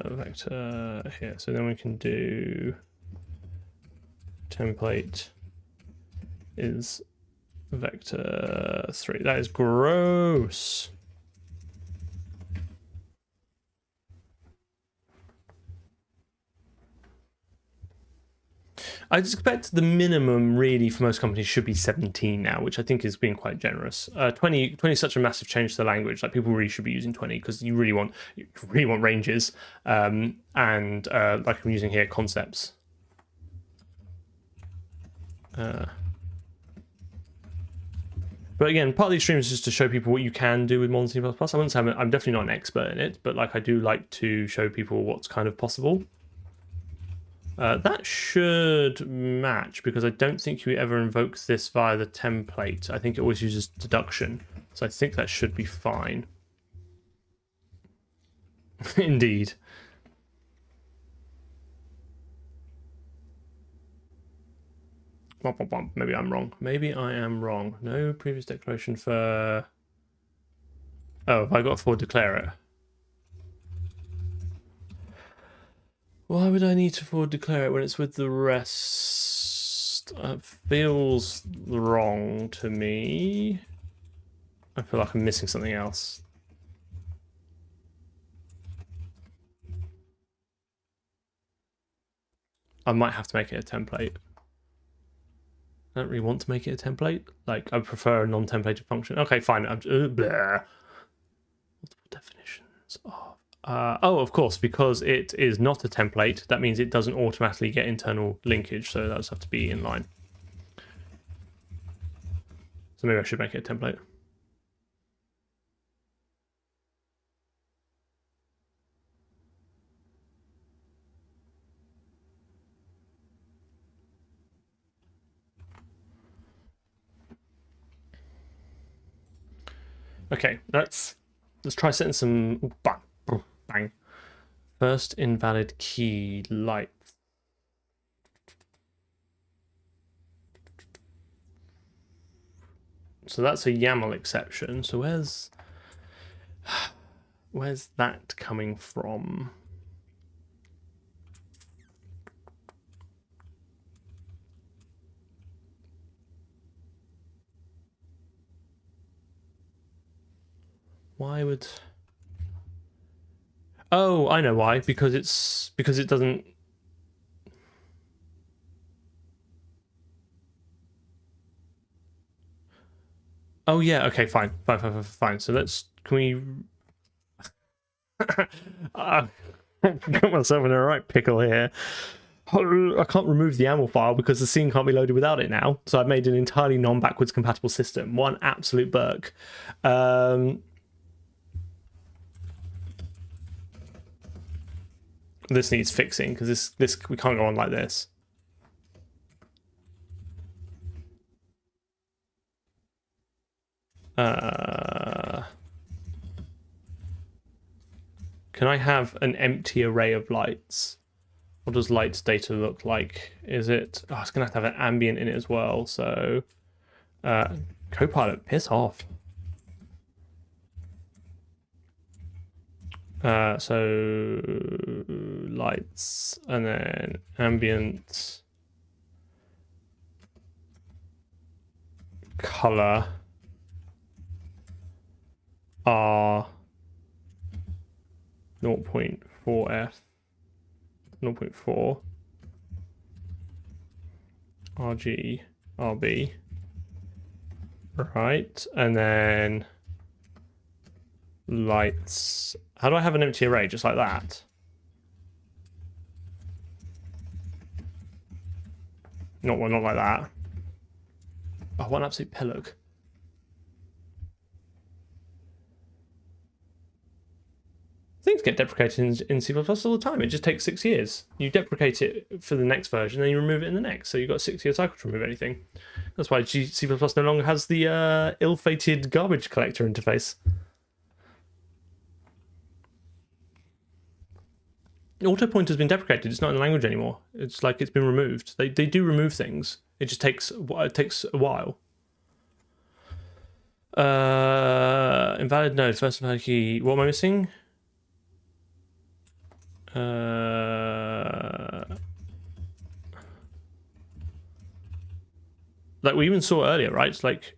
Vector here, so then we can do template is vector 3. That is gross. I expect the minimum really for most companies should be 17 now, which I think is being quite generous. 20 is such a massive change to the language. Like people really should be using 20 because you really want ranges and like I'm using here concepts. But again, part of these streams is just to show people what you can do with modern C++. I wouldn't say I'm definitely not an expert in it, but like I do like to show people what's kind of possible. That should match because I don't think you ever invoke this via the template. I think it always uses deduction. So I think that should be fine. Indeed. Maybe I'm wrong. Maybe I am wrong. No previous declaration for... Oh, have I got to forward declare it? Why would I need to forward declare it when it's with the rest? It feels wrong to me. I feel like I'm missing something else. I might have to make it a template. I don't really want to make it a template. Like, I prefer a non-templated function. Okay, fine. Multiple definitions of... oh, of course, because it is not a template, that means it doesn't automatically get internal linkage, so those have to be in line. So maybe I should make it a template. Okay, let's try setting some bang. First invalid key light. So that's a YAML exception. So where's that coming from? Why would... Oh, I know why. Because it doesn't... Oh yeah, okay, fine. So can we... I got myself in a right pickle here. I can't remove the YAML file because the scene can't be loaded without it now. So I've made an entirely non-backwards compatible system. One absolute burk. This needs fixing because this we can't go on like this. Can I have an empty array of lights? What does lights data look like? Is it... Oh, it's going to have an ambient in it as well. So Copilot, piss off. So lights and then ambient color are 0.4f 0.4 RG RB, right? And then lights. How do I have an empty array just like that? Not like that. Oh, what an absolute pillock. Things get deprecated in C++ all the time. It just takes 6 years. You deprecate it for the next version, then you remove it in the next. So you've got a 6-year cycle to remove anything. That's why C++ no longer has the ill-fated garbage collector interface. Auto pointer's been deprecated. It's not in the language anymore. It's like it's been removed. They do remove things. It just takes a while. Invalid node. First invalid key. What am I missing? Like we even saw earlier, right? It's like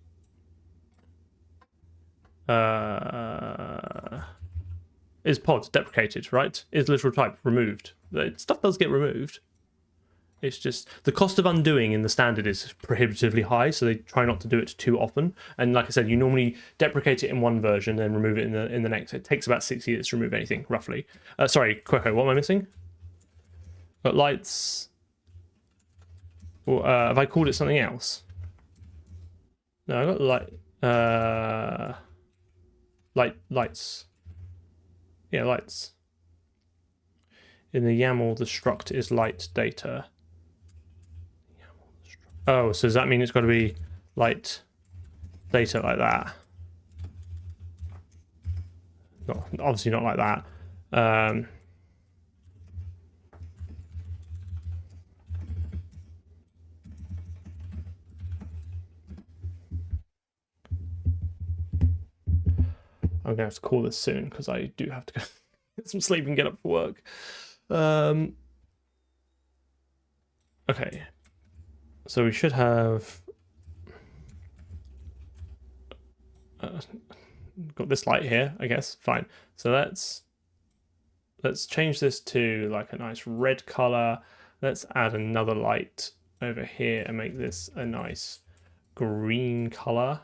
is pod deprecated, right? Is literal type removed? Stuff does get removed. It's just the cost of undoing in the standard is prohibitively high, so they try not to do it too often. And like I said, you normally deprecate it in one version, then remove it in the next. It takes about 6 years to remove anything, roughly. Sorry, Queco, what am I missing? Got lights. Well, have I called it something else? No, I got lights. Yeah, lights. In the YAML, the struct is light data. Oh, so does that mean it's got to be light data like that? No, obviously not like that. I'm gonna have to call this soon because I do have to go get some sleep and get up for work. Okay, so we should have got this light here, I guess. Fine. So let's change this to like a nice red color. let's add another light over here and make this a nice green color.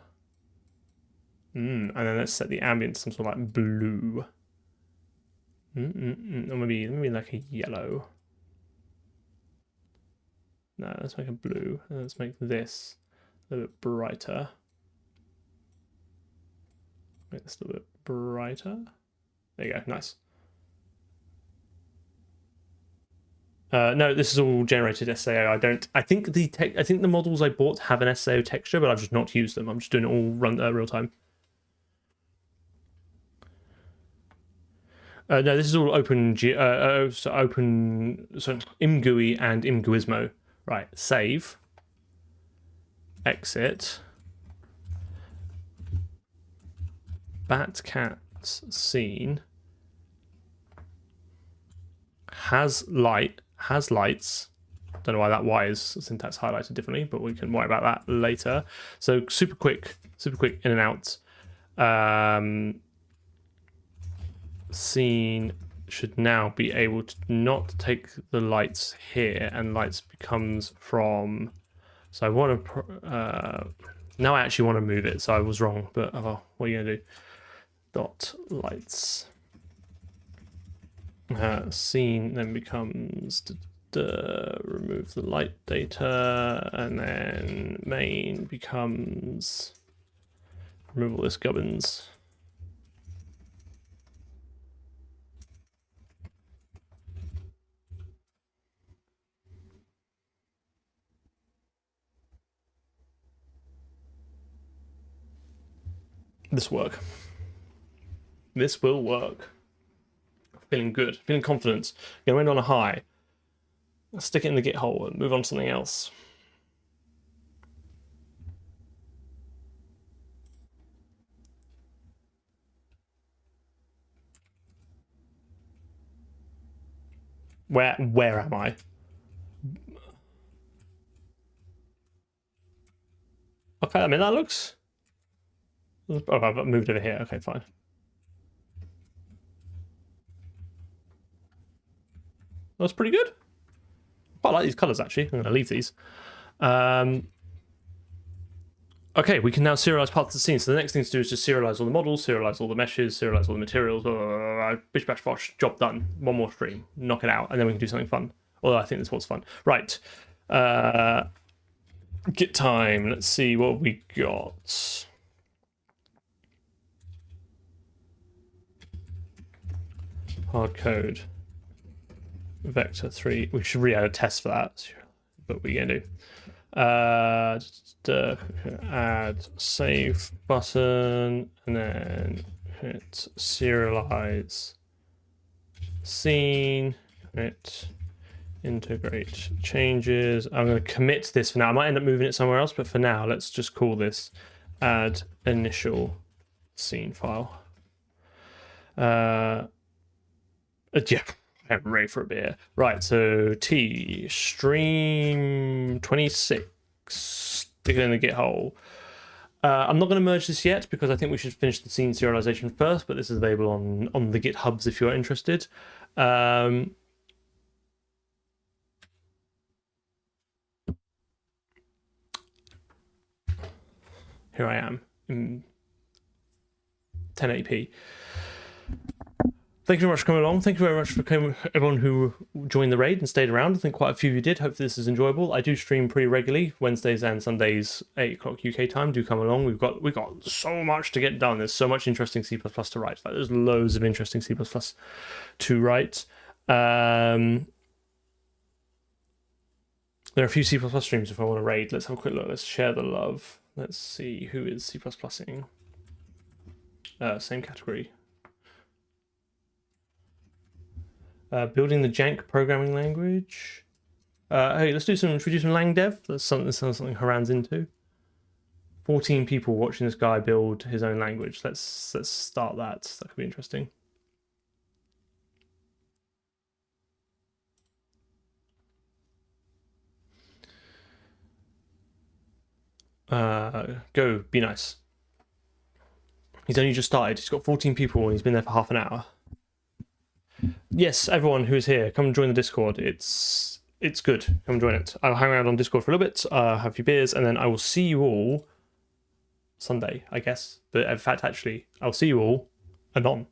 And then let's set the ambient to some sort of like blue. Or maybe like a yellow. No, let's make a blue. And let's make this a little bit brighter. Make this a little bit brighter. There you go, nice. No, this is all generated SAO. I think the models I bought have an SAO texture, but I've just not used them. I'm just doing it all real time. No, this is all OpenGL, ImGUI and ImGUIsmo. Right, save, exit, batcats scene has lights. Don't know why that Y is syntax highlighted differently, but we can worry about that later. So super quick in and out. Scene should now be able to not take the lights here, and lights becomes from. So I want to. Now I actually want to move it, so I was wrong. But what are you gonna do? Dot lights. Scene then becomes remove the light data, and then main becomes remove all this gubbins. This will work. This will work. Feeling good, feeling confident. Gonna end on a high. Let's stick it in the Git hole and move on to something else. Where am I? Okay, I mean that looks. Oh, I've moved over here. Okay, fine. That's pretty good. I like these colors actually. I'm going to leave these. Okay, we can now serialize parts of the scene. So the next thing to do is just serialize all the models, serialize all the meshes, serialize all the materials. Bish bash bosh, job done. One more stream, knock it out, and then we can do something fun. Although I think this was fun. Right. Git time. Let's see what we got. Hard code. Vector 3. We should re-add a test for that, but we're going to do. Add save button, and then hit serialize scene. Hit integrate changes. I'm going to commit this for now. I might end up moving it somewhere else, but for now, let's just call this add initial scene file. Yeah, I'm ready for a beer. Right, so T stream 26. Stick it in the Git hole. I'm not going to merge this yet because I think we should finish the scene serialization first, but this is available on the GitHubs if you're interested. Here I am in 1080p. Thank you very much for coming along. Thank you very much for everyone who joined the raid and stayed around. I think quite a few of you did. Hopefully this is enjoyable. I do stream pretty regularly, Wednesdays and Sundays, 8 o'clock UK time. Do come along. We've got so much to get done. There's so much interesting C++ to write. Like, there's loads of interesting C++ to write. There are a few C++ streams if I want to raid. Let's have a quick look. Let's share the love. Let's see who is C++ing. Same category. Building the Jank programming language. Hey, should we do some lang dev? That's something Haran's into. 14 people watching this guy build his own language. Let's start that. That could be interesting. Go, be nice. He's only just started. He's got 14 people and he's been there for half an hour. Yes, everyone who's here, come join the Discord. It's it's good. Come join it. I'll hang around on Discord for a little bit, have a few beers, and then I will see you all Sunday, I guess. But in fact, actually, I'll see you all anon.